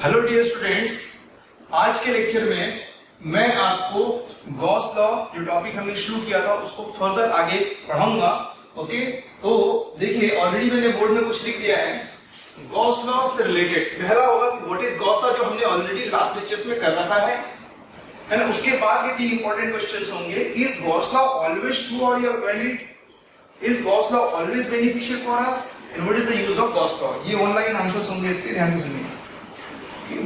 Hello dear students, आज के lecture में मैं आपको गॉस लॉ जो टॉपिक हमने शुरू किया था उसको फर्दर आगे पढ़ाऊंगा। ओके, तो देखिए ऑलरेडी मैंने बोर्ड में कुछ लिख दिया है। गॉस लॉ से रिलेटेड पहला होगा कि व्हाट इज गॉस लॉ, जो हमने ऑलरेडी लास्ट लेक्चर्स में कर रखा है ना। उसके बाद के तीन इंपॉर्टेंट क्वेश्चंस होंगे। Is Gauss law always true और valid? Is Gauss law always beneficial for us and what is the use of Gauss law? ये ऑनलाइन आंसर्स होंगे, इसके ध्यान से सुनिए।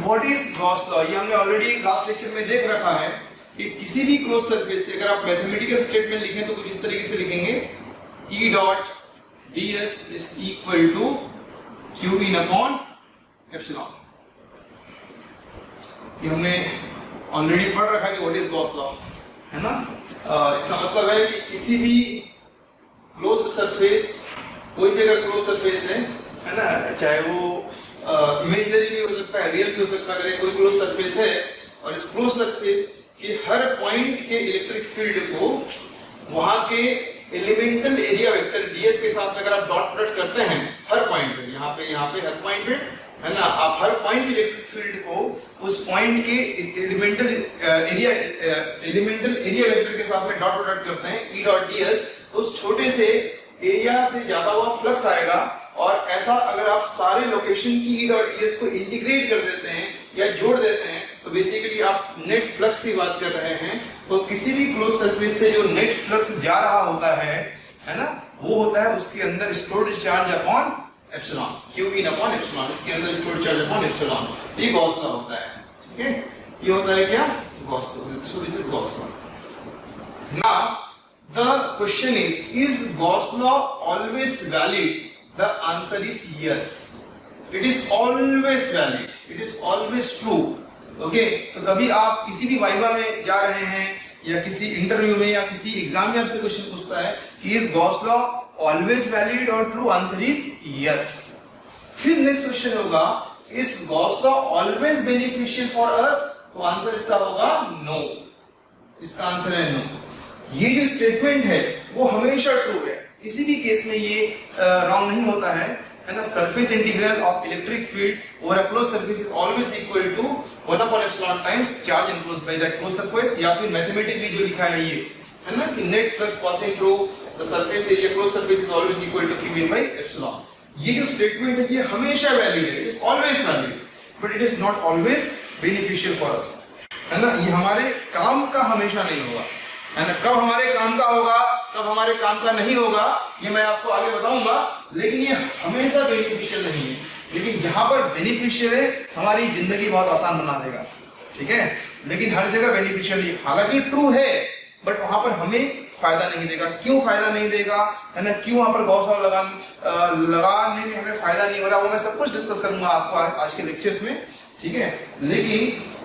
What is Gauss law? ये हमने ऑलरेडी लास्ट लेक्चर में देख रखा है कि किसी भी क्लोज सरफेस से अगर आप मैथमेटिकल स्टेटमेंट लिखें तो कुछ इस तरीके से लिखेंगे, E dot ds is equal to q in upon epsilon। ये हमने ऑलरेडी पढ़ रखा है कि what is Gauss law, है ना। इसका मतलब है कि किसी भी क्लोज सरफेस, कोई भी अगर क्लोज सरफेस है ना, चाहे वो इमेजिनरी भी हो सकता है, रियल भी हो सकता है, अगर कोई क्लोज सरफेस है और इस क्लोज सरफेस के हर पॉइंट के इलेक्ट्रिक फील्ड को वहां के एलिमेंटल एरिया वेक्टर ds के साथ में अगर आप डॉट प्रोडक्ट करते हैं हर पॉइंट पे, यहाँ पे हर पॉइंट पे, है ना, आप हर पॉइंट के इलेक्ट्रिक फील्ड को उस पॉइंट के एलिमेंटल एरिया वेक्टर के साथ में डॉट प्रोडक्ट करते हैं E डॉट ds, तो उस छोटे से एरिया से ज्यादा हुआ फ्लक्स आएगा। और ऐसा अगर आप सारे लोकेशन की E डॉट ds को इंटीग्रेट कर देते हैं या जोड़ देते हैं तो बेसिकली आप नेट फ्लक्स की बात कर रहे हैं। तो किसी भी क्लोज सरफेस से जो नेट फ्लक्स जा रहा होता है ना, वो होता है उसके अंदर stored charge upon epsilon, q in upon epsilon. इसके अंदर स्टोर्ड चार्ज अपॉन एप्सिलॉन, ये गॉस लॉ होता है। ठीक है, ये होता है क्या? Gauss law. So this is Gauss law. Now the question is Gauss law always valid? The answer is yes. It is always valid. It is always true. Okay, तो कभी आप किसी भी वाइवा में जा रहे हैं या किसी इंटरव्यू में या किसी एग्जाम में आपसे क्वेश्चन पूछता है कि is Gauss law always valid or true? Answer is yes. फिर नेक्स्ट क्वेश्चन होगा is Gauss law always beneficial for us? तो आंसर इसका होगा no. इसका आंसर है no. ये जो स्टेटमेंट है वो हमेशा ट्रू है, किसी भी केस में ये रॉन्ग नहीं होता है ना। Surface integral of electric field over a close surface is always equal to 1 upon epsilon times charge enclosed by that close surface, या फिर मैथमेटिकली जो लिखा है ये, है ना, कि net flux passing through the surface area close surface is always equal to q in by epsilon. ये जो स्टेटमेंट है ये हमेशा वैलिड है, it is always valid, but it is not always beneficial for us, है ना। ये हमारे काम का हमेशा नहीं होगा, है ना। कब हमारे काम का होगा, कब हमारे काम का नहीं होगा, ये मैं आपको आगे बताऊंगा, लेकिन ये हमेशा बेनिफिशियल नहीं है। लेकिन जहां पर बेनिफिशियल है हमारी जिंदगी बहुत आसान बना देगा, ठीक है। लेकिन हर जगह बेनिफिशियल नहीं, हालांकि ट्रू है, बट वहां पर हमें फायदा नहीं देगा। क्यों फायदा नहीं देगा, है ना, क्यों वहां पर गॉस लॉ लगाने में हमें फायदा नहीं हो रहा, वो मैं सब कुछ डिस्कस करूंगा आपको आज के लेक्चर्स में, ठीक है। लेकिन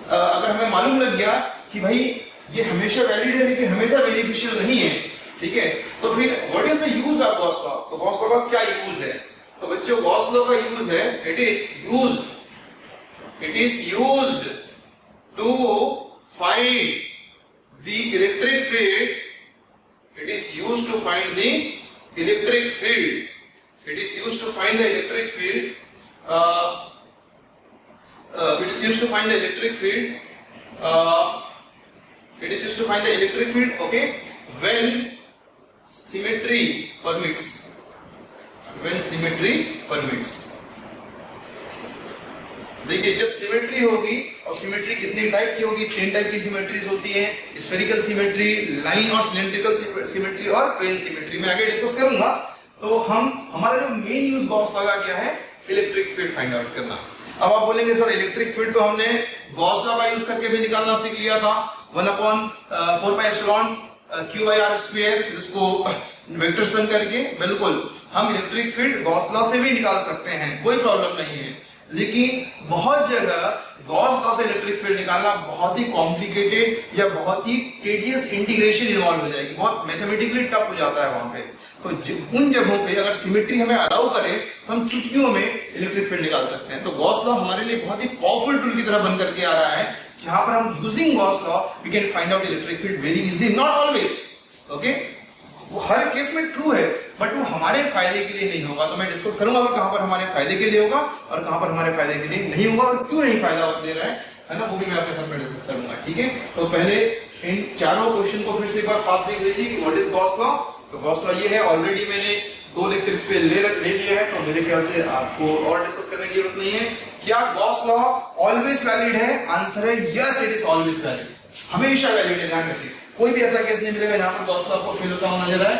अगर हमें मालूम लग गया कि भाई ये हमेशा वैलिड है लेकिन हमेशा बेनिफिशियल नहीं है, ठीक है, तो फिर what is the use of Gauss law? तो गॉस लॉ का क्या यूज है? तो बच्चों गॉस लॉ का यूज है, it is used to find the electric field, it is used to find the electric field, it is used to find the electric field, it is used to find the electric field, it is used to find the electric field, okay, when symmetry permits, when symmetry permits। देखिए जब symmetry होगी, और symmetry कितनी type की होगी? 3 type की symmetries होती है, स्फेरिकल सिमेट्री, लाइन और सिलेंड्रिकल सिमेट्री और प्लेन सिमेट्री। मैं आगे डिस्कस करूंगा। तो हमारा जो मेन यूज गॉस लॉ का क्या है? इलेक्ट्रिक फील्ड फाइंड आउट करना। अब आप बोलेंगे सर इलेक्ट्रिक फील्ड तो हमने गॉस लॉ का यूज करके भी निकालना सीख लिया था, 1 upon 4 pi epsilon q by r square, उसको वेक्टर सम करके। बिल्कुल, हम इलेक्ट्रिक फील्ड गॉस लॉ से भी निकाल सकते हैं, कोई प्रॉब्लम नहीं है। लेकिन बहुत जगह गॉस लॉ से इलेक्ट्रिक फील्ड निकालना बहुत ही कॉम्प्लिकेटेड या बहुत ही टेडियस इंटीग्रेशन इन्वॉल्व हो जाएगी, बहुत मैथमेटिकली टफ हो जाता है वहां पे। तो उन जगहों पे अगर सिमेट्री हमें अलाउ करे तो हम चुटकियों में इलेक्ट्रिक फील्ड निकाल सकते हैं। तो गॉस लॉ हमारे लिए बहुत ही पावरफुल टूल की तरह बन करके आ रहा है, जहां पर हम using Gauss law we can find out electric field very easily, not always, okay. वो हर केस में ट्रू है, बट वो हमारे फायदे के लिए नहीं होगा। तो मैं डिस्कस करूंगा कि कहां पर हमारे फायदे के लिए होगा और कहां पर हमारे फायदे के लिए नहीं होगा और क्यों नहीं फायदा दे रहा है ना, वो भी मैं आपके साथ में डिस्कस करूंगा। ठीक है, तो पहले इन चारों क्वेश्चन को फिर से एक बार फास्ट देख लीजिए कि व्हाट इज गॉस लॉ। तो गॉस लॉ ये है, ऑलरेडी मैंने 2 लेक्चर्स पे ले लिया है, तो मेरे ख्याल से आपको और डिस्कस करने की जरूरत नहीं है। क्या गॉस लॉ ऑलवेज वैलिड है? आंसर है yes, it is always valid, हमेशा वैलिड है। ध्यान रखिए, कोई भी ऐसा केस नहीं मिलेगा जहां पर गॉस लॉ आपको फेल होता हुआ नजर आए।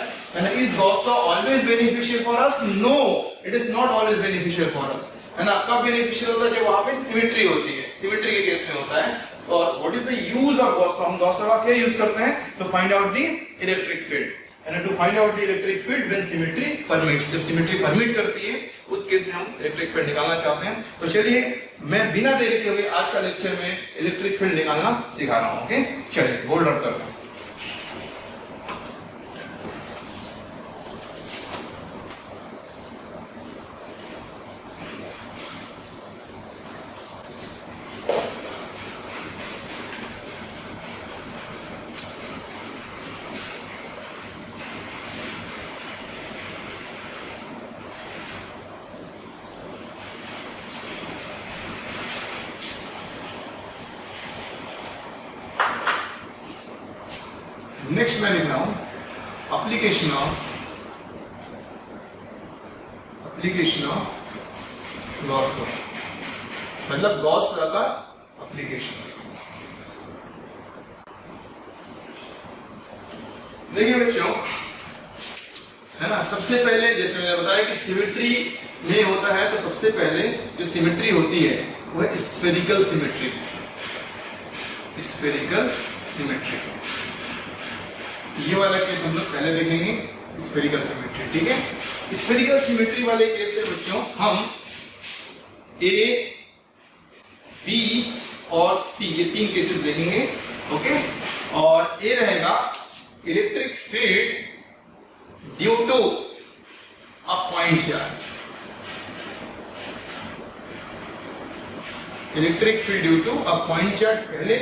Is Gauss law always beneficial for us? No, it is not always beneficial for us, है ना। कब बेनिफिशियल होता है? जब वहां पे सिमेट्री होती है, सिमेट्री के केस में होता है। और what is the use of Gauss law? हम गॉस लॉ का क्या यूज करते हैं? To find out the electric field, and to find out the electric field when symmetry permits। जब सिमेट्री परमिट करती है उस केस में हम इलेक्ट्रिक फील्ड निकालना चाहते हैं। तो चलिए मैं बिना देरी के हुए आज का लेक्चर में इलेक्ट्रिक फील्ड निकालना सिखा रहा हूं। ओके, चलिए बोल्ड आउट करते हैं। नेक्स्ट मैं लिख रहा हूं एप्लीकेशन ऑफ गॉस लॉ, मतलब गॉस लॉ का एप्लीकेशन। देखिए बच्चों, है ना, सबसे पहले जैसे मैंने बताया कि सिमेट्री में होता है, तो सबसे पहले जो सिमेट्री होती है वह स्फेरिकल सिमेट्री, स्फेरिकल सिमेट्री। ये वाला केस हम लोग पहले देखेंगे, स्फेरिकल सिमेट्री। ठीक है, स्फेरिकल सिमेट्री वाले केस में बच्चों हम ए, बी और सी, ये 3 केसेस देखेंगे। ओके, और ए रहेगा electric field due to a point charge, electric field due to a point charge पहले,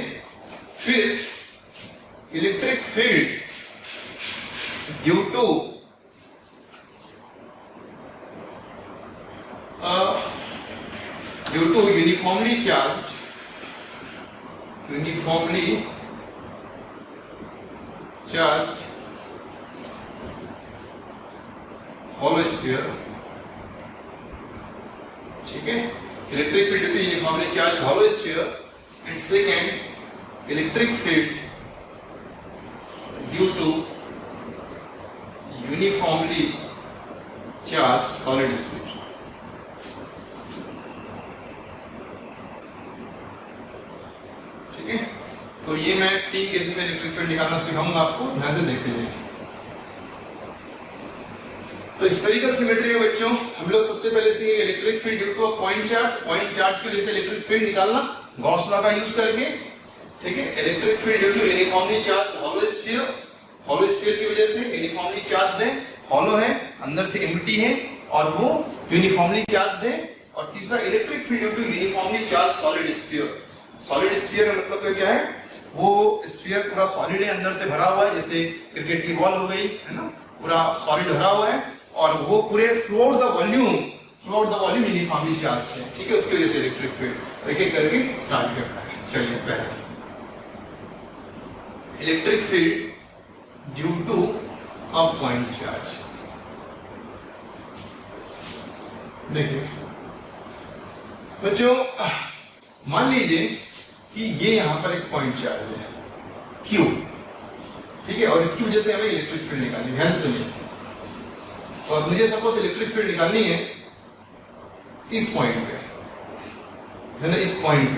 फिर electric field due to uniformly charged hollow sphere। ठीक है, electric field due to uniformly charged hollow sphere, and second electric field due to uniformly charged solid sphere। ठीक है, तो ये मैं 3 cases में इलेक्ट्रिक फील्ड निकालना सिखाऊंगा आपको, ध्यान से देखते जाइए। तो स्फेरिकल सिमेट्री में बच्चों हम लोग सबसे पहले सीखेंगे electric field due to a point charge, point charge की वजह से इलेक्ट्रिक फील्ड निकालना गॉस लॉ का यूज करके। ठीक है, electric field due to uniformly charged hollow sphere, hollow sphere की वजह से यूनिफॉर्मली चार्ज्ड है, हॉलो है, अंदर से एम्प्टी है और वो यूनिफॉर्मली चार्ज्ड है। और तीसरा electric field due to uniformly charged solid sphere. Solid sphere का मतलब क्या है? वो स्फीयर पूरा सॉलिड है, अंदर से भरा हुआ है, जैसे क्रिकेट की बॉल हो गई, है ना, पूरा सॉलिड भरा हुआ है और वो पूरे through out the volume uniformly charged है। ठीक है, उसकी वजह से इलेक्ट्रिक फील्ड एक एक करके स्टार्ट करता है। चलिए, पहले electric field due to a point charge. देखिए बच्चों, मान लीजिए कि ये यहां पर एक पॉइंट चार्ज है Q, ठीक है, और इसकी वजह से हमें इलेक्ट्रिक फील्ड निकालनी है। ध्यान से सुनिए, और मुझे सपोज इलेक्ट्रिक फील्ड निकालनी है इस पॉइंट पे, है ना, इस पॉइंट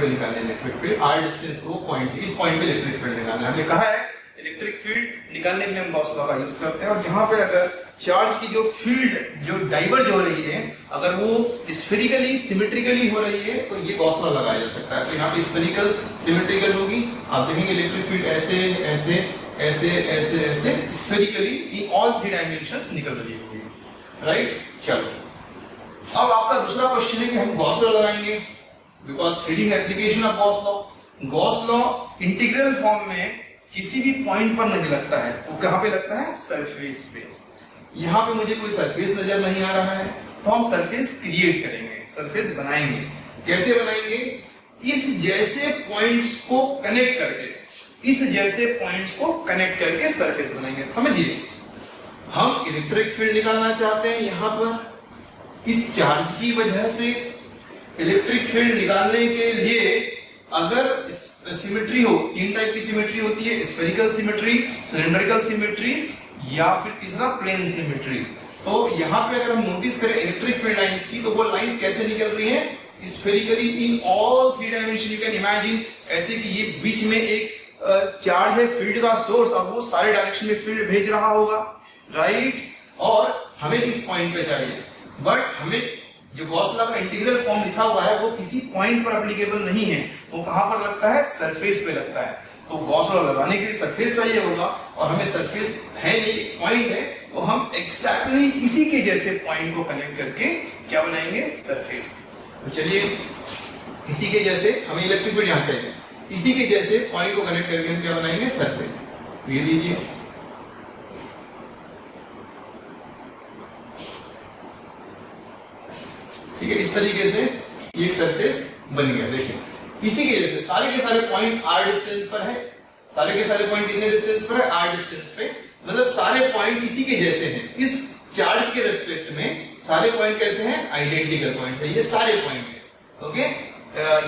पे निकालना है इलेक्ट्रिक फील्ड। r डिस्टेंस वो पॉइंट, इस पॉइंट पे इलेक्ट्रिक फील्ड निकालना है। हमने कहा है इलेक्ट्रिक फील्ड निकालने के लिए हम गॉस लॉ का यूज करते हैं। और यहाँ पे अगर चार्ज की जो फील्ड जो डाइवर्ज हो रही है, अगर वो स्फेरिकली सिमेट्रिकली हो रही है, तो ये गॉस लॉ लगाया जा सकता है। तो यहाँ पे स्फेरिकल सिमेट्रिकल होगी, आप देखेंगे इलेक्ट्रिक फील्ड ऐसे ऐसे ऐसे ऐसे ऐसे स्फेरिकली इन ऑल 3 डायमेंशंस निकल रही होगी, राइट। चलो, अब आपका दूसरा क्वेश्चन है कि हम गॉस लॉ लगाएंगे, because reading application of Gauss law. Gauss law integral form में किसी भी पॉइंट पर नहीं लगता है, वो कहाँ पे लगता है? सरफेस पे। यहाँ पे मुझे कोई सरफेस नजर नहीं आ रहा है, तो हम सरफेस क्रिएट करेंगे, सरफेस बनाएंगे। कैसे बनाएंगे? इस जैसे पॉइंट्स को कनेक्ट करके, इस जैसे पॉइंट्स को कनेक्ट करके सरफेस बनाएंगे। समझिए, हम इलेक्ट्रिक फील्ड निकालना चाहते हैं यहाँ पर। इस चार्ज की वजह से इलेक्ट्रिक फील्ड निकालने के लिए अगर सिमेट्री हो, तीन टाइप की सिमेट्री होती है, स्फेरिकल सिमेट्री, सिलेंड्रिकल सिमेट्री या फिर तीसरा प्लेन सिमेट्री। तो यहाँ पे अगर हम नोटिस करें इलेक्ट्रिक फील्ड लाइंस की, तो वो लाइंस कैसे निकल रही हैं? Spherically in all three dimension. You can imagine ऐसे कि ये बीच में एक चार्ज है, फील्ड का सोर्स, और वो सारे डायरेक्शन में फील्ड भेज रहा होगा, राइट? और हमें इस पॉइंट पे चाहिए, बट हमें जो गॉस लॉ का इंटीग्रल फॉर्म लिखा हुआ है वो किसी पॉइंट पर एप्लीकेबल नहीं है, वो कहां पर लगता है? सरफेस पे लगता है। तो गॉस लॉ लगाने के लिए सरफेस चाहिए होगा, और हमें सरफेस है नहीं, एक पॉइंट है, तो हम एक्जैक्टली इसी के जैसे पॉइंट को कनेक्ट करके क्या बनाएंगे? सरफेस। तो चलिए, इसी के जैसे हमें इलेक्ट्रिक फील्ड यहां चाहिए, इसी के जैसे पॉइंट को कनेक्ट करके हम क्या बनाएंगे? सरफेस। ये लीजिए, ठीक है, इस तरीके से ये एक सरफेस बन गया। देखिए, इसी के जैसे सारे के सारे पॉइंट r डिस्टेंस पर है, सारे के सारे पॉइंट कितने डिस्टेंस पर है? r डिस्टेंस पे। मतलब सारे पॉइंट इसी के जैसे हैं, इस चार्ज के रेस्पेक्ट में सारे पॉइंट कैसे हैं? आइडेंटिकल पॉइंट्स है, ये सारे पॉइंट है। ओके,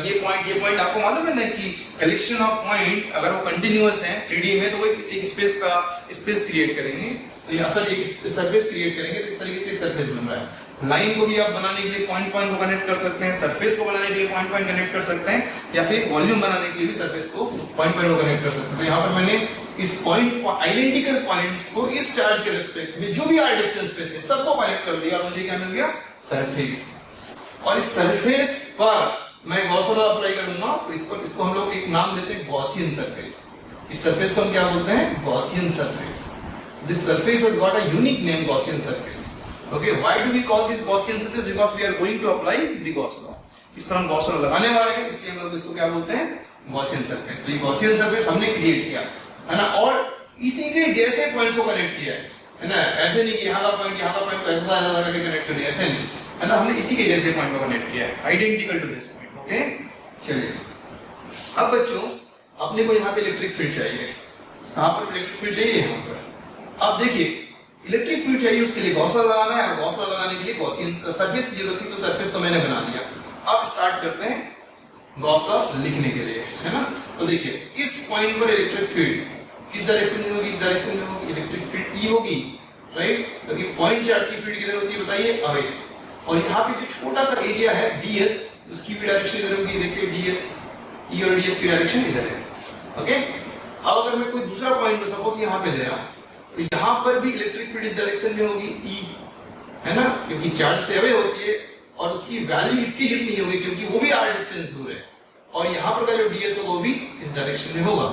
ये पॉइंट आपको मालूम है ना कि कलेक्शन ऑफ पॉइंट अगर वो कंटिन्यूअस है 3D में, तो वो एक स्पेस क्रिएट करेंगे, तो यहाँ सर एक सरफेस क्रिएट करेंगे, तो इस तरीके से एक सरफेस बन रहा है। लाइन को भी आप बनाने के लिए पॉइंट को कनेक्ट कर सकते हैं, सरफेस को बनाने के लिए पॉइंट कनेक्ट कर सकते हैं, या फिर वॉल्यूम बनाने के लिए भी सरफेस को पॉइंट को कनेक्ट कर सकते हैं। तो यहाँ पर मैंने इस पॉइंट आइडेंटिकल पॉइंट्स को इस चार्ज के रिस्पेक्ट में जो भी r डिस्टेंस पे थे सबको कनेक्ट कर दिया, और मुझे क्या मिल गया? सरफेस। और इस सरफेस पर मैं गॉस लॉ अप्लाई करूंगा, तो इसको हम लोग एक नाम देते हैं गॉसियन सरफेस। इस सरफेस को हम क्या बोलते हैं? Gaussian surface. This surface has got a unique name, Gaussian surface. Okay, why do we call this Gaussian surface? Because we are going to apply the Gauss law. इस पर हम Gauss law लगाने वाले हैं, इसलिए हम लोग इसको क्या बोलते हैं? Gaussian surface. तो ये गॉसियन सरफेस हमने क्रिएट किया है ना, और इसी के जैसे पॉइंट्स को कनेक्ट किया है ना। ऐसे नहीं कि यहाँ का पॉइंट को ऐसा करके कनेक्ट कर दिया, ऐसे नहीं है ना, हमने इसी के जैसे पॉइंट को कनेक्ट किया है, identical to this point. Okay, चलिए, अब बच्चों अपने को यहाँ पे इलेक्ट्रिक फील्ड चाहिए। कहाँ पर इलेक्ट्रिक फील्ड चाहिए? यहाँ पर। अब देखिए, इलेक्ट्रिक फील्ड चाहिए, उसके लिए गॉस लॉ लगाना है, और गॉस लॉ लगाने के लिए गॉसियन सरफेस की जरूरत थी, तो सरफेस तो मैंने बना दिया। अब स्टार्ट करते हैं गॉस लॉ लिखने के लिए, है ना। तो देखिए, इस पॉइंट पर इलेक्ट्रिक फील्ड किस डायरेक्शन में होगी? इस डायरेक्शन में होगी, इलेक्ट्रिक फील्ड ई होगी, राइट। क्योंकि पॉइंट चार्ज की फील्ड किधर होती है बताइए? अवे। और यहाँ पे जो छोटा सा एरिया है ds, उसकी भी डायरेक्शन इधर होगी। देखिए ds, e और ds की डायरेक्शन इधर है। ओके, अब अगर मैं कोई दूसरा पॉइंट सपोज यहाँ पे ले रहा हूँ, तो यहाँ पर भी इलेक्ट्रिक फील्ड इस डायरेक्शन में होगी, e, है ना, क्योंकि चार्ज से अवे होती है, और उसकी वैल्यू इसकी जितनी होगी क्योंकि वो भी r डिस्टेंस दूर है, और यहाँ पर का जो ds होगा वो भी इस डायरेक्शन में होगा।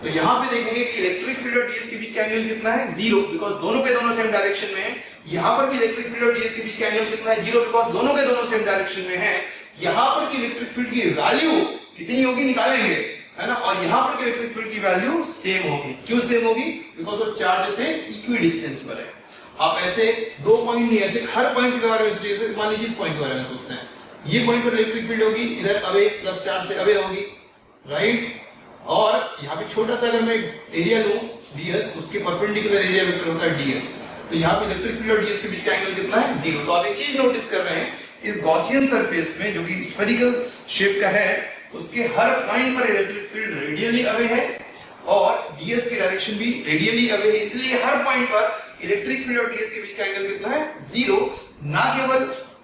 तो यहाँ पे देखेंगे कि इलेक्ट्रिक फील्ड और ds के बीच का एंगल कितना है? 0, बिकॉज़ दोनों के दोनों सेम डायरेक्शन में है। यहाँ पर भी इलेक्ट्रिक फील्ड और ds के बीच का एंगल कितना है? 0, बिकॉज़ दोनों के दोनों सेम डायरेक्शन में है। यहाँ पर की इलेक्ट्रिक फील्ड की वैल्यू कितनी होगी निकालेंगे, है ना, और यहाँ पर की इलेक्ट्रिक फील्ड की वैल्यू सेम होगी। क्यों सेम होगी? बिकॉज़ वो चार्ज से इक्वी डिस्टेंस पर है। आप ऐसे दो पॉइंट नहीं, ऐसे हर पॉइंट के बारे में सोचिए। जैसे मान लीजिए इस पॉइंट के बारे में सोचते हैं, ये पॉइंट पर इलेक्ट्रिक फील्ड होगी, इधर अवे प्लस चार्ज से अवे होगी, राइट। और यहाँ पे छोटा सा अगर मैं एरिया लूं ds, उसके परपेंडिकुलर एरिया वेक्टर होता है ds, तो यहाँ पे इलेक्ट्रिक फील्ड और ds के बीच का एंगल कितना है? 0। तो आप एक चीज नोटिस कर रहे हैं, इस गॉसियन सरफेस में जो कि स्फेरिकल शेप का है, उसके हर पॉइंट पर इलेक्ट्रिक फील्ड रेडियली अवे है और ds की डायरेक्शन भी रेडियली अवे है। इसलिए हर पॉइंट पर इलेक्ट्रिक फील्ड और ds के बीच का एंगल कितना है? 0। ना केवल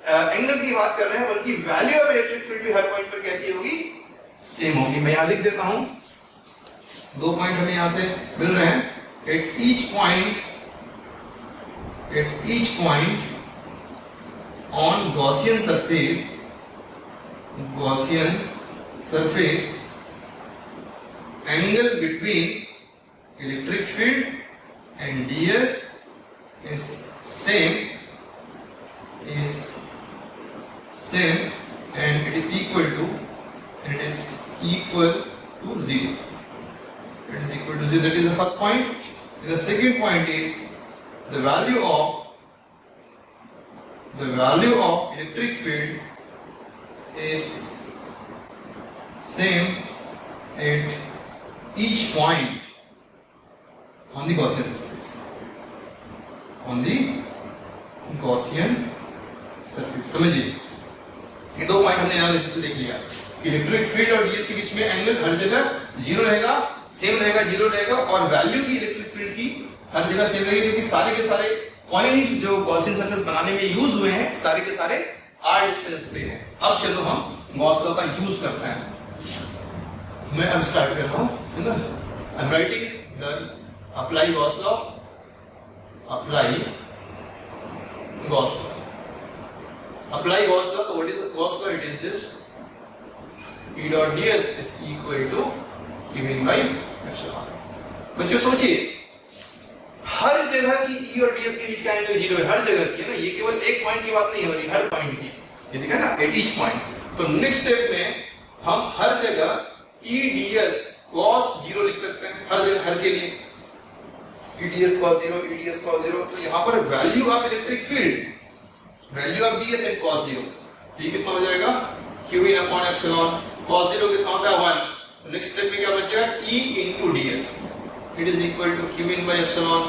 एंगल की बात कर रहे हैं, बल्कि वैल्यू ऑफ इलेक्ट्रिक फील्ड भी हर पॉइंट पर कैसी होगी? सेम होगी। मैं यहाँ लिख देता हूं, दो पॉइंट हमें यहां से मिल रहे हैं। At each point on Gaussian surface angle between electric field and ds is same and it is equal to 0. it is equal to 0. That is the first point. The second point is the value of electric field is same at each point on the Gaussian surface. समझिए, ये दो point हमने analysis से देख लिया। Electric field और DS के बीच में एंगल हर जगह जीरो रहेगा, सेम रहेगा, जीरो रहेगा, और वैल्यू भी इलेक्ट्रिक फील्ड की हर जगह सेम रहेगी, क्योंकि सारे के सारे पॉइंट जो गॉसियन सरफेस बनाने में यूज हुए हैं सारे के सारे आर डिस्टेंस पे हैं। अब चलो हम गॉस लॉ का यूज करते हैं। मैं अब स्टार्ट कर रहा हूं, है ना। I am writing the apply Gauss law, apply Gauss law, apply Gauss law. तो what is Gauss law? It is this, E dot ds is equal to q in by epsilon। बच्चों सोचिए, हर जगह की E और ds के बीच का angle zero है, हर जगह की, है ना। ये केवल एक पॉइंट की बात नहीं हो रही, हर पॉइंट की, ये ठीक है ना, एट ईच पॉइंट। तो नेक्स्ट स्टेप में हम हर जगह E ds cos जीरो लिख सकते हैं, हर जगह, हर के लिए E ds cos zero, E ds cos zero. तो यहाँ पर value of electric field, value of ds and cos zero, ये कितना हो जाएगा? q in upon epsilon। cos zero कितना होता है? 1। नेक्स्ट स्टेप में क्या बचेगा? E into ds, it is equal to q in by epsilon।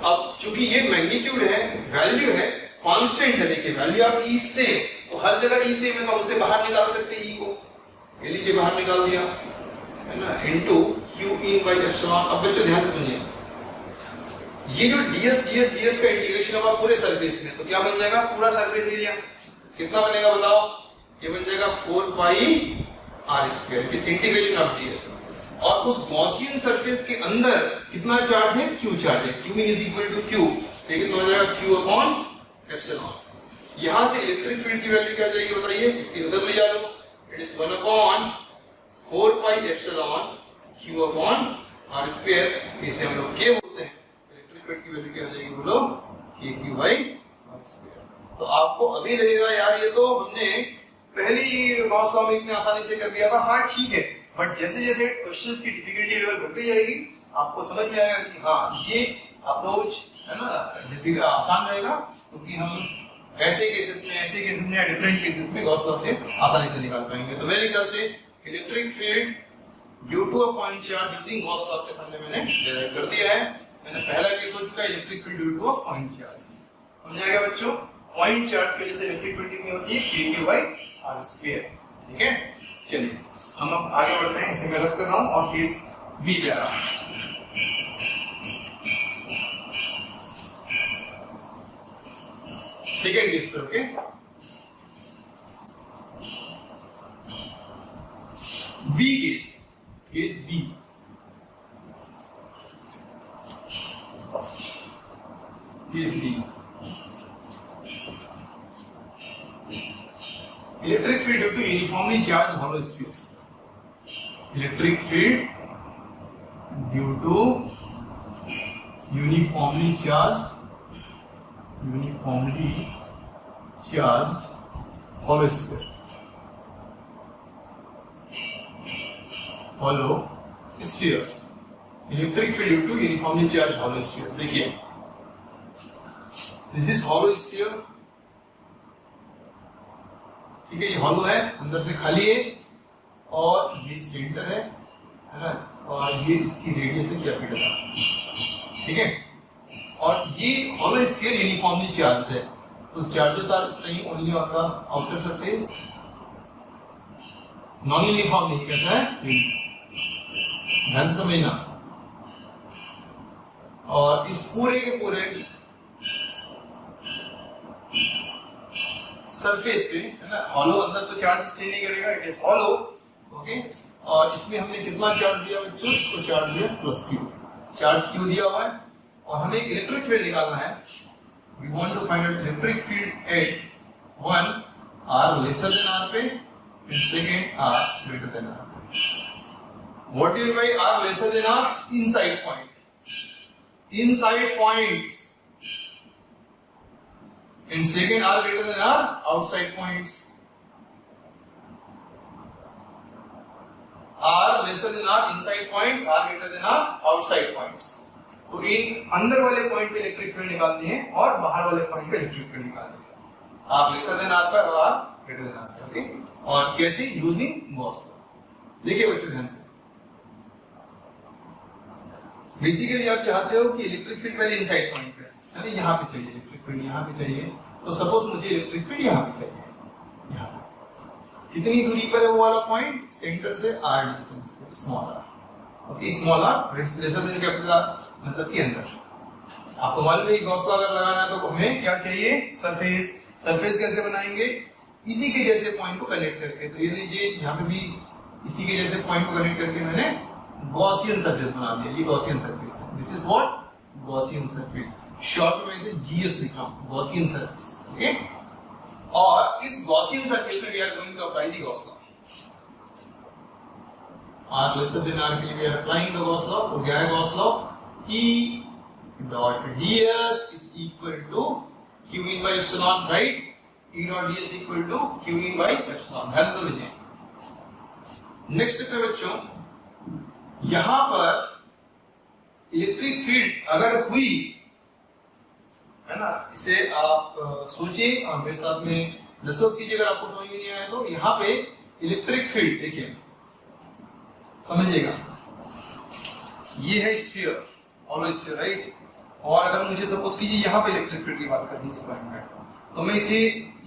अब चूंकि ये मैग्नीट्यूड है, वैल्यू है, कांस्टेंट है, देखिए वैल्यू ऑफ E सेम, तो हर जगह E सेम है, तो उसे बाहर निकाल सकते हैं, E को ये लीजिए बाहर निकाल दिया, है ना, into q in by epsilon। अब बच्चों ध्यान से सुनिए, ये जो ds का इंटीग्रेशन होगा पूरे सरफेस में, तो क्या बन जाएगा? पूरा सरफेस एरिया कितना बनेगा बताओ? ये बन जाएगा 4 पाई r स्क्वायर, इस इंटीग्रेशन ऑफ ds। और उस गॉसियन सरफेस के अंदर कितना चार्ज है? q चार्ज है, q is equal to q, ये कितना हो जाएगा? q upon epsilon. यहां से इलेक्ट्रिक फील्ड की वैल्यू क्या आ जाएगी बताइए? इसके उधर ले जा लो, it is 1 upon 4 pi epsilon q upon r square, इसे हम लोग k बोलते हैं। इलेक्ट्रिक फील्ड की वैल्यू क्या आ जाएगी बोलो? kq by r square. तो आपको अभी लगेगा यार ये तो हमने पहली गॉस लॉ में इतनी आसानी से कर दिया था। हाँ ठीक है, बट जैसे जैसे क्वेश्चंस की डिफिकल्टी लेवल बढ़ती जाएगी आपको समझ में आएगा कि हाँ ये अप्रोच है ना आसान रहेगा, क्योंकि हम ऐसे केसेस में या डिफरेंट केसेस में गॉस लॉ से आसानी से निकाल पाएंगे। तो मेरे ख्याल से electric field due to a point charge using Gauss law के सामने मैंने डिराइव कर दिया है। मैंने पहला केस हो चुका है electric field due to a point charge. समझ आ गया बच्चों? पॉइंट चार्ज की वजह से इलेक्ट्रिक फील्ड कितनी होती है? kq by r square. ठीक है, चलिए हम अब आगे बढ़ते हैं। इसे मैं रख कर रहा हूं और केस बी पे आ रहा हूं। सेकेंड केस पे, okay. B case, case B. Case B, electric field due to uniformly charged hollow sphere। electric field due to uniformly charged hollow sphere, hollow sphere, electric field due to uniformly charged hollow sphere। देखिए this is hollow sphere, ठीक है, ये hollow है, अंदर से खाली है, और ये सेंटर है ना, और ये इसकी रेडियस है कैपिटल, ठीक है। और ये हॉलो स्फीयर यूनिफॉर्मली चार्ज्ड है, तो charges are staying only on the outer surface, non uniform नहीं कहता है, ध्यान से समझना। और इस पूरे के पूरे सरफेस पे, है ना, हॉलो अंदर तो चार्ज स्टे नहीं करेगा, इट इज हॉलो, ओके। और इसमें हमने कितना चार्ज दिया बच्चों? इसको चार्ज दिया प्लस क्यू, चार्ज क्यू दिया हुआ है, और हमें एक इलेक्ट्रिक फील्ड निकालना है। We want to find out electric field at 1 r lesser than r पे, and second r greater than r। What do you mean by r lesser than r? Inside point, inside points, and second r greater than r outside points। r lesser than R inside points, R greater than R outside points. तो इन अंदर वाले point पे electric field निकालनी है और बाहर वाले पॉइंट पे इलेक्ट्रिक फील्ड निकालनी है। आप लेसर देन आर पर और आर ग्रेटर देन आर पर, ओके। और कैसे? Using Gauss law. देखिए बच्चों ध्यान से, बेसिकली आप चाहते हो कि इलेक्ट्रिक फील्ड पहले इनसाइड पॉइंट पे, यानी यहाँ पे चाहिए इलेक्ट्रिक फील्ड, यहाँ पे चाहिए। तो सपोज मुझे इलेक्ट्रिक फील्ड यहाँ पे चाहिए, यहाँ पे कितनी दूरी पर है वो वाला पॉइंट? सेंटर से r डिस्टेंस पे, small r, okay. Small r lesser then capital R, मतलब कि अंदर। आपको मालूम है गॉस लॉ अगर लगाना है तो हमें क्या चाहिए? सरफेस। सरफेस कैसे बनाएंगे? इसी के जैसे पॉइंट को कनेक्ट करके। तो ये लीजिए यहाँ पे भी इसी के जैसे पॉइंट को कनेक्ट करके मैंने गॉसियन सरफेस बना दिया। ये गॉसियन सरफेस है, this is what? Gaussian surface. Short में मैं इसे जीएस लिख रहा हूं, गॉसियन सरफेस, ओके। और इस गॉसियन सरफेस में we are going to apply the Gauss law. r lesser than r के लिए we are applying the Gauss law. तो क्या है Gauss law? E dot ds is equal to q in by epsilon, right? E dot ds equal to q in by epsilon। ध्यान से समझिए। Next पे बच्चों, यहां पर इलेक्ट्रिक फील्ड अगर हुई है ना, इसे आप सोचिए और मेरे साथ में डिस्कस कीजिए अगर आपको समझ में नहीं आया तो। यहां पे इलेक्ट्रिक फील्ड देखिए, समझिएगा, ये है स्फीयर, ऑलो स्फीयर, राइट? और अगर मुझे सपोज कीजिए यहां पे इलेक्ट्रिक फील्ड की बात करनी है इस पॉइंट में, तो मैं इसे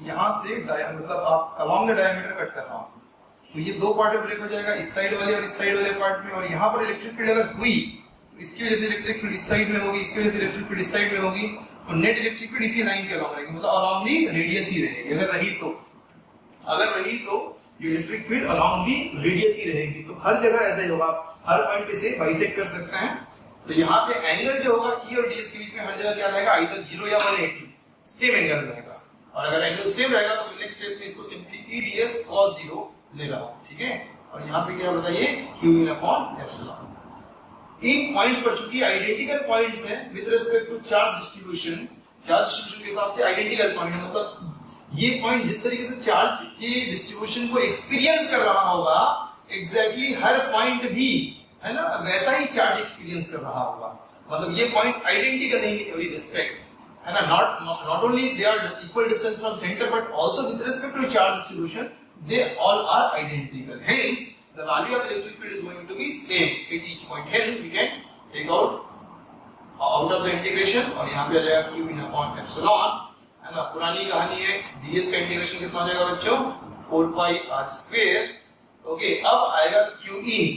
यहां से मतलब आप अलोंग द डायमीटर कट कर रहा हूं, तो ये दो पार्ट में ब्रेक हो जाएगा, इस साइड वाले और इस साइड वाले पार्ट में। और यहाँ पर इलेक्ट्रिक फील्ड अगर हुई तो इसकी वजह से इलेक्ट्रिक फील्ड इस साइड में होगी, इसकी वजह से इलेक्ट्रिक फील्ड इस साइड में होगी, और नेट इलेक्ट्रिक फील्ड इसी लाइन के अलोंग रहेगी, मतलब अलोंग दी रेडियस ही रहेगी। अगर रही तो ये electric field along the radius ही रहेगी। तो हर जगह ऐसा ही होगा, हर पॉइंट पे से बाइसेक्ट कर सकते हैं। तो यहाँ पे एंगल जो होगा E और ds के बीच में हर जगह क्या रहेगा? आइदर 0 या 180, सेम एंगल रहेगा। और अगर एंगल सेम रहेगा तो नेक्स्ट स्टेप में इसको सिंपली E ds cos 0 ले रहा हूं, ठीक है। और यहाँ पे क्या बताइए? q in upon epsilon। इन पॉइंट्स पर चूंकि आइडेंटिकल पॉइंट्स हैं with respect to charge distribution के हिसाब से आइडेंटिकल पॉइंट है, मतलब ये पॉइंट जिस तरीके से चार्ज के डिस्ट्रीब्यूशन को एक्सपीरियंस कर रहा होगा, एग्जैक्टली हर पॉइंट भी है ना वैसा ही चार्ज एक्सपीरियंस कर रहा होगा। मतलब ये पॉइंट्स आइडेंटिकल हैं इन एवरी रिस्पेक्ट, है ना। Not only they are equal distance from centre but also with respect to charge distribution they all are identical. Hence the value of electric field is going to be same at each point. Hence we can take out of the integration और यहाँ पे आ जाएगा q in upon epsilon, है ना। पुरानी कहानी है, ds का इंटीग्रेशन कितना हो जाएगा बच्चों? 4 pi r square, ओके। अब आएगा q in।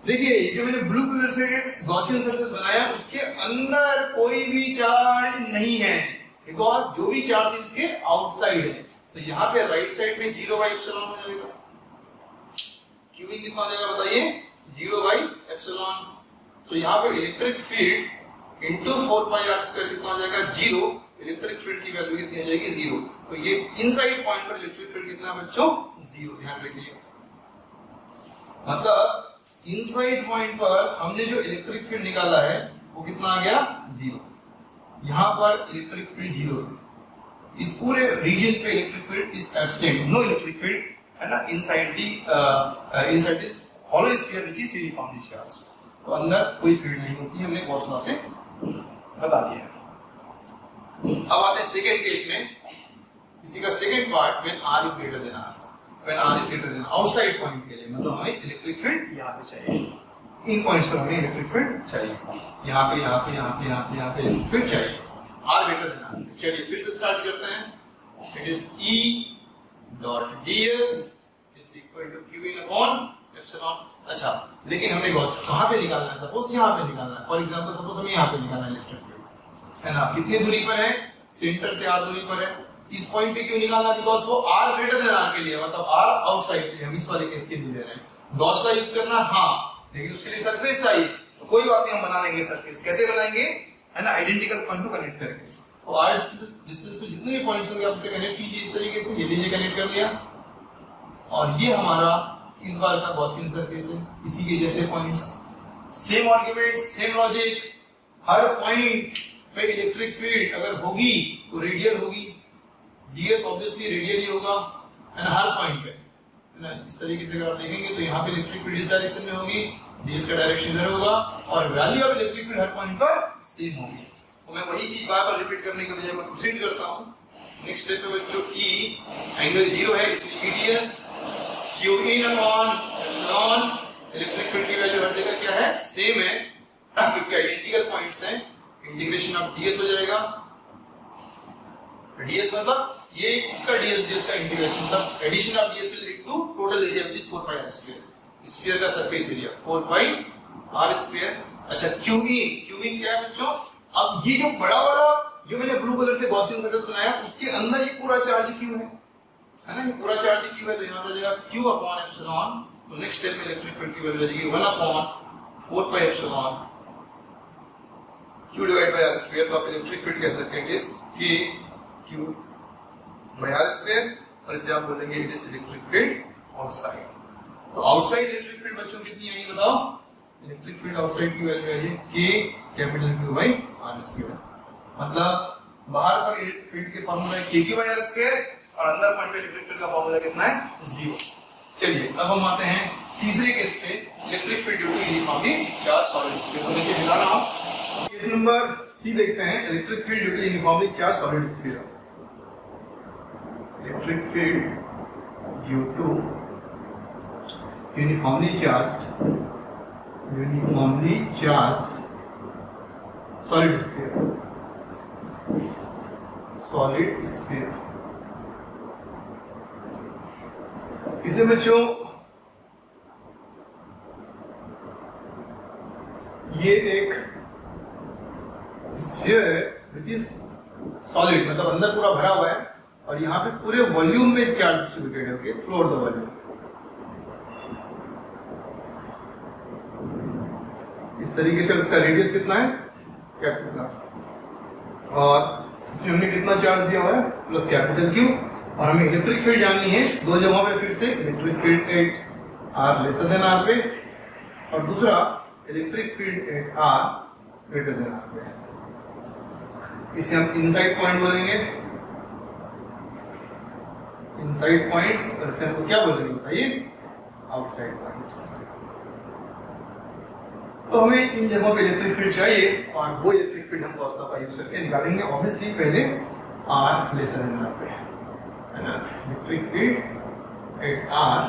देखिए ये जो मैंने ब्लू कलर से गॉसियन सरफेस बनाया उसके अंदर कोई भी चार्ज नहीं है, बिकॉज जो भी चार्ज इसके आउटसाइड है। तो यहाँ पे राइट साइड में 0 बाई एप्सिलॉन हो जाएगा। q in कितना हो जाएगा बताइए? 0 बाई एप्सिलॉन। तो यहाँ पे इलेक्ट्रिक फील्ड इनटू 4 पाई r स्क्वायर कितना हो जाएगा? 0। इलेक्ट्रिक फील्ड की वैल्यू कितनी हो जाएगी? 0। तो ये इनसाइड पॉइंट पर इलेक्ट्रिक फील्ड कितना है बच्चों? 0। ध्यान रखिए, मतलब इनसाइड पॉइंट पर हमने जो इलेक्ट्रिक फील्ड निकाला है वो कितना आ गया? 0। यहाँ पर इलेक्ट्रिक फील्ड 0 है। इस पूरे रीजन पे electric field is absent, no electric field, है ना, inside this hollow sphere which is uniformly charged. तो अंदर कोई फील्ड नहीं होती, हमने गॉस लॉ से बता दिया है। अब आते हैं सेकंड केस में, इसी का second part, when r is greater than r, when r is greater than outside point के लिए, मतलब हमें इलेक्ट्रिक फील्ड यहाँ पे चाहिए, इन पॉइंट्स पर हमें इलेक्ट्रिक फील्ड चाहिए, यहाँ पे इलेक्ट्रिक फील्ड चाहिए, r ग्रेटर देन r। चलिए फिर से स्टार्ट करते हैं। It is E dot ds is equal to q in upon epsilon। अच्छा, लेकिन हमें गॉस कहाँ पे निकालना है? सपोज यहाँ पे निकालना है, फॉर एग्जांपल सपोज हमें यहाँ पे निकालना है इलेक्ट्रिक फील्ड, है ना। कितनी दूरी पर है? सेंटर से r दूरी पर है। इस पॉइंट पे क्यों निकालना? बिकॉज़ वो r ग्रेटर देन r के लिए, मतलब r आउटसाइड के लिए हम इस वाले केस के लिए दे रहे हैं। गॉस का यूज करना हाँ, लेकिन उसके लिए सरफेस चाहिए, तो कोई बात नहीं, हम बना लेंगे सरफेस। कैसे बनाएंगे? है ना, आइडेंटिकल पॉइंट को कनेक्ट करके। तो r डिस्टेंस पे जितने भी पॉइंट्स होंगे आप उसे कनेक्ट कीजिए इस तरीके से। ये लीजिए कनेक्ट कर लिया, और ये हमारा इस बार का गॉसियन सरफेस है, इसी के जैसे points, same argument, same logic. हर पॉइंट पे इलेक्ट्रिक फील्ड अगर होगी तो रेडियल होगी, ds ऑब्वियसली रेडियल ही होगा, है ना, हर पॉइंट पे, ना। इस तरीके से अगर आप देखेंगे तो यहाँ पे इलेक्ट्रिक फील्ड इस डायरेक्शन में होगी, डीएस का डायरेक्शन इधर होगा और value of electric field her point पर सेम होगी। तो मैं वही चीज बार बार रिपीट करने के बजाय मैं प्रोसीड करता हूँ। नेक्स्ट स्टेप पे बच्चों ई एंगल 0 है इसलिए EDS Q in upon epsilon, electric field की वैल्यू हर जगह क्या है, सेम है क्योंकि आइडेंटिकल पॉइंट्स हैं। इंटीग्रेशन ऑफ डीएस हो जाएगा, डीएस मतलब ये इसका डीएस का इंटीग्रेशन मतलब addition of DS will lead to total area which is 4 pi R square. Sphere का surface area 4 pi R square. अच्छा क्यूइन क्या है बच्चों, अब ये जो बड़ा वाला जो मैंने ब्लू कलर से गॉसियन सर्कल बनाया उसके अंदर ये पूरा चार्ज क्यू है ना, ये पूरा चार्ज क्यू है तो यहाँ पे आ जाएगा क्यू अपॉन एप्सिलॉन। तो नेक्स्ट स्टेप में इलेक्ट्रिक फील्ड की वैल्यू आ जाएगी 1 upon 4 pi epsilon Q divide by R square. तो आप इलेक्ट्रिक फील्ड कह सकते हैं इस के क्यू बाय आर स्क्वायर और इसे आप बोलेंगे it is electric field outside. तो आउटसाइड इलेक्ट्रिक फील्ड बच्चों कितनी है ये बताओ, इलेक्ट्रिक फील्ड आउटसाइड की वैल्यू है K capital Q by R square. मतलब बाहर पर इलेक्ट्रिक फील्ड के फार्मूला है के क्यू बाय आर स्क्वायर और अंदर पॉइंट पे इलेक्ट्रिक फील्ड का फार्मूला कितना है 0। चलिए अब हम आते हैं तीसरे केस पे, electric field due to uniformly charge solid. तो मैं इसे मिला रहा हूं। केस नंबर सी देखते हैं, electric field due to uniformly charge solid sphere. Electric field due to uniformly charged solid sphere. इसे बच्चों ये एक स्फीयर है विच इज सॉलिड मतलब अंदर पूरा भरा हुआ है और यहाँ पे पूरे वॉल्यूम में चार्ज डिस्ट्रीब्यूटेड है, okay, through out the volume. इस तरीके से उसका रेडियस कितना है कैपिटल और इसमें हमने कितना चार्ज दिया हुआ है प्लस कैपिटल क्यू। और हमें इलेक्ट्रिक फील्ड जाननी है दो जगहों पे, फिर से electric field at R lesser than R पे और दूसरा electric field at R greater than R पे। इसे हम इनसाइड पॉइंट बोलेंगे, इनसाइड पॉइंट्स, और इसे हम क्या बोलेंगे बताइए, आउटसाइड पॉइंट्स। तो हमें इन जगहों पे इलेक्ट्रिक फील्ड चाहिए और वो इलेक्ट्रिक फील्ड हम गॉस लॉ का यूज करके निकालेंगे। ऑब्वियसली पहले आर लेसर देन आर पे है ना, electric field at R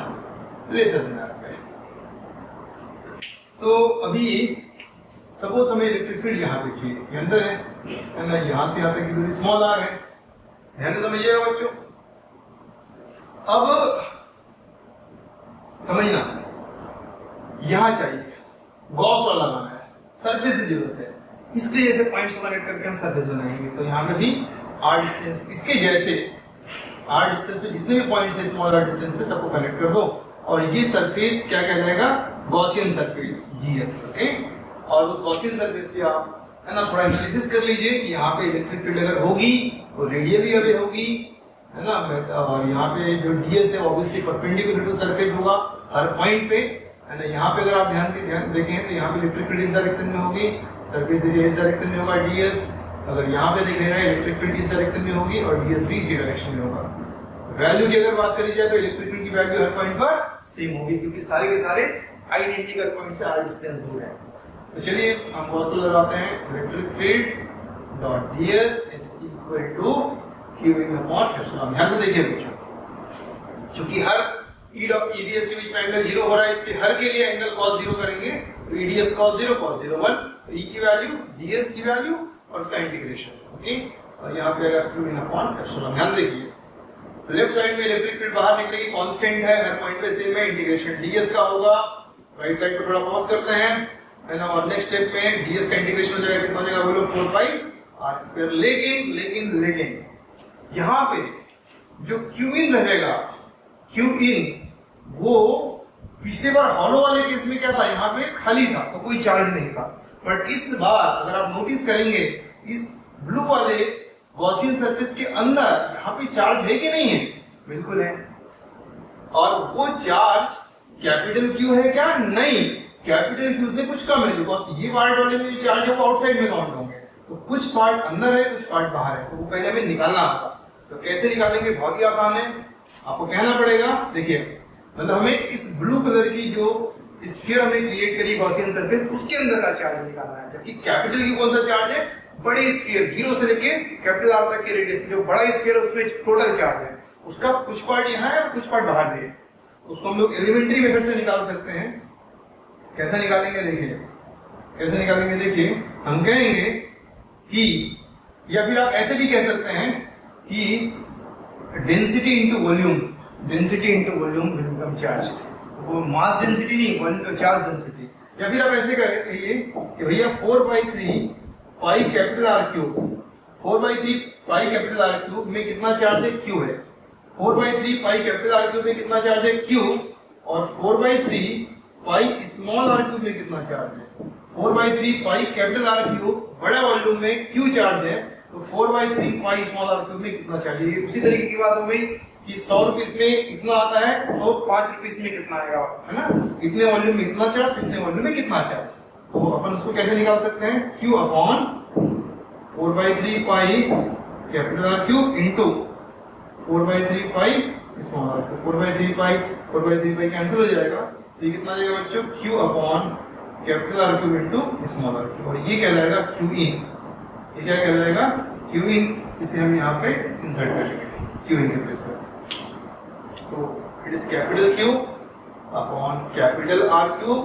lesser than R पे। तो अभी सपोज हमें इलेक्ट्रिक फील्ड यहाँ पे चाहिए, ये अंदर है ना, यहाँ से यहाँ तक की दूरी स्मॉल आर है, ध्यान से समझिएगा बच्चों। अब समझना, यहाँ चाहिए गॉस लॉ लगाना है, सरफेस की जरूरत है, इसके जैसे पॉइंट्स को कनेक्ट करके हम सरफेस बनाएंगे। तो यहाँ पे भी आर डिस्टेंस इसके जैसे आर डिस्टेंस पे जितने भी पॉइंट्स है स्मॉल आर डिस्टेंस पे सबको कनेक्ट कर दो और ये सरफेस क्या कहलाएगा, गॉसियन सरफेस जीएस, ओके। और उस गॉसियन सरफेस पे आप है ना थोड़ा एनालिसिस कर लीजिए कि यहाँ पे इलेक्ट्रिक फील्ड अगर होगी तो रेडियली अवे होगी है ना, और यहाँ पे जो डीएस है ऑब्वियसली परपेंडिकुलर टू सरफेस होगा हर पॉइंट पे है ना। यहाँ पे अगर आप ध्यान देखें तो यहाँ पे इलेक्ट्रिक फील्ड इस डायरेक्शन में होगी, सरफेस एरिया इस डायरेक्शन में होगा डीएस। अगर यहाँ पे देखेगा इलेक्ट्रिक फील्ड इस डायरेक्शन में होगी और डीएस भी इसी डायरेक्शन में होगा। वैल्यू की अगर बात करी जाए तो इलेक्ट्रिक फील्ड की वैल्यू हर पॉइंट पर सेम होगी क्योंकि सारे के सारे आइडेंटिकल पॉइंट से आर डिस्टेंस दूर है। तो चलिए हम गॉस लॉ लगाते हैं, electric field dot ds is equal to Q in upon epsilon. ध्यान से देखिए बच्चों, चूंकि हर ईडीएस के बीच में एंगल 0 हो रहा है, इसके हर के लिए एंगल cos 0 करेंगे तो ईडीएस cos 0 1, तो ई की वैल्यू डीएस की वैल्यू और उसका इंटीग्रेशन, ओके। और यहाँ पे अगर क्यू इन अपॉन एप्सिलॉन, ध्यान देखिए लेफ्ट साइड में इलेक्ट्रिक फील्ड बाहर निकलेगी, कांस्टेंट है, हर पॉइंट पे सेम है, इंटीग्रेशन डीएस का होगा। राइट साइड पे थोड़ा पॉज करते हैं है ना, और नेक्स्ट स्टेप में डीएस का इंटीग्रेशन हो जाएगा, कितना हो जाएगा बोलो 4 पाई आर स्क्वायर। लेकिन यहाँ पे जो क्यू इन रहेगा, क्यू इन वो पिछले बार हॉलो वाले केस में क्या था, यहाँ पे खाली था तो कोई चार्ज नहीं था। बट इस बार अगर आप नोटिस करेंगे इस ब्लू वाले गॉसियन सरफेस के अंदर यहाँ पे चार्ज है कि नहीं है, बिल्कुल है। और वो चार्ज कैपिटल क्यू है क्या, नहीं, कैपिटल क्यू से कुछ कम है बिकॉज ये पार्ट वाले में चार्ज है वो आउटसाइड में काउंट होंगे। तो कुछ पार्ट अंदर है कुछ पार्ट बाहर है, तो वो पहले हमें निकालना होगा। तो कैसे निकालेंगे, बहुत ही आसान है, आपको कहना पड़ेगा। देखिए मतलब हमें इस ब्लू कलर की जो स्फीयर हमने क्रिएट करी गॉसियन सरफेस, उसके अंदर का चार्ज निकालना है। जबकि कैपिटल की कौन सा चार्ज है? बड़े स्फीयर, 0 से लेके कैपिटल आर तक के रेडियस, जो बड़ा स्फीयर है उसमें टोटल चार्ज है, उसका कुछ पार्ट यहाँ है और कुछ पार्ट बाहर भी है। उसको हम लोग एलिमेंट्री मेथड से निकाल सकते हैं। कैसे निकालेंगे देखिए, कैसे निकालेंगे देखिए, हम कहेंगे कि, या फिर आप ऐसे भी कह सकते हैं कि density into volume, density into volume will become charge. वो मास डेंसिटी नहीं, चार्ज डेंसिटी। या फिर आप ऐसे कहिए कि भैया 4/3 pi capital R cube, 4/3 pi capital R cube में कितना चार्ज है? क्यू है। 4/3 पाई कैपिटल आर क्यूब में कितना चार्ज है? क्यू। और 4/3 पाई स्मॉल आर क्यूब में कितना चार्ज है? 4/3 पाई कैपिटल आर क्यूब बड़ा वॉल्यूम में क्यू चार्ज है, तो 4/3 पाई स्मॉल आर क्यूब में कितना चार्ज है? उसी तरीके की बात हो गई कि 100 रुपीस में इतना आता है तो 5 रुपीस में कितना आएगा, है ना? इतने वॉल्यूम में इतना चार्ज, इतने वॉल्यूम में कितना चार्ज। तो अपन उसको कैसे निकाल सकते हैं? Q upon 4/3 pi capital R cube into 4/3 pi small R cube. 4/3 pi cancel हो जाएगा, तो ये कितना आ जाएगा बच्चों? Q upon capital R cube into small R cube. और ये कहलाएगा Q इन। ये क्या कहलाएगा? Q इन। इसे हम यहाँ पे इंसर्ट करेंगे Q इन के प्लेस पर। तो it is capital Q upon capital R cube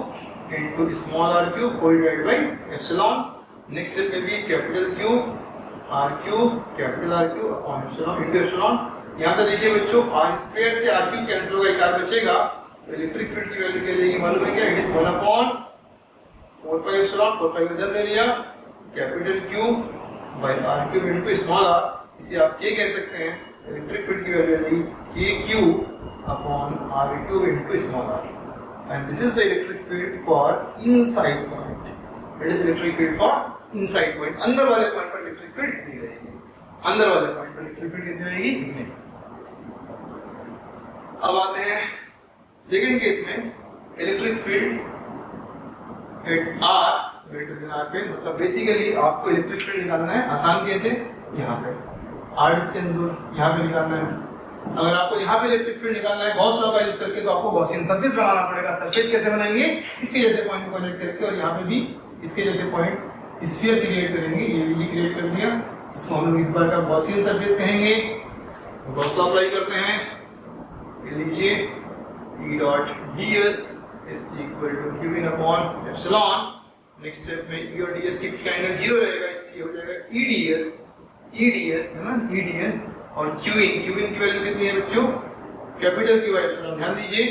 into small r cube whole divided by epsilon. Next step में भी capital Q R cube capital R cube upon epsilon into epsilon. यहां से देखिए बच्चों, r square से r cube cancel होगा, एक r बचेगा, तो इलेक्ट्रिक फील्ड की वैल्यू क्या जाएगी मालूम है क्या? It is 1 upon 4 pi epsilon, 4 pi इधर ले लिया, capital Q by r cube into small r। इसे आप क्या कह सकते हैं? इलेक्ट्रिक फील्ड की वैल्यू आएगी kq upon r cube into small r, and this is the electric field for inside point. It is electric field for inside point. अंदर वाले पॉइंट पर इलेक्ट्रिक फील्ड कितनी रहेगी? अंदर वाले पॉइंट पर इलेक्ट्रिक फील्ड कितनी रहेगी? इतनी। अब आते हैं सेकंड केस में, electric field at r greater than r पे। मतलब बेसिकली आपको इलेक्ट्रिक फील्ड निकालना है, आसान कैसे? यहाँ पे r डिस्टेंस दूर यहाँ पे निकालना है। अगर आपको यहाँ पे इलेक्ट्रिक फील्ड निकालना है गॉस लॉ का यूज करके, तो आपको गॉसियन सरफेस बनाना पड़ेगा। सरफेस कैसे बनाएंगे? इसके जैसे पॉइंट को कनेक्ट करके, और यहाँ पे भी इसके जैसे पॉइंट स्फीयर क्रिएट करेंगे। ये भी क्रिएट कर दिया, इसको हम लोग इस बार का गॉसियन सरफेस कहेंगे। गॉस लॉ अप्लाई करते हैं, ये लीजिए E dot ds is equal to q in upon epsilon। Next step में E और ds की काइंड 0 रहेगा, इसलिए हो जाएगा EDS है ना, EDS। और Q in की वैल्यू कितनी है बच्चों? Capital Q by epsilon. ध्यान दीजिए,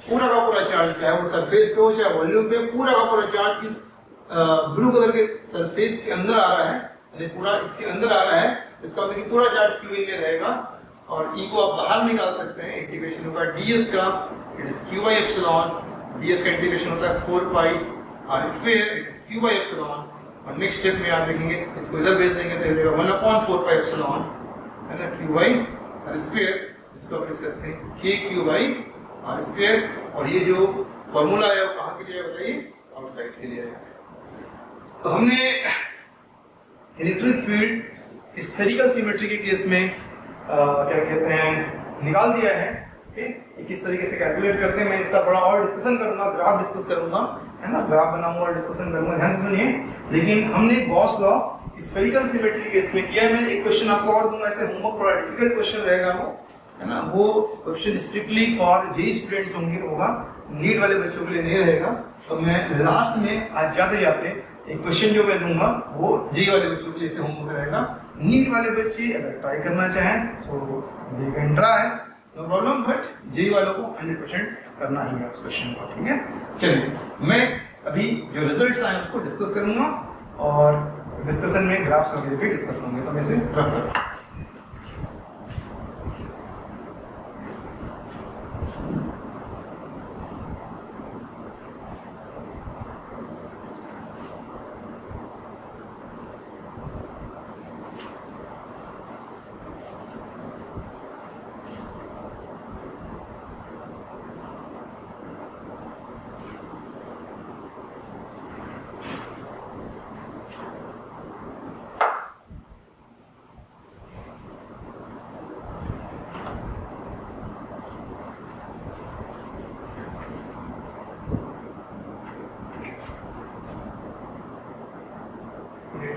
पूरा का पूरा चार्ज, चाहे वो सरफेस पे हो चाहे वॉल्यूम पे, पूरा का पूरा चार्ज इस ब्लू कलर के सरफेस के अंदर आ रहा है, यानी पूरा इसके अंदर आ रहा है। इसका मतलब पूरा चार्ज Q in में रहेगा। और E को आप बाहर निकाल सकते हैं, इंटीग्रेशन होगा ds का, it is Q by epsilon. ds का इंटीग्रेशन होता है 4 पाई r square, it is Q bye epsilon. और नेक्स्ट स्टेप में आप देखेंगे, इसको इधर भेज देंगे तो मिलेगा 1 अपॉन 4 पाई एप्सिलॉन, है ना, Q बाई r स्क्वायर। इसको आप लिख सकते हैं KQ बाई r स्क्वायर। और ये जो फॉर्मूला है वो कहाँ के लिए है बताइए? आउटसाइड के लिए है। तो हमने इलेक्ट्रिक फील्ड स्फेरिकल सिमेट्री के केस में क्या कहते हैं निकाल दिया है। ठीक, किस तरीके से कैलकुलेट करते हैं मैं इसका थोड़ा और डिस्कशन करूंगा, ग्राफ डिस्कस करूंगा, है ना, ग्राफ बनाऊंगा और डिस्कसन करूंगा, ध्यान से सुनिए। लेकिन हमने Gauss law spherical symmetry case में किया है। मैं एक क्वेश्चन आपको और दूंगा, ऐसे होमवर्क थोड़ा डिफिकल्ट क्वेश्चन रहेगा वो, है ना, वो question strictly for JEE students होगा, नीट वाले बच्चों के लिए नहीं रहेगा। तो मैं लास्ट में आज जाते जाते एक क्वेश्चन जो मैं दूंगा वो जेई वाले बच्चों के लिए ऐसे होमवर्क रहेगा। नीट वाले बच्चे अगर ट्राई करना चाहें so they can try, no problem, but JEE वालों को 100% करना ही है उस क्वेश्चन को। ठीक है, चलिए मैं अभी जो रिजल्ट्स आए उसको डिस्कस करूंगा और डिस्कशन में ग्राफ्स वगैरह भी डिस्कस होंगे। तो मैं इसे रख रहा हूं।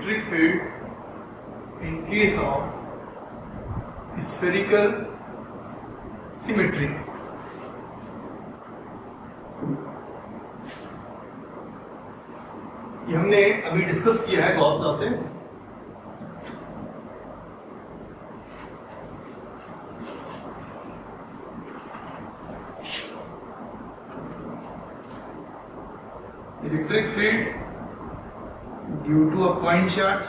electric field in case of spherical symmetry. ये हमने अभी डिस्कस किया है गॉस लॉ से। Electric field due to a point charge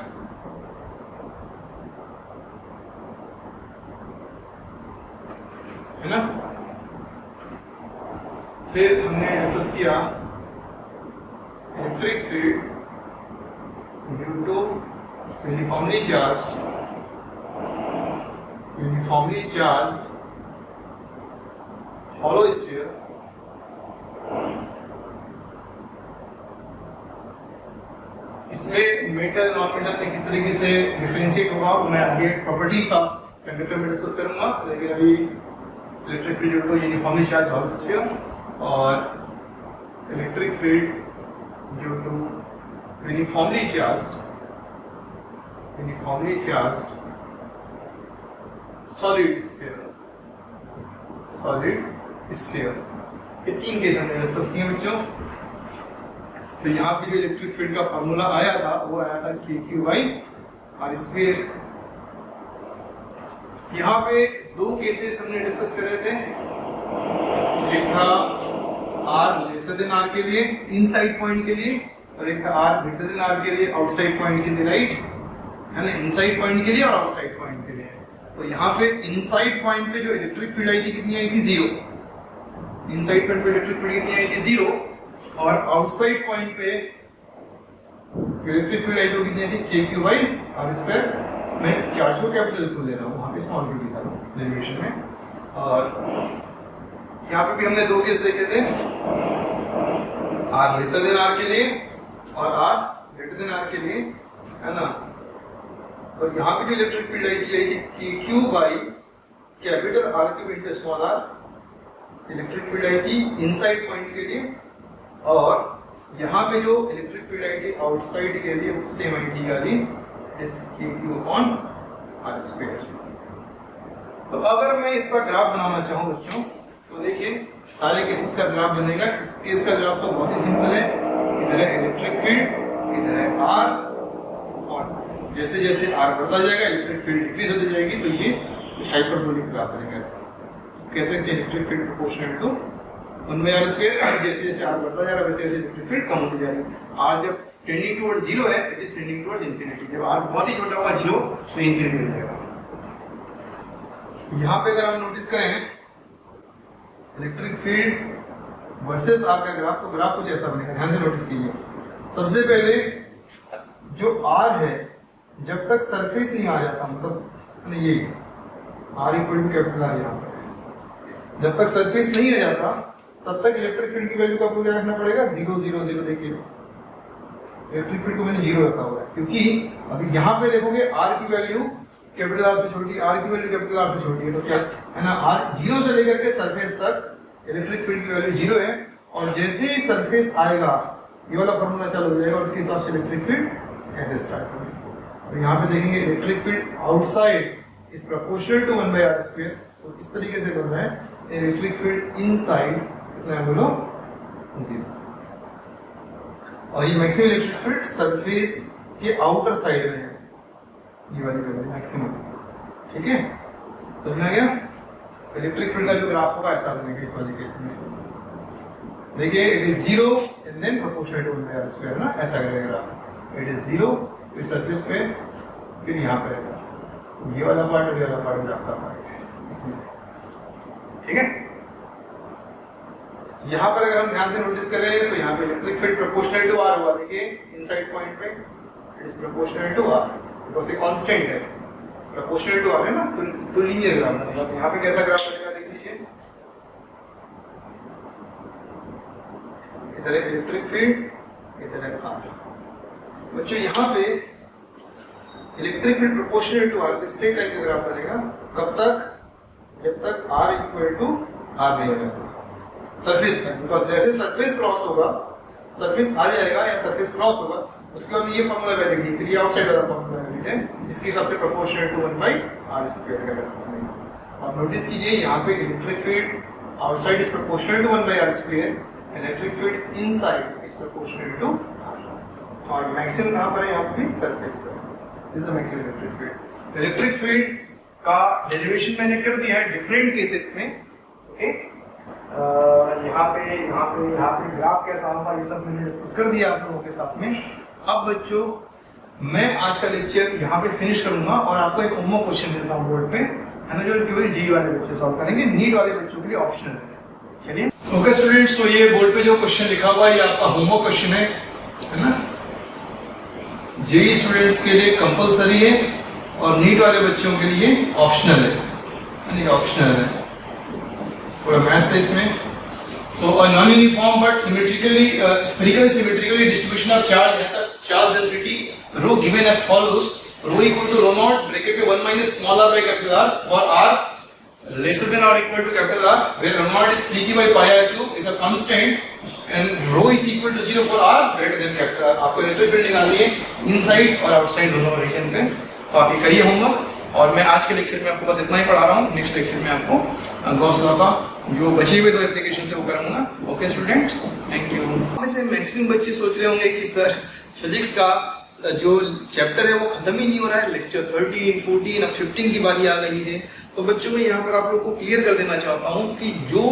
है ना। फिर हमने डिस्कस किया electric field due to uniformly charged hollow sphere इसमें मेटल नॉन मेटल में किस तरीके से डिफरेंशिएट होगा मैं आगे प्रॉपर्टीज ऑफ कंडक्टर में डिस्कस करूंगा। लेकिन अभी electric field due to uniformly charged hollow sphere और electric field due to uniformly charged solid sphere ये तीन केस हमने डिस्कस किए बच्चों। तो यहाँ पे जो इलेक्ट्रिक फील्ड का फॉर्मूला आया था वो आया था KQ/R²। यहाँ पे दो केसेस हमने डिस्कस कर रहे थे, एक था R के लिए इनसाइड पॉइंट के लिए और एक था R के लिए आउटसाइड पॉइंट के लिए, राइट है ना। इनसाइड पॉइंट के लिए और आउटसाइड पॉइंट के लिए। तो यहाँ पे इनसाइड पॉइंट पे जो इलेक्ट्रिक फील्ड आई थी कितनी आई थी 0। इनसाइड पॉइंट पे इलेक्ट्रिक फील्ड कितनी आई थी 0 और आउटसाइड पॉइंट पे इलेक्ट्रिक फील्ड आई तो कितनी आई थी KQ/R²। मैं चार्ज को कैपिटल क्यू ले रहा हूँ, वहां पे स्मॉल क्यू लिखा था डेरिवेशन में। और यहाँ पे भी हमने दो केस देखे थे, R के लिए और R के लिए, है ना। और यहाँ पे जो इलेक्ट्रिक फील्ड आई थी KQ/R³ into small r। Electric field आई थी इनसाइड पॉइंट के लिए और यहाँ पे जो इलेक्ट्रिक फील्ड आई थी आउटसाइड के लिए वो सेम आई थी यानी KQ/R²। तो अगर मैं इसका ग्राफ बनाना चाहूँ बच्चों तो देखिए सारे केसेस का ग्राफ बनेगा। इस केस का ग्राफ तो बहुत ही सिंपल है, इधर है इलेक्ट्रिक फील्ड, इधर है R और जैसे जैसे R बढ़ता जाएगा इलेक्ट्रिक फील्ड डिक्रीज होती जाएगी। तो ये कुछ हाइपरबोलिक ग्राफ बनेगा इसका। कह सकते हैं electric field proportional to 1/R²। जैसे जैसे R बढ़ता जाएगा वैसे वैसे इलेक्ट्रिक फील्ड कम होती जाएगी। R जब टेंडिंग टुवर्ड्स 0 है it is tending towards infinity. जब R बहुत ही छोटा होगा 0 तो इंफिनिटी हो जाएगा। यहाँ पे अगर हम नोटिस करें इलेक्ट्रिक फील्ड वर्सेस R का ग्राफ, तो ग्राफ कुछ ऐसा बनेगा, ध्यान से नोटिस कीजिए। सबसे पहले जो R है जब तक सरफेस नहीं आ जाता, मतलब ये R =R यहाँ पर, जब तक सरफेस नहीं आ जाता तब तक इलेक्ट्रिक फील्ड की वैल्यू को आपको क्या रखना पड़ेगा 0 0 0। देखिए इलेक्ट्रिक फील्ड को मैंने 0 रखा हुआ है क्योंकि अभी यहाँ पे देखोगे R की वैल्यू कैपिटल R से छोटी, R की वैल्यू कैपिटल R से छोटी है। तो क्या है ना, R 0 से लेकर के सरफेस तक इलेक्ट्रिक फील्ड की वैल्यू 0 है और जैसे ही सरफेस आएगा ये वाला फॉर्मूला चालू हो जाएगा और उसके हिसाब से इलेक्ट्रिक फील्ड ऐसे स्टार्ट होगी। तो यहाँ पे देखेंगे electric field outside is proportional to 1/R²। तो इस तरीके से बन रहा है इलेक्ट्रिक फील्ड इनसाइड कितना है बोलो 0 और ये मैक्सिमम इलेक्ट्रिक फील्ड सरफेस के आउटर साइड में है, ये वाली वैल्यू मैक्सिमम। ठीक है, समझ में आ गया। इलेक्ट्रिक फील्ड का जो ग्राफ होगा ऐसा बनेगा इस वाले केस में। देखिए it is 0 and then proportional to 1/R² ना, ऐसा करेगा ग्राफ। इट इज 0 फिर सरफेस पे फिर यहाँ पे ऐसा, ये वाला पार्ट और ये वाला पार्ट ग्राफ का पार्ट है इसमें। ठीक है, यहाँ पर अगर हम ध्यान से नोटिस करें तो यहाँ पे electric field proportional to R हुआ। देखिए इनसाइड पॉइंट पे it is proportional to R because ये कांस्टेंट है, प्रोपोर्शनल टू R है ना, तो लीनियर ग्राफ मतलब यहाँ पे कैसा ग्राफ बनेगा देख लीजिए। इधर है इलेक्ट्रिक फील्ड, इधर है R। बच्चों यहाँ पे electric field proportional to R straight line का ग्राफ बनेगा। कब तक? जब तक R = R नहीं हो जाता सरफेस तक, बिकॉज जैसे सरफेस क्रॉस होगा सरफेस आ जाएगा या सरफेस क्रॉस होगा, उसके बाद ये फॉर्मूला वैलिड है, फिर ये आउटसाइड वाला फॉर्मूला वैलिड है, इसके हिसाब से प्रोपोर्शनल टू 1/r² का करना। और नोटिस कीजिए यहाँ पे electric field outside is proportional to 1/r², electric field inside is proportional to r। और मैक्सिमम कहाँ पर है? यहाँ पे सरफेस पर। This is the maximum electric field. Electric field का डेरिवेशन मैंने कर दिया है डिफरेंट केसेस में, ओके। यहाँ पे ग्राफ कैसा होगा ये सब मैंने डिस्कस कर दिया आप लोगों के साथ में। अब बच्चों मैं आज का लेक्चर यहाँ पे फिनिश करूंगा और आपको एक होमवर्क क्वेश्चन देता हूँ बोर्ड पे, है ना, जो केवल जेईई वाले बच्चे सॉल्व करेंगे, नीट वाले बच्चों के लिए ऑप्शनल है। चलिए ओके स्टूडेंट्स, तो ये बोर्ड पे जो क्वेश्चन लिखा हुआ है ये आपका होमवर्क क्वेश्चन है ना। जेईई स्टूडेंट्स के लिए कंपलसरी है और नीट वाले बच्चों के लिए ऑप्शनल है, यानी कि ऑप्शनल है। थोड़ा मैथ्स है इसमें। तो a non-uniform but spherical symmetrically distribution of charge has a charge density rho given as follows: rho equal to rho naught bracket में 1 minus small r by capital R or r lesser than or equal to capital R, where rho naught is 3 by pi r cube is a constant and rho is equal to 0 for r greater than capital R। आपको electric field निकालनी है inside और outside दोनों reason पे। तो आप ये करिए होमवर्क, और मैं आज के लेक्चर में आपको बस इतना ही पढ़ा रहा हूँ। नेक्स्ट लेक्चर में आपको गॉस लॉ का जो बचे हुए 2 एप्लीकेशन से वो कराऊंगा। Okay students, thank you. में से मैक्सिमम बच्चे सोच रहे होंगे कि सर फिजिक्स का जो चैप्टर है वो खत्म ही नहीं हो रहा है, लेक्चर 13, 14 अब 15 की बारी आ गई है। तो बच्चों में यहाँ पर आप लोग को क्लियर कर देना चाहता हूँ कि जो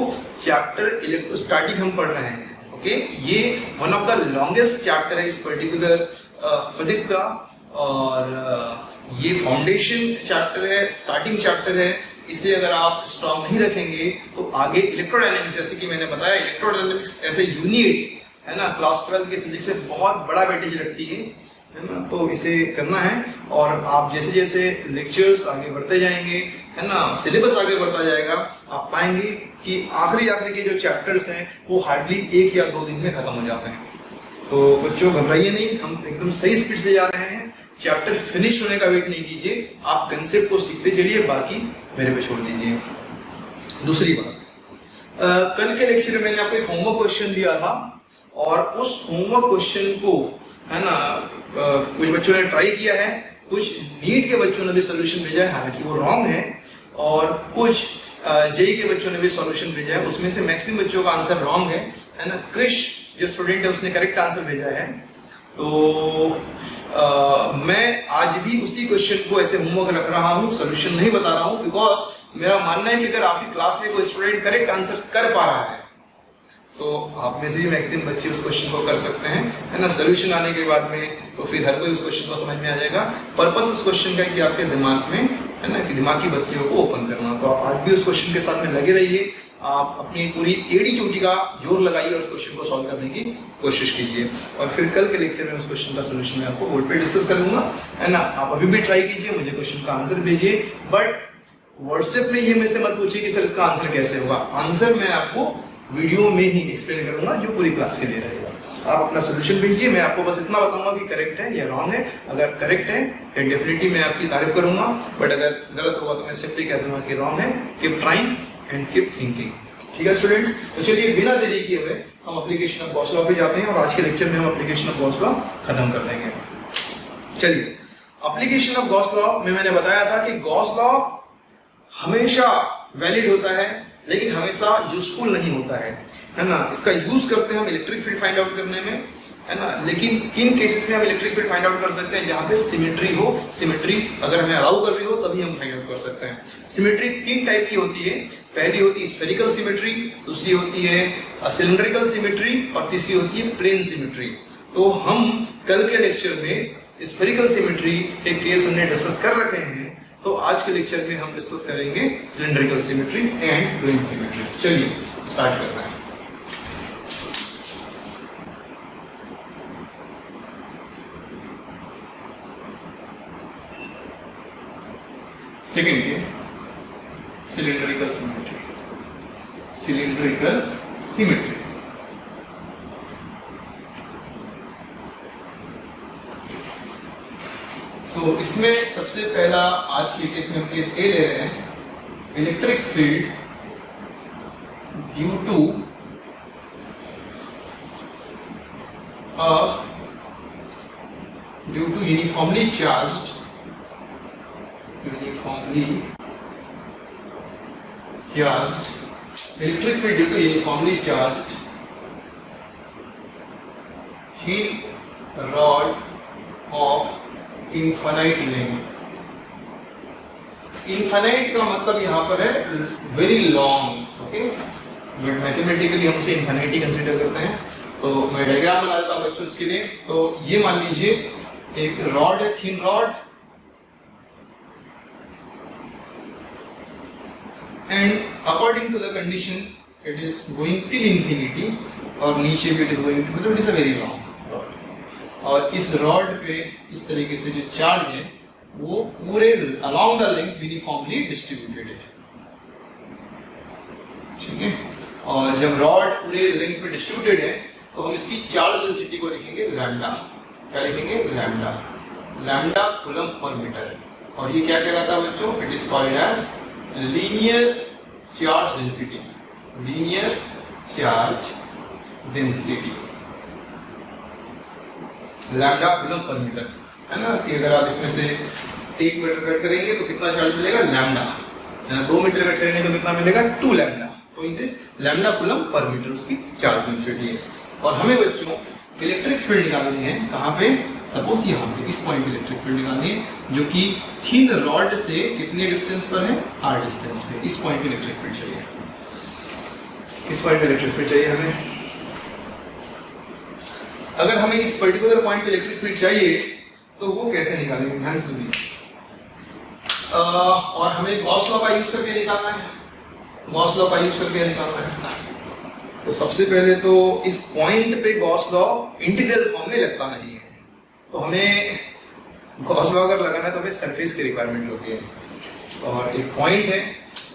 चैप्टर इलेक्ट्रोस्टैटिक हम पढ़ रहे हैं, ओके, ये one of the longest chapter है इस पर्टिकुलर फिजिक्स का, और ये फाउंडेशन चैप्टर है, स्टार्टिंग चैप्टर है। इसे अगर आप स्ट्रॉन्ग नहीं रखेंगे तो आगे इलेक्ट्रोडायनेमिक्स, जैसे कि मैंने बताया, इलेक्ट्रोडायनेमिक्स ऐसे यूनिट है ना क्लास 12 के फिजिक्स में बहुत बड़ा वेटेज रखती है ना। तो इसे करना है, और आप जैसे जैसे लेक्चर्स आगे बढ़ते जाएंगे, है ना, सिलेबस आगे बढ़ता जाएगा, आप पाएंगे कि आखिरी के जो चैप्टर्स हैं वो हार्डली 1 या 2 दिन में खत्म हो जाते हैं। तो बच्चों घबराइए नहीं, हम एकदम सही स्पीड से जा रहे हैं। चैप्टर फिनिश होने का वेट नहीं कीजिए, आप कंसेप्ट को सीखते चलिए, बाकी मेरे पे छोड़ दीजिए। दूसरी बात, कल के लेक्चर में मैंने आपको एक होमवर्क क्वेश्चन दिया था, और उस होमवर्क क्वेश्चन को, है ना, कुछ बच्चों ने ट्राई किया है, कुछ नीट के बच्चों ने भी सॉल्यूशन भेजा है, हालांकि वो रॉन्ग है, और कुछ जेईई के बच्चों ने भी सॉल्यूशन भेजा है। उसमें से मैक्सिमम बच्चों का आंसर रॉन्ग है ना। क्रिश जो स्टूडेंट है उसने करेक्ट आंसर भेजा है। तो मैं आज भी उसी क्वेश्चन को ऐसे होमवर्क रख रहा हूँ, सॉल्यूशन नहीं बता रहा हूँ, बिकॉज मेरा मानना है कि अगर आपकी क्लास में कोई स्टूडेंट करेक्ट आंसर कर पा रहा है तो आप में से भी मैक्सिमम बच्चे उस क्वेश्चन को कर सकते हैं, है ना। सॉल्यूशन आने के बाद में तो फिर हर कोई उस क्वेश्चन को समझ में आ जाएगा। पर्पस उस क्वेश्चन का है कि आपके दिमाग में, है ना, कि दिमाग की बत्तियों को ओपन करना। तो आप आज भी उस क्वेश्चन के साथ में लगे रहिए, आप अपनी पूरी एड़ी चोटी का जोर लगाइए और उस क्वेश्चन को सॉल्व करने की कोशिश कीजिए। और फिर कल के लेक्चर में उस क्वेश्चन का सॉल्यूशन मैं आपको बोर्ड पे डिस्कस करूंगा, है ना। आप अभी भी ट्राई कीजिए, मुझे क्वेश्चन का आंसर भेजिए, बट व्हाट्सएप में ये मेरे से मत पूछिए कि सर इसका आंसर कैसे होगा। आंसर मैं आपको वीडियो में ही एक्सप्लेन करूंगा जो पूरी क्लास के लिए रहेगा। आप अपना सॉल्यूशन भेजिए, मैं आपको बस इतना बताऊंगा कि करेक्ट है या रॉन्ग है। अगर करेक्ट है तो डेफिनेटली मैं आपकी तारीफ करूंगा, बट अगर गलत होगा तो मैं सिंपली कह दूंगा कि रॉन्ग है। Keep trying and keep thinking. ठीक है स्टूडेंट्स, तो चलिए बिना देरी किए हुए हम एप्लीकेशन ऑफ गॉस लॉ पे जाते हैं, और आज के लेक्चर में हम एप्लीकेशन ऑफ गॉस लॉ खत्म कर देंगे। चलिए, एप्लीकेशन ऑफ गॉस लॉ में मैंने बताया था कि गॉस लॉ हमेशा वैलिड होता है लेकिन हमेशा यूजफुल नहीं होता है ना। इसका यूज करते हैं हम इलेक्ट्रिक फील्ड फाइंड आउट करने में, है ना। लेकिन किन केसेस में हम इलेक्ट्रिक फील्ड फाइंड आउट कर सकते हैं? जहां पे सिमेट्री हो, सिमेट्री अगर हमें अलाउ कर रही हो तभी हम फाइंड आउट कर सकते हैं। सिमेट्री 3 टाइप की होती है। पहली होती है स्फेरिकल सिमेट्री, दूसरी होती है सिलिंड्रिकल सिमेट्री, और तीसरी होती है प्लेन सिमेट्री। तो हम कल के लेक्चर में स्फेरिकल सिमेट्री के केस हमने डिस्कस कर रखे हैं, तो आज के लेक्चर में हम डिस्कस करेंगे cylindrical symmetry and plane symmetry. चलिए स्टार्ट करते हैं। Second case, cylindrical symmetry. Cylindrical symmetry तो इसमें सबसे पहला आज के केस में हम केस ए ले रहे हैं। Electric field due to due to uniformly charged electric field due to uniformly charged thin rod of infinite length. Infinite का मतलब यहाँ पर है very long, okay, but mathematically हम उसे इनफाइनाइट ही कंसीडर करते हैं। तो मैं डायग्राम बना देता हूँ बच्चों इसके लिए। तो ये मान लीजिए एक रॉड है, thin rod, and according to the condition it is going till infinity, और नीचे भी इट इज गोइंग टू, मतलब it is a very long rod. और इस रॉड पे इस तरीके से जो चार्ज है वो पूरे along the length uniformly distributed है, ठीक है। और जब रॉड पूरे लेंथ पे डिस्ट्रीब्यूटेड है तो हम इसकी चार्ज डेंसिटी को लिखेंगे लैम्डा। क्या लिखेंगे? Lambda, lambda coulomb per metre. और ये क्या कहलाता है बच्चों? It is called as linear charge density, linear charge density, lambda coulomb per metre, है ना। कि अगर आप इसमें से 1 मीटर कट करेंगे तो कितना चार्ज मिलेगा? लैम्डा। 2 मीटर कट करेंगे तो कितना मिलेगा? 2 लैम्डा। तो it is lambda coulomb per metre उसकी चार्ज डेंसिटी है। और हमें बच्चों इलेक्ट्रिक फील्ड निकालनी है, कहाँ पे? सपोज यहाँ पे इस पॉइंट पे इलेक्ट्रिक फील्ड निकालनी है, जो कि थिन रॉड से कितने डिस्टेंस पर है? r डिस्टेंस पे। इस पॉइंट पे इलेक्ट्रिक फील्ड चाहिए, इस पॉइंट पे इलेक्ट्रिक फील्ड चाहिए हमें। अगर हमें इस पर्टिकुलर पॉइंट पे इलेक्ट्रिक फील्ड चाहिए तो वो कैसे निकालेंगे? ध्यान से सुनिए। और हमें गॉस लॉ का यूज करके निकालना है, गॉस लॉ का यूज करके निकालना है। तो सबसे पहले तो इस पॉइंट पे गॉस लॉ इंटीग्रल फॉर्म में लगता नहीं है, तो हमें गॉस लॉ अगर लगाना है तो हमें सरफेस की रिक्वायरमेंट होती है। और एक पॉइंट है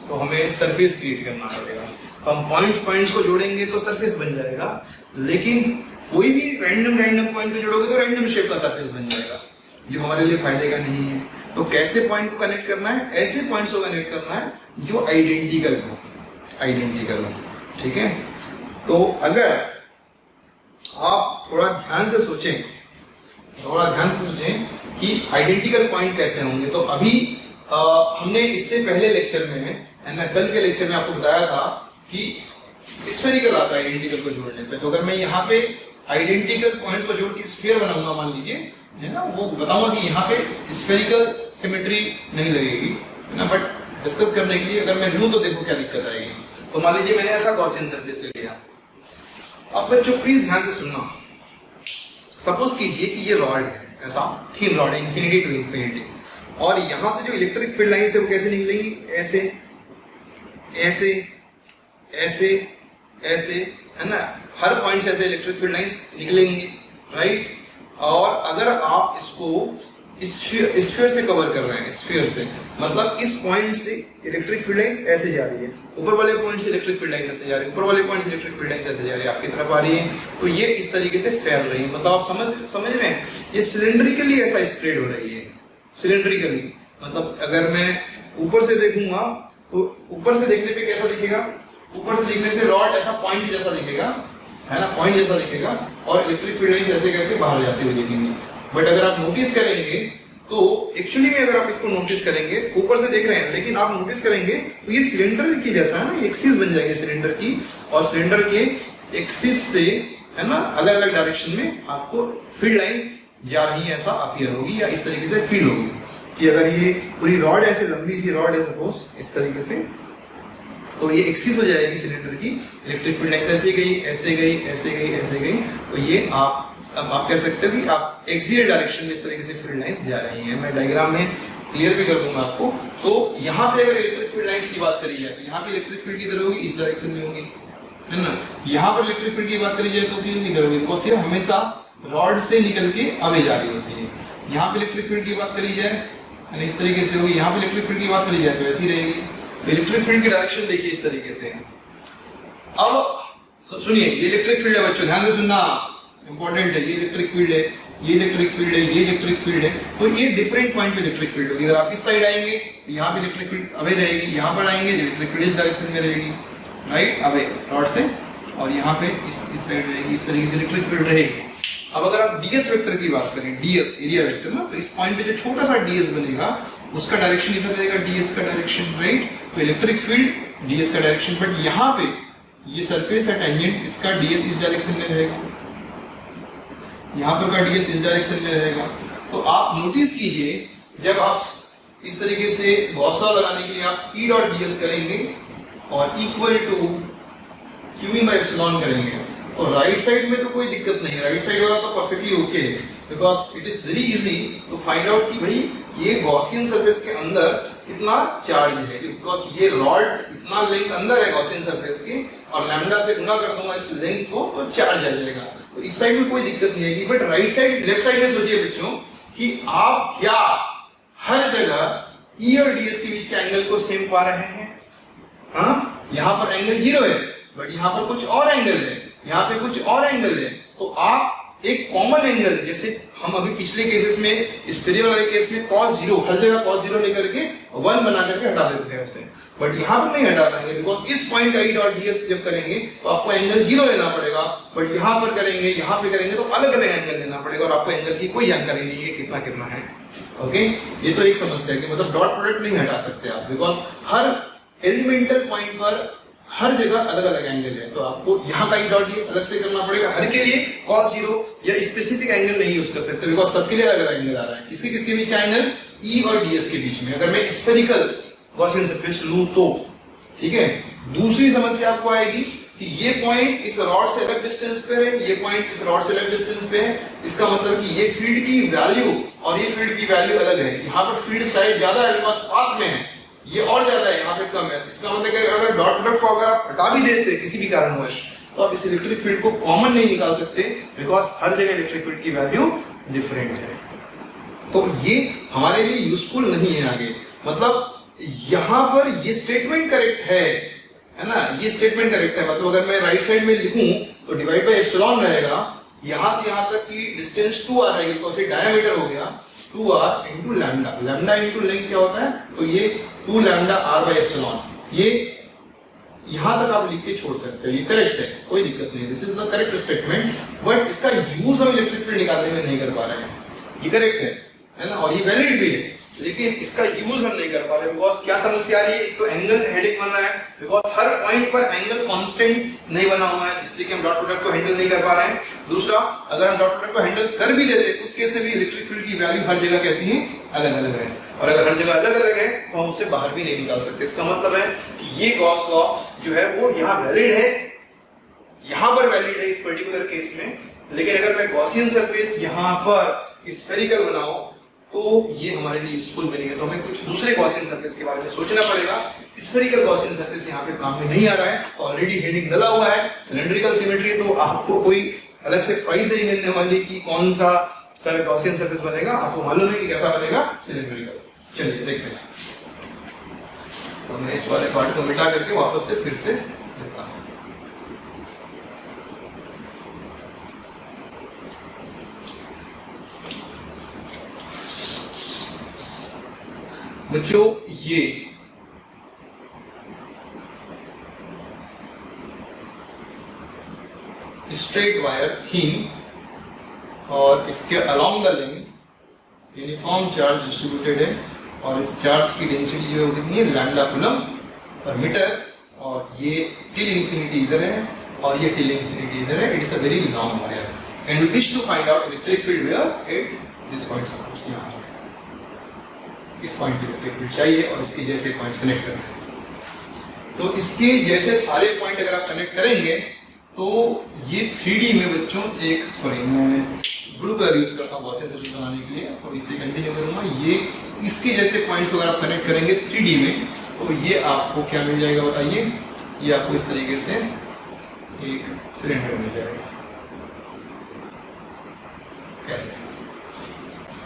तो हमें सरफेस क्रिएट करना पड़ेगा। तो हम पॉइंट्स को जोड़ेंगे तो सरफेस बन जाएगा, लेकिन कोई भी रैंडम पॉइंट को जोड़ोगे तो रैंडम शेप का सरफेस बन जाएगा, जो हमारे लिए फायदे का नहीं है। तो कैसे पॉइंट को कनेक्ट करना है? ऐसे पॉइंट्स को कनेक्ट करना है जो आइडेंटिकल हो, आइडेंटिकल हो, ठीक है। तो अगर आप थोड़ा ध्यान से सोचें कि आइडेंटिकल पॉइंट कैसे होंगे, तो अभी हमने इससे पहले लेक्चर में, है ना, कल के लेक्चर में आपको बताया था कि स्फेरिकल आता है आइडेंटिकल को जोड़ने पे। तो अगर मैं यहाँ पे आइडेंटिकल पॉइंट्स को जोड़ के स्फीयर बनाऊंगा, मान लीजिए, है ना, वो बताऊंगा कि यहाँ पे स्फेरिकल सिमेट्री नहीं लगेगी, है ना, बट डिस्कस करने के लिए अगर मैं लूं तो देखो क्या दिक्कत आएगी। तो मान लीजिए मैंने ऐसा गॉसियन सरफेस ले लिया। अब बच्चों प्लीज ध्यान से सुनना। सपोज कीजिए कि ये रॉड है, ऐसा थिन रॉड है, इंफिनिटी टू इंफिनिटी, और यहाँ से जो इलेक्ट्रिक फील्ड लाइंस है वो कैसे निकलेंगी? ऐसे ऐसे ऐसे ऐसे, है ना, हर पॉइंट से ऐसे इलेक्ट्रिक फील्ड लाइंस निकलेंगी, राइट। और अगर आप इसको स्फीयर से कवर कर रहे हैं, स्फीयर से मतलब इस पॉइंट से इलेक्ट्रिक फील्ड लाइंस ऐसे जा रही है, ऊपर वाले पॉइंट से इलेक्ट्रिक फील्ड लाइंस ऐसे जा रही है, ऊपर वाले पॉइंट से इलेक्ट्रिक फील्ड लाइंस ऐसे जा रही है, आपकी तरफ आ रही है, तो ये इस तरीके से फैल रही है। मतलब आप समझ रहे हैं, ये सिलेंड्रिकली ऐसा स्प्रेड हो रही है, सिलेंड्रिकली। मतलब अगर मैं ऊपर से देखूंगा तो ऊपर से देखने पे कैसा दिखेगा? ऊपर से देखने से रॉड ऐसा पॉइंट जैसा दिखेगा, है ना, पॉइंट जैसा दिखेगा, और इलेक्ट्रिक फील्ड लाइंस ऐसे करके बाहर जाते हुए दिखेंगे। बट अगर आप नोटिस करेंगे तो एक्चुअली में अगर आप इसको नोटिस करेंगे, ऊपर से देख रहे हैं लेकिन आप नोटिस करेंगे तो ये सिलेंडर की जैसा है ना, ये एक्सिस बन जाएगी सिलेंडर की, और सिलेंडर के एक्सिस से, है ना, अलग अलग डायरेक्शन में आपको फील्ड लाइंस जा रही है, ऐसा अपीयर होगी या इस तरीके से फील होगी। कि अगर ये पूरी रॉड ऐसे लंबी सी रॉड है सपोज इस तरीके से, तो ये एक्सिस हो जाएगी सिलेंडर की, इलेक्ट्रिक फील्ड लाइंस ऐसे गई ऐसे गई ऐसे गई ऐसे गई, तो ये आप कह सकते हो कि आप एक्सियल डायरेक्शन में इस तरीके से फील्ड लाइंस जा रही हैं। मैं डायग्राम में क्लियर भी कर दूंगा आपको। तो यहाँ पे अगर इलेक्ट्रिक फील्ड लाइंस की बात करी जाए तो यहाँ पे इलेक्ट्रिक फील्ड किधर होगी? इस डायरेक्शन में होगी, है ना। यहाँ पर इलेक्ट्रिक फील्ड की बात करी जाए तो किधर होगी? बिकॉज ये हमेशा रॉड से निकल के आगे जा रही होती है। यहाँ पे इलेक्ट्रिक फील्ड की बात करी जाए इस तरीके से होगी, यहाँ पे इलेक्ट्रिक फील्ड की बात करी जाए तो ऐसी रहेगी। इलेक्ट्रिक फील्ड की डायरेक्शन देखिए इस तरीके से। अब सुनिए, ये इलेक्ट्रिक फील्ड है बच्चों, ध्यान से सुनना, इंपॉर्टेंट है। ये इलेक्ट्रिक फील्ड है, ये इलेक्ट्रिक फील्ड है, ये इलेक्ट्रिक फील्ड है, तो ये डिफरेंट पॉइंट पे इलेक्ट्रिक फील्ड होगी। अगर आप इस साइड आएंगे तो यहाँ पे इलेक्ट्रिक फील्ड अवे रहेगी, यहाँ पर आएंगे इलेक्ट्रिक फील्ड इस डायरेक्शन में रहेगी, राइट, अवे रॉड से, और यहाँ पे इस साइड रहेगी, इस तरीके से इलेक्ट्रिक फील्ड रहेगी। अब अगर आप डीएस वेक्टर की बात करें, डीएस एरिया वेक्टर ना, तो इस पॉइंट पे जो छोटा सा डीएस बनेगा उसका डायरेक्शन इधर रहेगा, डीएस का डायरेक्शन, राइट। तो इलेक्ट्रिक फील्ड डीएस का डायरेक्शन, बट यहाँ पे ये सरफेस है टेंजेंट, इसका डीएस इस डायरेक्शन में रहेगा, यहाँ पर का डीएस इस डायरेक्शन में रहेगा। तो आप नोटिस कीजिए जब आप इस तरीके से गॉस लॉ लगाने के लिए आप ई डॉट डीएस करेंगे और equal to Q in by epsilon करेंगे, तो राइट साइड में तो कोई दिक्कत नहीं है, राइट साइड वाला तो परफेक्टली ओके है, because it is very easy to find out कि भाई ये गॉसियन सरफेस के अंदर कितना चार्ज है, बिकॉज ये रॉड इतना लेंथ अंदर है गॉसियन सरफेस की, और लैम्डा से गुना कर दूंगा इस लेंथ को तो चार्ज आ जाएगा। तो इस साइड में कोई दिक्कत नहीं है, but right side left side में सोचिए बच्चों कि आप क्या हर जगह ई और डीएस के बीच के एंगल को सेम पा रहे हैं? हाँ, यहाँ पर एंगल 0 है, बट यहाँ पर कुछ और एंगल है, यहाँ पे कुछ और एंगल है, तो आप एक कॉमन एंगल, जैसे हम अभी पिछले केसेस में स्पेरिकल वाले केस में cos 0 हर जगह cos 0 लेकर के 1 बना करके हटा देते हैं उसे, बट यहाँ पर नहीं हटा पाएंगे, बिकॉज इस पॉइंट का ई डॉट डीएस जब करेंगे तो आपको एंगल 0 लेना पड़ेगा, बट यहाँ पर करेंगे, यहाँ पे करेंगे तो अलग अलग एंगल लेना पड़ेगा, और आपको एंगल की कोई जानकारी नहीं है कितना कितना है। ओके, ये तो एक समस्या है कि मतलब डॉट प्रोडक्ट नहीं हटा सकते आप, बिकॉज हर एलिमेंटल पॉइंट पर हर जगह अलग अलग एंगल है, तो आपको यहाँ का डॉट डीएस अलग से करना पड़ेगा, हर के लिए cos 0 या स्पेसिफिक एंगल नहीं यूज कर सकते, बिकॉज सबके लिए अलग अलग एंगल आ रहा है। किसके किसके बीच का एंगल? ई और डीएस के बीच में। अगर मैं स्फेरिकल गॉसियन सरफेस लूं तो ठीक है। दूसरी समस्या आपको आएगी कि ये पॉइंट इस रॉड से अलग डिस्टेंस पे है, ये पॉइंट इस रॉड से अलग डिस्टेंस पे है, इसका मतलब कि ये फील्ड की वैल्यू और ये फील्ड की वैल्यू अलग है। यहाँ पर फील्ड शायद ज्यादा है, पास में है, ये और ज्यादा है, यहाँ पे कम है। इसका मतलब कि अगर डॉट प्रोडक्ट को अगर आप हटा भी देते किसी भी कारणवश, तो आप इस इलेक्ट्रिक फील्ड को कॉमन नहीं निकाल सकते, बिकॉज हर जगह इलेक्ट्रिक फील्ड की वैल्यू डिफरेंट है। तो ये हमारे लिए यूजफुल नहीं है आगे। मतलब यहाँ पर ये स्टेटमेंट करेक्ट है ना, ये स्टेटमेंट करेक्ट है। मतलब अगर मैं राइट साइड में लिखूं तो डिवाइड बाय एप्सिलॉन रहेगा, यहां से यहां तक की डिस्टेंस 2r है, बिकॉज ये डायमीटर हो गया 2r into lambda, lambda into length क्या होता है, तो ये 2 लैम्डा r बाय एप्सिलॉन। ये यहां तक आप लिख के छोड़ सकते हो, ये करेक्ट है, कोई दिक्कत नहीं, this is the correct statement. But इसका यूज हम इलेक्ट्रिक फील्ड निकालने में नहीं कर पा रहे हैं, ये करेक्ट है ना, और ये वैलिड भी है, लेकिन इसका यूज हम नहीं कर पा रहे, बिकॉज क्या समस्या आ रही है, एक तो एंगल हेडेक बन रहा है, बिकॉज हर पॉइंट पर एंगल कांस्टेंट नहीं बना हुआ है, जिससे कि हम डॉट प्रोडक्ट को हैंडल नहीं कर पा रहे हैं। दूसरा, अगर हम डॉट प्रोडक्ट को हैंडल कर भी देते उस केस में भी इलेक्ट्रिक फील्ड की वैल्यू हर जगह कैसी है, अलग अलग है, और अगर हर जगह अलग अलग है तो हम उससे बाहर भी नहीं निकाल सकते। इसका मतलब है कि ये गॉस लॉ जो है वो यहाँ वैलिड है, यहाँ पर वैलिड है इस पर्टिकुलर केस में, लेकिन अगर मैं गॉसियन सरफेस यहाँ पर स्फेरिकल बनाऊं तो ये हमारे लिए यूजफुल बनेगा। तो हमें कुछ दूसरे गॉसियन सरफेस के बारे में सोचना पड़ेगा। स्फेरिकल गॉसियन सरफेस यहाँ पे काम में नहीं आ रहा है, ऑलरेडी हेडिंग डला हुआ है, सिलेंड्रिकल सिमेट्री, तो आपको कोई अलग से प्राइस नहीं मिलने वाली कि कौन सा सर गॉसियन सरफेस बनेगा, आपको मालूम है कि कैसा बनेगा, सिलेंड्रिकल। चलिए देखते हैं, तो मैं इस वाले पार्ट को मिटा करके वापस से फिर से लिखता हूं। बच्चों, ये स्ट्रेट वायर थीम और इसके along the length uniform charge distributed है, और इस चार्ज की डेंसिटी जो है वो कितनी है, लैम्डा कूलम पर मीटर, और ये टिल इंफिनिटी इधर है और ये टिल इंफिनिटी इधर है। It is a very long wire and we wish to find out electric field where at this point. यहाँ इस पॉइंट पे इलेक्ट्रिक फील्ड चाहिए और इसके जैसे पॉइंट्स कनेक्ट करना है। तो इसके जैसे सारे पॉइंट अगर आप कनेक्ट करेंगे तो ये 3D में बच्चों एक, सॉरी मैं ब्लू कलर यूज करता हूँ गॉसियन सरफेस बनाने के लिए, तो इसे कंटिन्यू करूंगा। ये इसके जैसे पॉइंट्स अगर आप कनेक्ट करेंगे 3D में तो ये आपको क्या मिल जाएगा बताइए, ये आपको इस तरीके से एक सिलेंडर मिल जाएगा, कैसे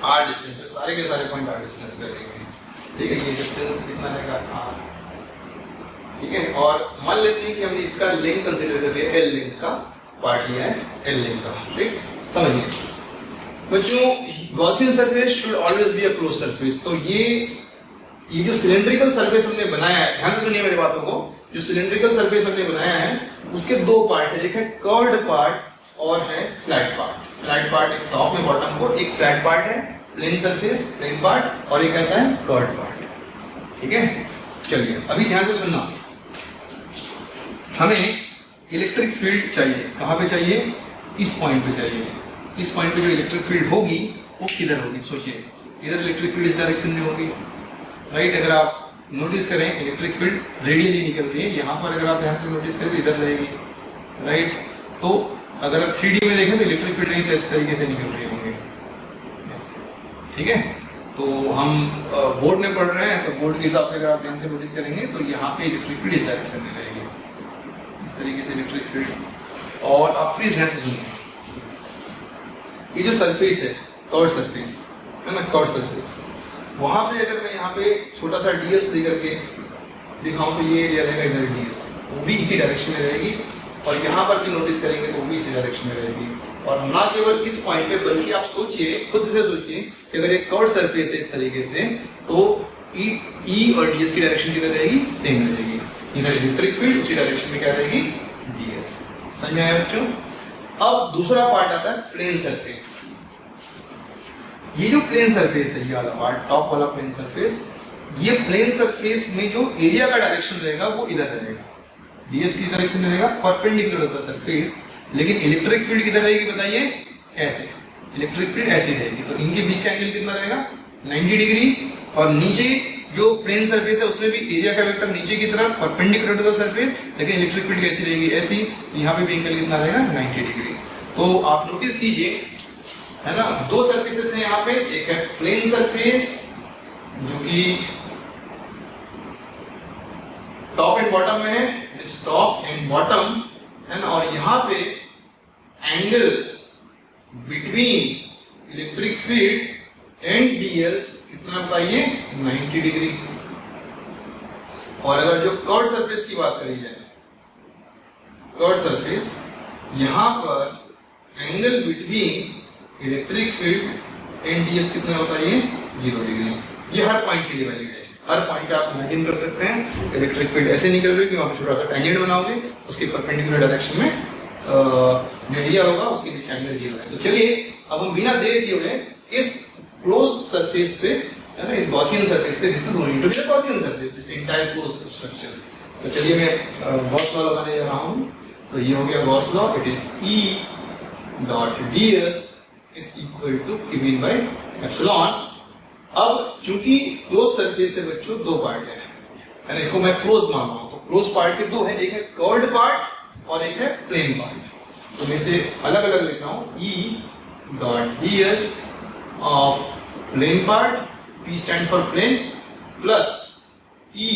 r डिस्टेंस पे, सारे के सारे पॉइंट r डिस्टेंस पे रहेंगे, ठीक है। ये डिस्टेंस कितना रहेगा r, ठीक है। और मान लेते हैं कि हमने इसका लेंथ कंसीडर कर लिया, l लेंथ का पार्ट लिया है, l लेंथ का, ठीक, समझिए बच्चों। Gaussian surface should always be a close surface, तो ये ये जो सिलेंड्रिकल सरफेस हमने बनाया है, ध्यान से सुनिए मेरी बातों को, जो सिलेंड्रिकल सरफेस हमने बनाया है उसके दो पार्ट है, एक है कर्व्ड पार्ट और है फ्लैट पार्ट। फ्लैट पार्ट एक टॉप में बॉटम को, एक फ्लैट पार्ट है प्लेन सरफेस प्लेन पार्ट, और एक ऐसा है कर्व्ड पार्ट। ठीक है, चलिए अभी ध्यान से सुनना। हमें इलेक्ट्रिक फील्ड चाहिए, कहां पे चाहिए? इस पॉइंट पे चाहिए। इस पॉइंट पे जो इलेक्ट्रिक फील्ड होगी वो किधर होगी? सोचिए, इधर इलेक्ट्रिक फील्ड इस डायरेक्शन में होगी, राइट। अगर आप नोटिस करें इलेक्ट्रिक फील्ड रेडियली निकल रही है, यहाँ पर अगर आप ध्यान से नोटिस करें तो इधर रहेगी, राइट। तो अगर आप 3D में देखें तो इलेक्ट्रिक फील्ड से इस तरीके से निकल रही होंगे, ठीक है। तो हम बोर्ड में पढ़ रहे हैं, तो बोर्ड के हिसाब से अगर आप ध्यान से नोटिस करेंगे तो यहाँ पे इलेक्ट्रिक फील्ड इस डायरेक्शन में रहेगी, इस तरीके से इलेक्ट्रिक फील्ड। और आप प्लीज ध्यान से सुनिए, ये जो सरफेस है कर्व सरफेस है ना, कर्व सरफेस, वहां पे अगर मैं यहाँ पे छोटा सा ds लेकर के दिखाऊं तो ये एरिया रहेगा इधर ds, वो भी इसी डायरेक्शन में रहेगी, और यहाँ पर भी नोटिस करेंगे तो वो भी इसी डायरेक्शन में रहेगी। और ना केवल इस पॉइंट पे बल्कि आप सोचिए, खुद से सोचिए कि अगर एक कर्व सरफेस है इस तरीके से तो E और ds की डायरेक्शन किधर रहेगी? सेम रहेगी। इधर इलेक्ट्रिक फील्ड उसी डायरेक्शन में क्या रहेगी? ds। समझ में आया बच्चों? अब दूसरा पार्ट आता है प्लेन सरफेस। ये जो प्लेन सरफेस है, ये वाला पार्ट टॉप वाला प्लेन सरफेस, ये प्लेन सरफेस में जो एरिया का डायरेक्शन रहेगा वो इधर रहेगा, ds की डायरेक्शन में रहेगा, परपेंडिकुलर होगा सरफेस। लेकिन इलेक्ट्रिक फील्ड किधर रहेगी बताइए? ऐसे, इलेक्ट्रिक फील्ड ऐसे रहेगी। तो इनके बीच का एंगल कितना रहेगा? 90 डिग्री। और नीचे जो प्लेन सरफेस है उसमें भी एरिया का वेक्टर नीचे की तरफ परपेंडिकुलर टू द सरफेस, लेकिन इलेक्ट्रिक फील्ड कैसी रहेगी? ऐसी। यहाँ पे भी एंगल कितना रहेगा? 90 डिग्री। तो आप नोटिस कीजिए, है ना, दो सरफेसेस हैं यहाँ पे, एक है प्लेन सरफेस जो कि टॉप एंड बॉटम में है, इस टॉप एंड बॉटम, है ना, और यहाँ पे angle between electric field and ds कितना बताइए? 90 डिग्री। और अगर जो कर्व सरफेस की बात करी जाए, कर्व सरफेस, यहां पर angle between electric field and ds कितना बताइए? 0 डिग्री। ये हर पॉइंट के लिए वैलिड है, हर पॉइंट का आप इमेजिन कर सकते हैं इलेक्ट्रिक फील्ड ऐसे निकल रही है कि वहां पे छोटा सा टेंजेंट बनाओगे, उसके परपेंडिकुलर डायरेक्शन में जो एरिया होगा उसके बीच एंगल 0 है। तो चलिए अब हम बिना देर किए हुए इस क्लोज्ड सरफेस पे, है ना, इस गॉसियन सरफेस पे, this is going to be a Gaussian surface, this entire closed structure. तो चलिए मैं गॉस लॉ लगाने जा रहा हूं। तो ये हो गया Gauss law, it is E dot ds is equal to q by epsilon. अब चूंकि क्लोज सरफेस है बच्चों, दो पार्ट है ना, इसको मैं क्लोज मान रहा हूं, तो क्लोज पार्ट के दो है, एक है कर्व्ड पार्ट और एक है प्लेन पार्ट। तो मैं इसे अलग अलग लिख रहा हूं, E dot ds of plane part, P stands for plane, plus E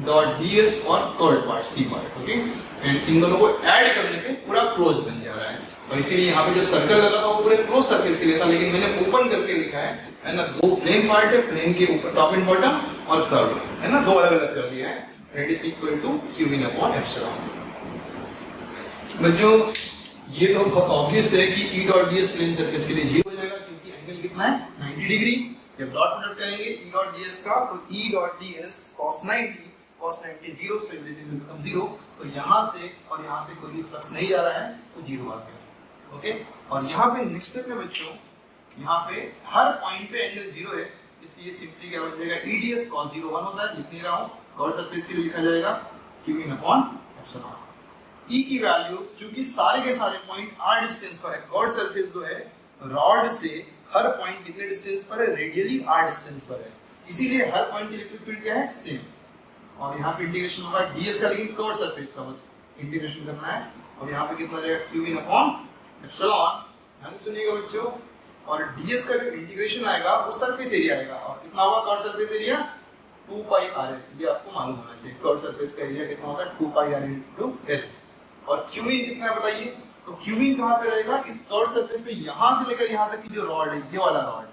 dot ds for curved part, C part, okay? And इन दोनों को ऐड करने पे पूरा क्लोज बन जा रहा है। और इसीलिए यहाँ पे जो सर्कल लगा था वो पूरे क्लोज सरफेस के लिए था, लेकिन मैंने ओपन करके लिखा है ना, दो प्लेन पार्ट है, प्लेन के ऊपर टॉप एंड बॉटम और कर्व, है ना, दो अलग अलग कर दिया है। It is equal to q in upon epsilon. बच्चों ये तो बहुत ऑब्वियस है कि E dot ds plane surface के लिए 0 हो जाएगा, क्योंकि एंगल कितना है? 90 डिग्री। जब डॉट प्रोडक्ट करेंगे E डॉट ds का, तो E dot ds cos 90 0, so everything will become 0। तो यहाँ से और यहाँ से कोई भी फ्लक्स नहीं जा रहा है, तो 0 आ गया, ओके। और यहाँ पे नेक्स्ट स्टेप में बच्चों, यहाँ पे हर पॉइंट पे एंगल 0 है, इसलिए सिंपली क्या बन जाएगा? E ds cos 0 1 होता है, लिख नहीं रहा हूँ, कर्व सरफेस के लिए लिखा जाएगा q in upon epsilon. E की वैल्यू, क्योंकि सारे के सारे पॉइंट r डिस्टेंस पर है, कर्व सरफेस जो है रॉड से हर पॉइंट कितने डिस्टेंस पर है? रेडियली r डिस्टेंस पर है, इसीलिए हर पॉइंट की इलेक्ट्रिक फील्ड क्या है? सेम। और यहाँ पे इंटीग्रेशन होगा ds का, लेकिन कर्व सरफेस का बस इंटीग्रेशन करना है। और यहाँ पे कितना जाएगा? q in upon epsilon. ध्यान से सुनिएगा बच्चों, और ds का जो इंटीग्रेशन आएगा वो सरफेस एरिया आएगा, और कितना होगा curve surface area? 2 pi r, ये आपको मालूम होना चाहिए, कर्व सरफेस का एरिया कितना होता है? 2 pi r into l। और q in कितना है बताइए? तो q in कहाँ पे रहेगा? इस कर्व सरफेस पे, यहाँ से लेकर यहाँ तक की जो रॉड है, ये वाला रॉड,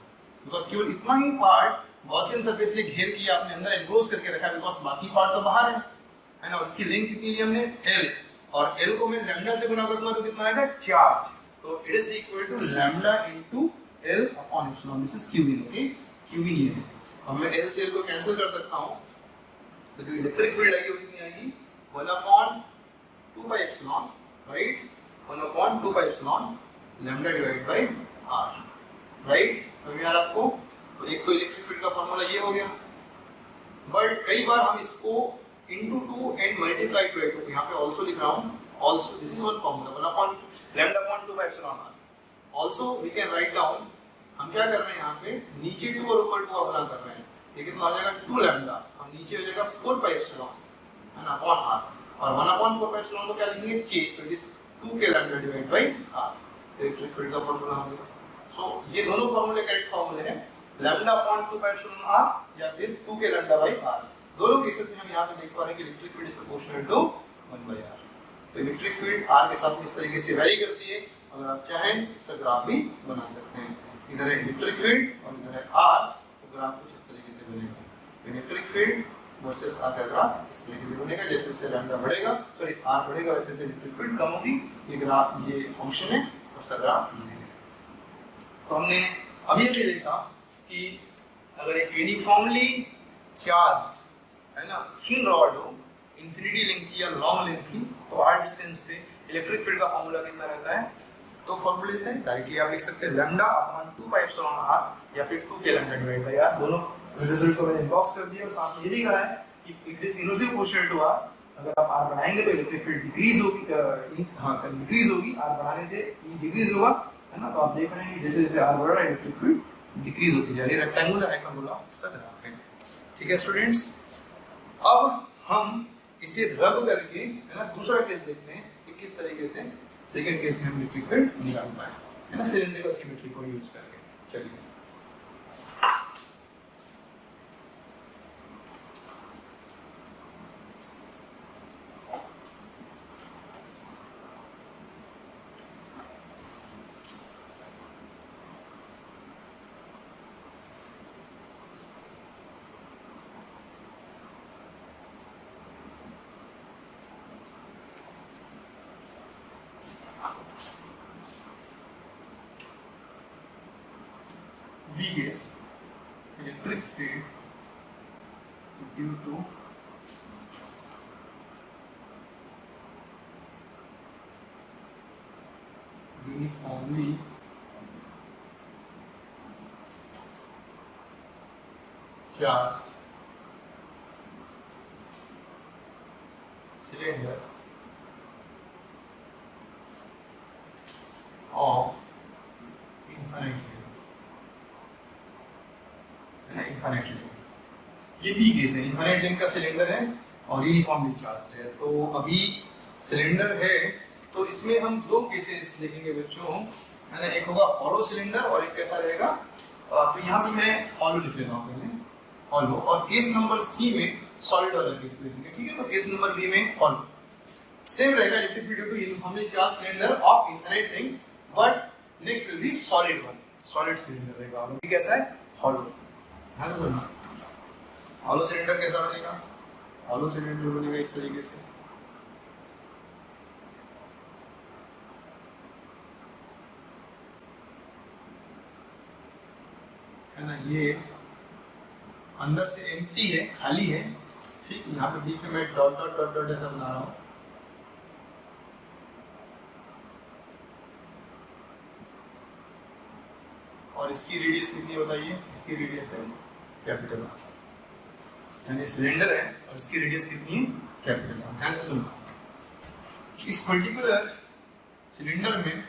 बिकॉज केवल इतना ही पार्ट गॉसियन सरफेस ने घेर किया, आपने अंदर एनक्लोज करके रखा है, बिकॉज बाकी पार्ट तो बाहर है ना। उसकी लेंथ कितनी ली हमने? l, और l को मैं लैम्डा से गुना करूंगा तो कितना आएगा? चार्ज। तो it is equal to lambda into l upon epsilon, this is q in, okay. Q ही नहीं है। अब मैं एल से एल को कैंसिल कर सकता हूँ, तो जो इलेक्ट्रिक फील्ड आएगी वो कितनी आएगी 1/2 pi epsilon, right, 1/2 pi epsilon lambda divide by r, right, समझ में आ रहा आपको? तो एक तो इलेक्ट्रिक फील्ड का फॉर्मूला ये हो गया, बट कई बार हम इसको into 2 and multiply by 2, यहाँ पे also लिख रहा हूँ, also this is one formula 1/λ/2 by epsilon r, also we can write down, हम क्या कर रहे हैं यहाँ पे नीचे 2 और ऊपर 2 गुना कर रहे हैं, ये कितना हो जाएगा 2 लैम्डा और नीचे हो जाएगा 4 पाई एप्सिलॉन है ना अपॉन r, और 1/4 पाई एप्सिलॉन को क्या लिखेंगे k, तो it is 2k lambda divide bye r, electric field का फॉर्मूला हो गया। सो ये दोनों फॉर्मूले करेक्ट फॉर्मूले हैं, λ/2 पाई एप्सिलॉन r या फिर 2k लैम्डा बाय r। दोनों केसेस में हम यहाँ पे देख पा रहे हैं कि electric field is proportional to 1/r। तो इलेक्ट्रिक फील्ड r के साथ इस तरीके से वैरी करती है, अगर आप चाहें इसका ग्राफ भी बना सकते हैं, इधर है इलेक्ट्रिक फील्ड और इधर है r, तो ग्राफ कुछ इस तरीके से बनेगा, इलेक्ट्रिक फील्ड वर्सेस r का ग्राफ इस तरीके से बनेगा, जैसे जैसे लैम्डा बढ़ेगा सॉरी r बढ़ेगा वैसे वैसे इलेक्ट्रिक फील्ड कम होगी, ये ग्राफ ये फंक्शन है, उसका ग्राफ ये है। तो हमने अभी अभी देखा कि अगर एक यूनिफॉर्मली चार्ज्ड है ना थिन रॉड हो, इंफिनिटी लेंथ की या लॉन्ग लेंथ की, तो r डिस्टेंस पे इलेक्ट्रिक फील्ड का फॉर्मूला कितना रहता है, तो फॉर्मूले से डायरेक्टली आप लिख सकते हैं λ/2 पाई एप्सिलॉन r या फिर 2k lambda divide bye r, दोनों रिजल्ट को मैंने बॉक्स कर दिया और साथ में ये भी कहा है कि it is inversely proportional to r, अगर आप r बढ़ाएंगे तो इलेक्ट्रिक फील्ड डिक्रीज होगी, हां डिक्रीज होगी, r बढ़ाने से ये डिक्रीज होगा है ना, तो आप देख रहे हैं कि जैसे जैसे r बढ़ रहा है इलेक्ट्रिक फील्ड डिक्रीज होती जा रही है, रेक्टेंगुलर हाइपरबोला इसका ग्राफ है। ठीक है स्टूडेंट्स, अब हम इसे रब करके है ना दूसरा केस देखते हैं कि किस तरीके से सेकंड केस में हम इलेक्ट्रिक फील्ड निकाल पाए है ना सिलेंड्रिकल सिमेट्री को यूज करके। चलिए B case, electric field due to uniformly charged cylinder of infinite length, ये बी केस है, इनफाइनाइट लेंथ का सिलेंडर है और यूनिफॉर्मली चार्ज्ड है। तो अभी सिलेंडर है तो इसमें हम दो केसेस देखेंगे बच्चों है ना, एक होगा हॉलो सिलेंडर और एक कैसा रहेगा, तो यहाँ पे मैं हॉलो लिख लेता हूँ पहले हॉलो, और केस नंबर सी में सॉलिड वाला केस देखेंगे। ठीक है, तो केस नंबर बी में हॉलो सेम रहेगा, electric field due to uniformly charged cylinder of infinite length, but next will be solid one, solid cylinder रहेगा। अभी कैसा है हॉलो, हॉलो सिलेंडर कैसा बनेगा, हॉलो सिलेंडर बनेगा इस तरीके से है ना, ये अंदर से एम्प्टी है, खाली है। ठीक, यहाँ पे बीच में मैं डॉट डॉट डॉट डॉट ऐसा बना रहा हूँ, और इसकी रेडियस कितनी बताइए, इसकी रेडियस है कैपिटल आर, यानी सिलेंडर है और इसकी रेडियस कितनी है कैपिटल आर। ध्यान से सुनना, इस पर्टिकुलर सिलेंडर में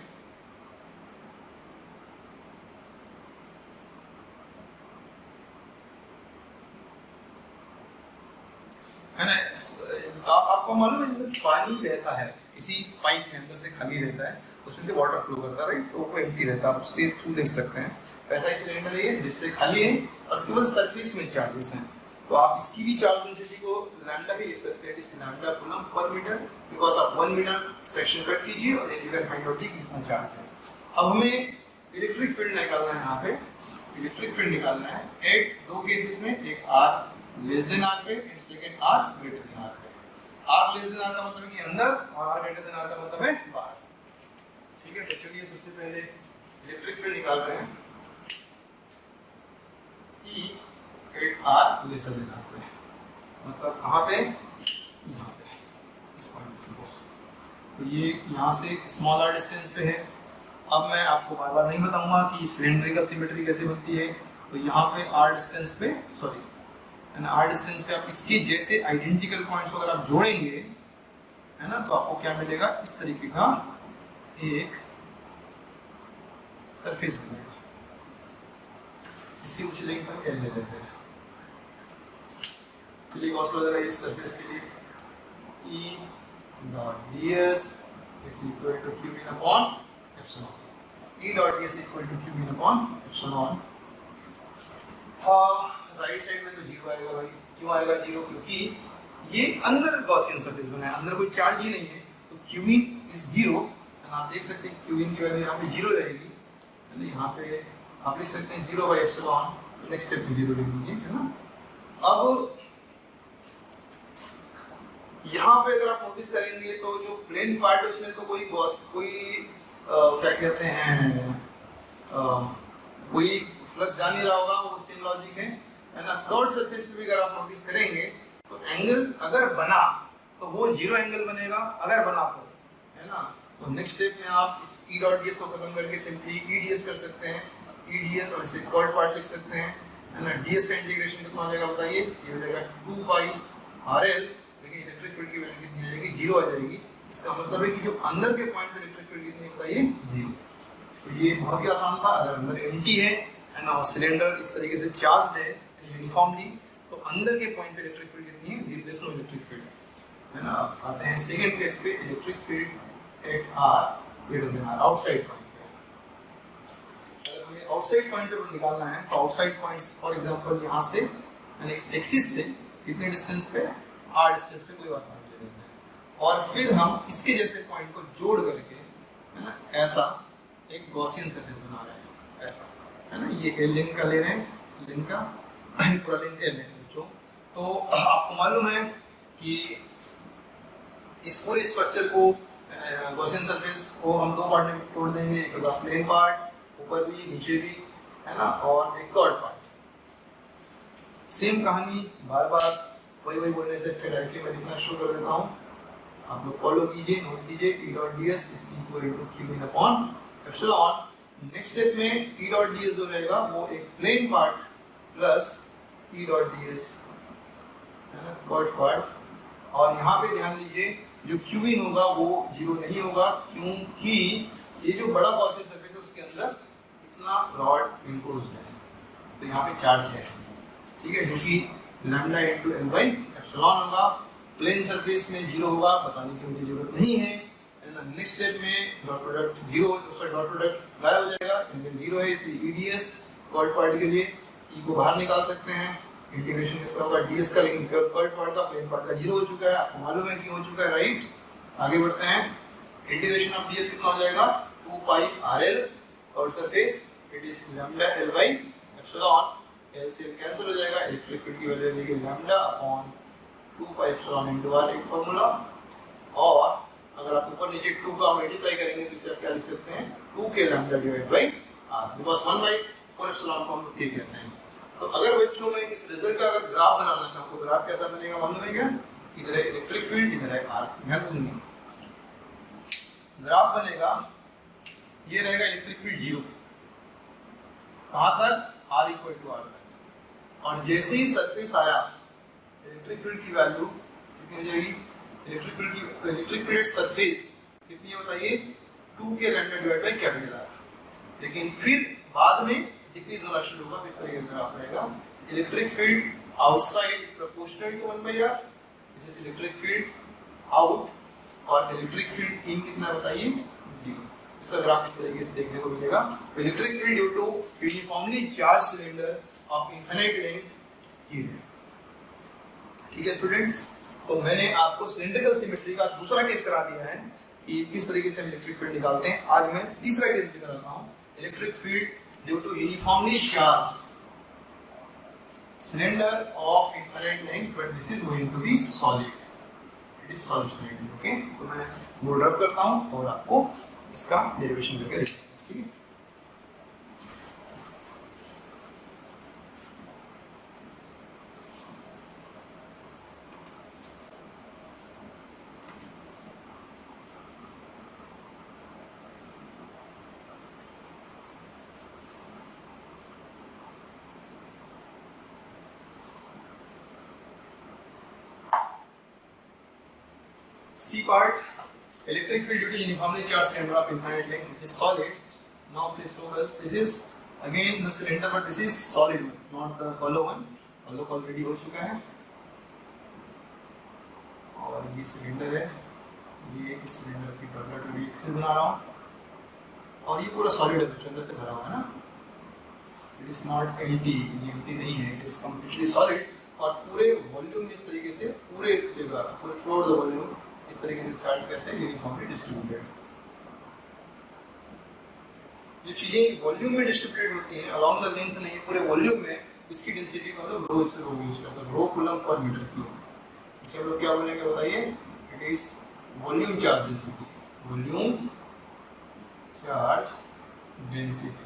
है ना, आपको मालूम है जैसे पानी बहता है इसी पाइप के अंदर से खाली रहता है, उसमें से वाटर फ्लो करता है राइट, तो वो एम्प्टी रहता है, आप उससे थ्रू देख सकते हैं। वैसा ही सिलेंडर है जिससे खाली है और केवल सरफेस में चार्जेस हैं, तो आप इसकी भी चार्ज डेंसिटी को लैम्डा ही ले सकते हैं, इस lambda coulomb per metre, because आप 1 मीटर सेक्शन कट कीजिए और then you can find out कितना चार्ज है। अब हमें इलेक्ट्रिक फील्ड निकालना है, यहाँ पे इलेक्ट्रिक फील्ड निकालना है एट दो केसेस में, एक r लेस देन r पे and second r greater than r पे। r लेस देन r का मतलब है कि अंदर और r ग्रेटर देन r का मतलब है बाहर। ठीक है, तो चलिए सबसे पहले इलेक्ट्रिक फील्ड निकाल रहे हैं। E at R lesser than R पे, मतलब कहाँ पे, यहाँ पे इस पॉइंट से। तो ये यहाँ से स्मॉल r डिस्टेंस पे है। अब मैं आपको बार बार नहीं बताऊंगा कि सिलेंड्रिकल सिमेट्री कैसे बनती है। तो यहाँ पे r डिस्टेंस पे, सॉरी r डिस्टेंस पे आप इसके जैसे आइडेंटिकल पॉइंट्स अगर आप जोड़ेंगे, है ना, तो आपको क्या मिलेगा, इस तरीके का एक सरफेस मिलेगा। इसकी ऊंची लेंथ हम L ले लेते हैं। चलिए गॉस लॉ लगाइए इस सरफेस के लिए, E dot ds is equal to q in upon epsilon. E dot ds equal to q in upon epsilon. Right side में तो जीरो आएगा भाई। क्यों आएगा जीरो? क्योंकि ये अंदर गॉसियन सरफेस बना है, अंदर कोई चार्ज ही नहीं है, तो q in इज जीरो। आप देख सकते हैं q in की वैल्यू यहाँ पे जीरो रहेगी, यानी यहाँ पे आप लिख सकते हैं zero by epsilon. Next step पे जीरो लिख दीजिए, है ना। अब यहाँ पे अगर आप नोटिस करेंगे तो जो प्लेन पार्ट है उसमें तो कोई क्या कहते हैं, कोई फ्लक्स जा नहीं रहा होगा, वो सेम लॉजिक है ना। कर्व सरफेस पे भी अगर आप नोटिस करेंगे तो एंगल अगर बना तो वो जीरो एंगल बनेगा, अगर बना तो, है ना। तो नेक्स्ट स्टेप में आप इस E डॉट ds को खत्म करके सिंपली EDS कर सकते हैं, EDS, और इसे कर्व पार्ट लिख सकते हैं, है ना। ds का इंटीग्रेशन कितना हो जाएगा बताइए, ये हो जाएगा 2 पाई RL, लेकिन इलेक्ट्रिक फील्ड की वैल्यू कितनी आ जाएगी, जीरो आ जाएगी। इसका मतलब है कि जो अंदर के पॉइंट पे इलेक्ट्रिक फील्ड कितनी बताइए, जीरो। तो ये बहुत ही आसान था। अगर अंदर एम्प्टी है ना, और सिलेंडर इस तरीके से चार्ज्ड है यूनिफॉर्मली, तो अंदर के पॉइंट पे इलेक्ट्रिक फील्ड कितनी है, zero, there is no electric field, है ना। अब आते हैं सेकंड केस पे, electric field at R greater than R, outside point पे। अगर हमें आउटसाइड पॉइंट पे निकालना है तो आउटसाइड पॉइंट्स फॉर एग्जांपल यहाँ से, यानी इस एक्सिस से कितने डिस्टेंस पे, R डिस्टेंस पे कोई और पॉइंट ले लेते हैं, और फिर हम इसके जैसे पॉइंट को जोड़ करके, है ना, ऐसा एक गॉसियन सरफेस बना रहे हैं, ऐसा, है ना। ये L लेंथ का ले रहे हैं, लेंथ का पूरा लेंथ L है बच्चों। तो आपको मालूम है कि इस पूरे स्ट्रक्चर को, गॉसियन सरफेस को हम दो पार्ट में तोड़ देंगे, एक होगा प्लेन पार्ट, ऊपर भी नीचे भी, है ना, और एक कर्व पार्ट। सेम कहानी बार बार वही बोलने से अच्छा डायरेक्टली मैं लिखना शुरू कर देता हूँ, आप लोग फॉलो कीजिए, नोट कीजिए। E dot ds is equal to q in upon epsilon. Next step में E डॉट ds जो रहेगा वो एक plane part plus E dot ds, है ना, कर्व पार्ट। और यहाँ पे ध्यान दीजिए जो q इन होगा वो जीरो नहीं होगा, क्योंकि ये जो बड़ा गॉसियन सरफेस है उसके अंदर इतना रॉड इनक्लोज्ड है, तो यहाँ पे चार्ज है, ठीक है, क्योंकि lambda into L by epsilon होगा। प्लेन सरफेस में जीरो होगा, बताने की मुझे जरूरत नहीं है ना। नेक्स्ट स्टेप में डॉट प्रोडक्ट जीरो, उसका डॉट प्रोडक्ट गायब हो जाएगा, एंगल जीरो है, इसलिए EDS कर्व पार्ट के लिए E को बाहर निकाल सकते हैं। इंटीग्रेशन किसका होगा, ds का, लेकिन कर्व पार्ट का, प्लेन पार्ट का जीरो हो चुका है, आपको मालूम है कि हो चुका है, राइट। आगे बढ़ते हैं, इंटीग्रेशन ऑफ ds कितना हो जाएगा, 2 पाई RL curve surface, it is lambda L by epsilon. L से L कैंसिल हो जाएगा, इलेक्ट्रिक फील्ड की वैल्यू लेके lambda upon 2 pi epsilon into R, एक फार्मूला। और अगर आप ऊपर नीचे 2 का मल्टीप्लाई करेंगे तो इसे आप क्या लिख सकते हैं, 2 के lambda divide by R, because 1/4 epsilon को हम ठीक कहते हैं। तो अगर बच्चों में इस रिजल्ट का अगर ग्राफ बनाना चाहूँ तो ग्राफ कैसा बनेगा मालूम है क्या, इधर है इलेक्ट्रिक फील्ड, इधर है R। ध्यान से सुनिए, ग्राफ बनेगा, ये रहेगा इलेक्ट्रिक फील्ड जीरो, कहाँ तक, R इक्वल टू R तक। और जैसे ही सरफेस आया, इलेक्ट्रिक फील्ड की वैल्यू कितनी हो जाएगी, इलेक्ट्रिक फील्ड की, तो इलेक्ट्रिक फील्ड सरफेस कितनी है बताइए, 2 के lambda divide by capital R। लेकिन फिर बाद में डिक्रीज होना शुरू होगा, तो इस तरीके का ग्राफ रहेगा। Electric field outside is proportional to 1/r, this is electric field out, और इलेक्ट्रिक फील्ड इन कितना बताइए, जीरो। इसका ग्राफ इस तरीके से देखने को मिलेगा। Electric field due to uniformly charge cylinder of infinite length ये है, ठीक है स्टूडेंट्स। तो मैंने आपको सिलेंड्रिकल सिमेट्री का दूसरा केस करा दिया है कि किस तरीके से इलेक्ट्रिक फील्ड निकालते हैं। आज मैं तीसरा केस भी करा रहा हूं, electric field due to uniformly charge cylinder of infinite length, but this is going to be solid, it is solid cylinder, okay. तो मैं बोर्ड रब करता हूं और आपको इसका डेरिवेशन करके दिखाता हूं, ठीक है। C part, electric field due to uniformly charged cylinder of infinite length which is solid. Now please focus. This is again the cylinder, but this is solid one, not the hollow one. Hollow already हो चुका है. और ये cylinder है, ये इस cylinder की turbulent axis बना रहा हूँ और ये पूरा सॉलिड है, बच्चों अंदर से भरा हुआ है ना. इट इज नॉट एम्प्टी, ये एम्प्टी नहीं है, इट इज कंप्लीटली सॉलिड. और पूरे वॉल्यूम में इस तरीके से पूरे जगह पूरे थ्रू द वॉल्यूम इस तरीके से चार्ज कैसे यूनिफॉर्मली डिस्ट्रीब्यूटेड. ये चीजें वॉल्यूम में डिस्ट्रीब्यूटेड होती हैं अलोंग द लेंथ नहीं, पूरे वॉल्यूम में. इसकी डेंसिटी को हम लोग रो से रो यूज करते हैं, रो कूलम पर मीटर क्यूब. इसे हम लोग क्या बोलेंगे बताइए? It is volume charge density. Volume charge density.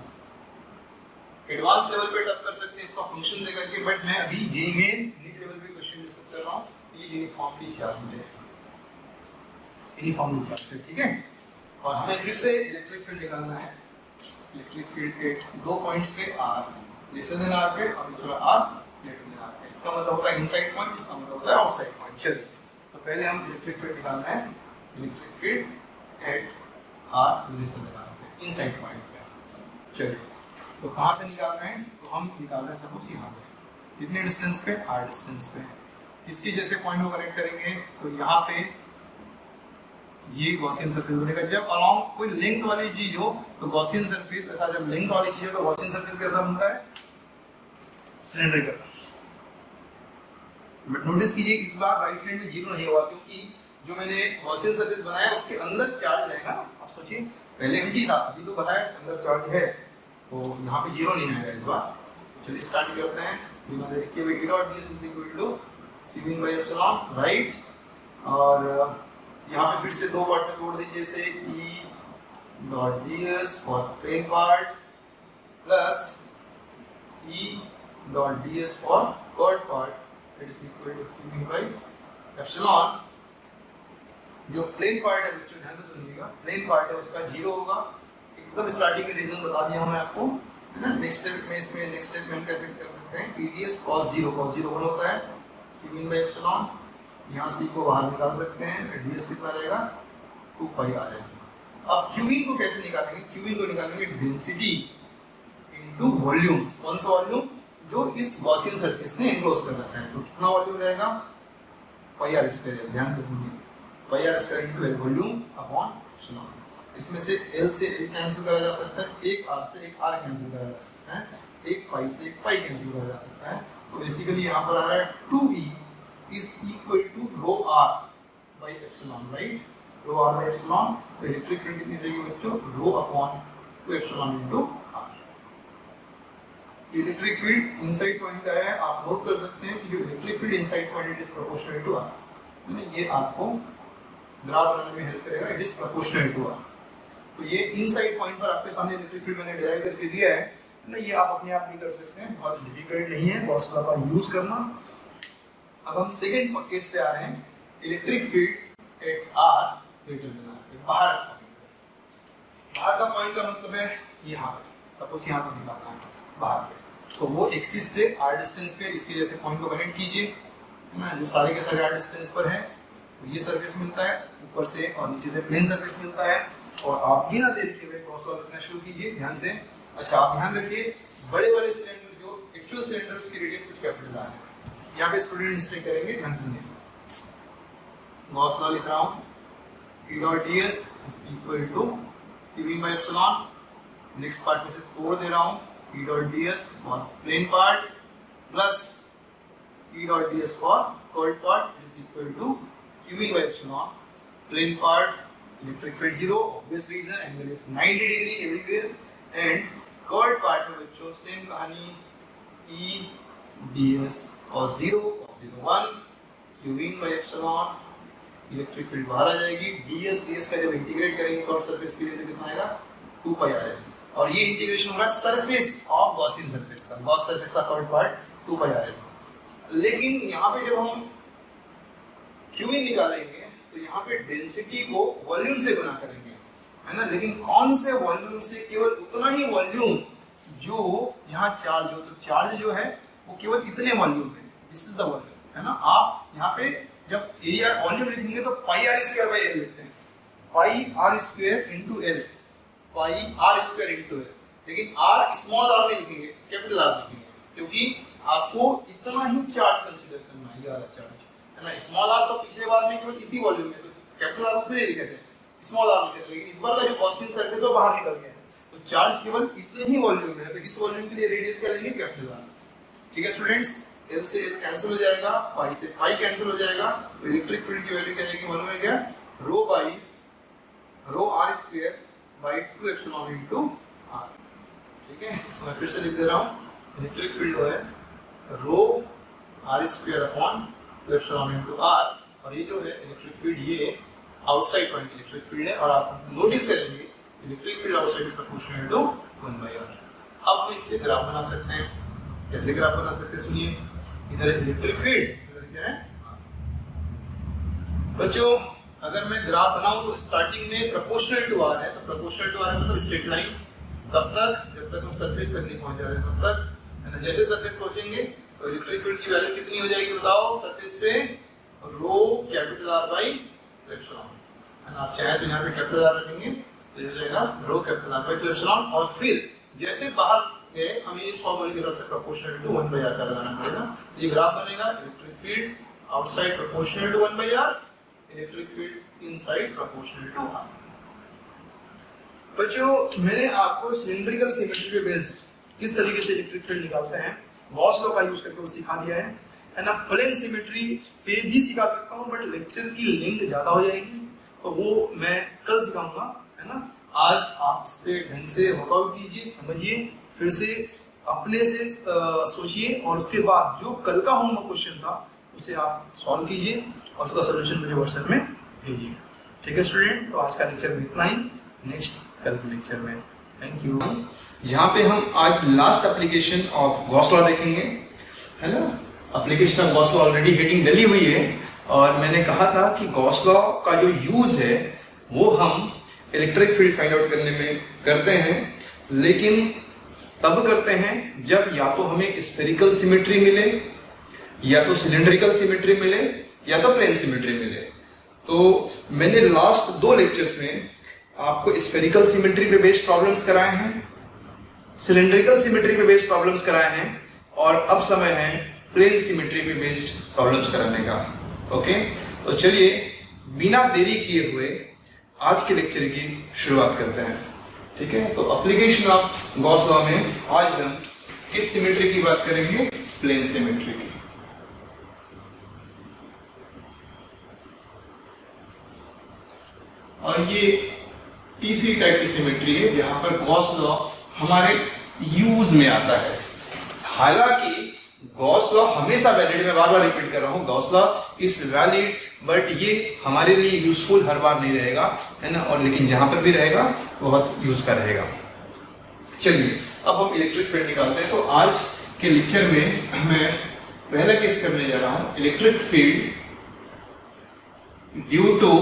Advance level पे टफ कर सकते हैं इसका फंक्शन दे करके, बट मैं अभी जेईई में नीट लेवल पे क्वेश्चन डिस्कस कर रहा हूँ. ये यूनिफॉर्मली चार्ज है, यूनिफॉर्मली चार्ज है, ठीक है. और हमें फिर से इलेक्ट्रिक फील्ड निकालना है. इलेक्ट्रिक फील्ड एट 2 पॉइंट्स पे r लेसर देन r पे और दूसरा r ग्रेटर देन r पे. इसका मतलब होता है इनसाइड पॉइंट, इसका मतलब होता है आउटसाइड पॉइंट. चलिए तो पहले हम इलेक्ट्रिक फील्ड निकालना है. Electric field at r lesser than r पे, इनसाइड पॉइंट पे. चलिए तो कहाँ पे निकाल रहे हैं? तो हम निकाल रहे हैं सपोज यहाँ पे. कितने डिस्टेंस पे? r डिस्टेंस पे. इसके जैसे पॉइंट को कनेक्ट करेंगे तो यहाँ पे ये गॉसियन सरफेस बनेगा. जब अलोंग कोई लेंथ वाली चीज हो तो गॉसियन सरफेस ऐसा, जब लेंथ वाली चीज हो तो गॉसियन सरफेस कैसा बनता है? सिलेंड्रिकल. बट नोटिस कीजिए इस बार राइट साइड में जीरो नहीं हुआ, क्योंकि जो मैंने गॉसियन सरफेस बनाया उसके अंदर चार्ज रहेगा ना. आप सोचिए पहले एम्प्टी था, अभी तो भरा है, अंदर चार्ज है, तो यहाँ पे जीरो नहीं आएगा इस बार. चलिए स्टार्ट करते हैं. बिना देरी किए हुए E dot ds is equal to Q in by epsilon, right. और यहाँ पे फिर से दो पार्ट में तोड़ दीजिए. जैसे E dot ds for plane part plus E dot ds for curve part, it is equal to Q in by epsilon. जो प्लेन पार्ट है बच्चों ध्यान से सुनिएगा, प्लेन पार्ट है उसका जीरो होगा. एकदम स्टार्टिंग में रीजन बता दिया मैं आपको, है ना. नेक्स्ट स्टेप में इसमें नेक्स्ट स्टेप में हम कैसे कर सकते हैं? ds cos 0 1 होता है Q in by epsilon. यहाँ से को बाहर निकाल सकते हैं, ds कितना रहेगा? 2 pi r है. अब Q in को कैसे निकालेंगे? Q in को निकालेंगे डेंसिटी इनटू वॉल्यूम. कौन सा वॉल्यूम? जो इस गॉसियन सरफेस ने एनक्लोज कर रखा है. तो कितना वॉल्यूम रहेगा? pi r square. ध्यान से सुनिए, pi r square into volume upon epsilon. इसमें से L से L कैंसिल करा जा सकता है, एक R से एक R कैंसिल करा जा सकता है, एक पाई से एक पाई कैंसिल करा जा सकता है. तो बेसिकली यहाँ पर आ रहा है 2E is equal to rho r by epsilon, right? Rho r by epsilon. तो इलेक्ट्रिक फील्ड कितनी रहेगी बच्चों? rho upon 2 epsilon into r. Electric field inside point का है, आप नोट कर सकते हैं कि जो electric field inside point is proportional to r. ये आपको ग्राफ बनाने में हेल्प करेगा. It is proportional to r. तो ये इनसाइड पॉइंट पर आपके सामने इलेक्ट्रिक फील्ड मैंने डिराइव करके दिया है ना. ये आप अपने आप भी कर सकते हैं, बहुत डिफिकल्ट नहीं है गॉस लॉ का यूज करना. अब हम सेकंड केस पे आ रहे हैं. Electric field at r greater than r. बाहर का पॉइंट का मतलब है यहाँ पे, सपोज यहाँ पे निकालना है बाहर पे. तो वो एक्सिस से r डिस्टेंस पे इसके जैसे पॉइंट को कनेक्ट कीजिए, है ना. जो सारे के सारे r डिस्टेंस पर है, तो ये सरफेस मिलता है ऊपर से और नीचे से प्लेन सरफेस मिलता है. और आप बिना देरी के हुए क्रॉस वायर रखना शुरू कीजिए ध्यान से. अच्छा आप ध्यान रखिए, बड़े वाले सिलेंडर जो एक्चुअल सिलेंडर उसकी रेडियस कुछ कैपिटल है. यहाँ पे स्टूडेंट मिस्टेक करेंगे, ध्यान से सुनिए. गॉस लॉ लिख रहा हूँ. E dot ds is equal to Q in by epsilon. Next part में से तोड़ दे रहा हूँ. E dot ds for plane part plus E dot ds for curved part, it is equal to Q in by epsilon. Plane part electric field 0, obvious reason, angle is 90 degree everywhere. And curved part में बच्चों same कहानी, E ds cos 0 1 Q in by epsilon. Electric field बाहर आ जाएगी. ds का जब integrate करेंगे curve surface के लिए तो कितना आएगा? 2 pi r. और ये इंटीग्रेशन होगा सरफेस ऑफ गॉसियन सरफेस का. गॉस सरफेस का कर्व पार्ट 2 pi r. लेकिन यहाँ पे जब हम Q in निकालेंगे तो यहाँ पे डेंसिटी को वॉल्यूम से गुना करेंगे, है ना. लेकिन कौन से वॉल्यूम से? केवल उतना ही वॉल्यूम जो जहाँ चार्ज हो. तो चार्ज जो है वो केवल इतने वॉल्यूम है. दिस इज द वॉल्यूम, है ना. आप यहाँ पे जब एरिया वॉल्यूम लिखेंगे तो pi R square by L लिखते हैं, pi R square into L, pi R square into L. लेकिन आर स्मॉल आर नहीं लिखेंगे, कैपिटल आर लिखेंगे, क्योंकि आपको इतना ही चार्ज कंसीडर करना है, ये वाला चार्ज है ना। स्मॉल आर तो पिछले बार में केवल इसी वॉल्यूम में, तो कैपिटल आर उसमें नहीं लिखे थे, स्मॉल आर लिखे थे। लेकिन इस बार का जो गॉसियन सरफेस है वो बाहर निकल गया है, तो चार्ज केवल इतने ही वॉल्यूम में है, तो इस वॉल्यूम के लिए रेडियस क्या लेंगे, कैपिटल आर। ठीक है स्टूडेंट्स, एल से एल कैंसिल हो जाएगा, पाई से पाई कैंसिल हो जाएगा, तो इलेक्ट्रिक फील्ड की वैल्यू क्या आएगी, मालूम है क्या, rho by rho r square by 2 epsilon into r. ठीक है, इसको मैं फिर से लिख दे रहा हूँ, इलेक्ट्रिक फील्ड है rho r square upon 2 epsilon into r, और ये जो है इलेक्ट्रिक फील्ड ये आउटसाइड पॉइंट इलेक्ट्रिक फील्ड है, और आप नोटिस करेंगे electric field outside is proportional to 1/r। अब हम इससे ग्राफ बना सकते हैं, कैसे ग्राफ बना सकते हैं सुनिए, इधर इलेक्ट्रिक फील्ड, इधर क्या है बच्चों, अगर मैं ग्राफ बनाऊं तो स्टार्टिंग में प्रोपोर्शनल टू आर है, तो प्रोपोर्शनल टू आर है मतलब स्ट्रेट लाइन, कब तक, जब तक हम सरफेस तक नहीं पहुंच जाते तब तक, है ना। जैसे सरफेस पहुंचेंगे तो इलेक्ट्रिक फील्ड की वैल्यू कितनी हो जाएगी बताओ, सरफेस पे रो कैपिटल आर बाई एप्सिलॉन, है ना। आप चाहे तो यहाँ पे कैपिटल आर रखेंगे तो ये हो जाएगा रो कैपिटल आर बाई एप्सिलॉन, और फिर जैसे बाहर गए हमें इस फॉर्मूले की तरफ से प्रोपोर्शनल टू 1/r का लगाना पड़ेगा। ये ग्राफ बनेगा electric field outside proportional to 1/r, electric field inside proportional to r. बच्चों मैंने आपको सिलिंड्रिकल सिमेट्री पे बेस्ड किस तरीके से इलेक्ट्रिक फील्ड निकालते हैं गॉस लॉ का यूज करके वो सिखा दिया है ना। प्लेन सिमेट्री पे भी सिखा सकता हूँ, बट लेक्चर की लेंथ ज्यादा हो जाएगी, तो वो मैं कल सिखाऊंगा, है ना। आज आप इस पे ढंग से वर्कआउट कीजिए, समझिए, फिर से अपने से सोचिए, और उसके बाद जो कल का होमवर्क क्वेश्चन था उसे आप सॉल्व कीजिए और उसका सोल्यूशन मुझे व्हाट्सएप में भेजिए। ठीक है स्टूडेंट, तो आज का लेक्चर में इतना ही, नेक्स्ट कल के लेक्चर में, थैंक यू। जहाँ पे हम आज last application of Gauss law देखेंगे, है ना। Application of Gauss law already heading डली हुई है, और मैंने कहा था कि गॉस लॉ का जो यूज है वो हम इलेक्ट्रिक फील्ड फाइंड आउट करने में करते हैं, लेकिन तब करते हैं जब या तो हमें स्फेरिकल सिमेट्री मिले, या तो सिलिंड्रिकल सिमेट्री मिले, या तो प्लेन सिमेट्री मिले। तो मैंने लास्ट 2 लेक्चर्स में आपको स्फेरिकल सिमेट्री पे बेस्ड प्रॉब्लम्स कराए हैं, सिलिंड्रिकल सिमेट्री पे बेस्ड प्रॉब्लम्स कराए हैं, और अब समय है प्लेन सिमेट्री पे बेस्ड प्रॉब्लम्स कराने का। ओके, तो चलिए बिना देरी किए हुए आज के लेक्चर की शुरुआत करते हैं। ठीक है, तो एप्लीकेशन ऑफ गॉस लॉ में आज हम किस सिमेट्री की बात करेंगे, प्लेन सिमेट्री की। और ये तीसरी टाइप की सिमेट्री है जहां पर गॉस लॉ हमारे यूज में आता है। हालांकि गॉस लॉ हमेशा वैलिड, मैं बार बार रिपीट कर रहा हूं, Gauss law is valid, but ये हमारे लिए यूजफुल हर बार नहीं रहेगा, है ना। और लेकिन जहां पर भी रहेगा बहुत यूज का रहेगा। चलिए अब हम इलेक्ट्रिक फील्ड निकालते हैं। तो आज के लेक्चर में मैं पहला केस करने जा रहा हूं, electric field due to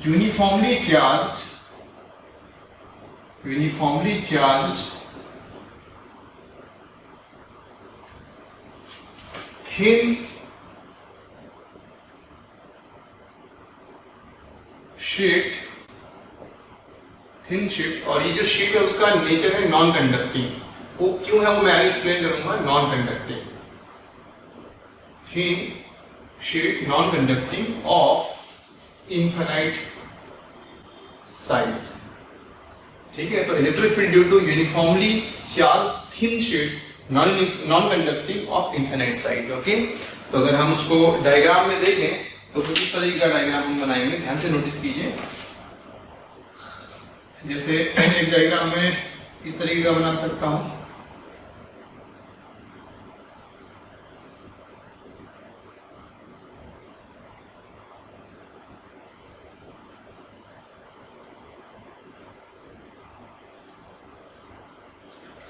uniformly charged thin sheet, और ये जो शीट है उसका नेचर है नॉन कंडक्टिंग। वो क्यों है वो मैं आगे एक्सप्लेन करूंगा। Non conducting thin sheet, non conducting of infinite size। ठीक है, तो electric field due to uniformly charge thin sheet non conducting of infinite size. Okay, तो अगर हम उसको डायग्राम में देखें तो कुछ इस तरीके का डायग्राम हम बनाएंगे, ध्यान से नोटिस कीजिए। जैसे एक डायग्राम में इस तरीके का बना सकता हूं,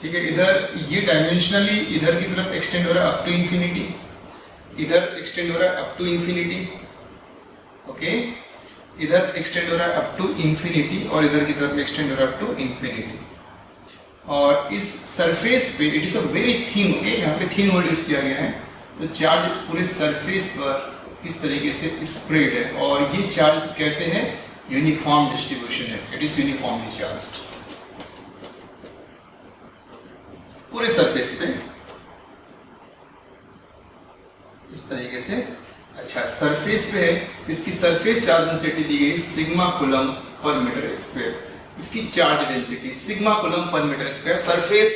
ठीक है। इधर ये डायमेंशनली इधर की तरफ एक्सटेंड हो रहा है अप टू इंफिनिटी, इधर एक्सटेंड हो रहा है अप टू इंफिनिटी। ओके, इधर एक्सटेंड हो रहा है अप टू इंफिनिटी, और इधर की तरफ एक्सटेंड हो रहा है अप टू इंफिनिटी। और इस सरफेस पे it is a very thin, okay, यहाँ पे थिन वर्ड यूज किया गया है, तो चार्ज पूरे सरफेस पर इस तरीके से स्प्रेड है और ये चार्ज कैसे है, यूनिफॉर्म डिस्ट्रीब्यूशन है, इट इज यूनिफॉर्मली चार्ज्ड पूरे सरफेस पे इस तरीके से। अच्छा, सरफेस पे है, इसकी सरफेस चार्ज डेंसिटी दी गई sigma coulomb per metre square, इसकी charge density sigma coulomb per metre square. Surface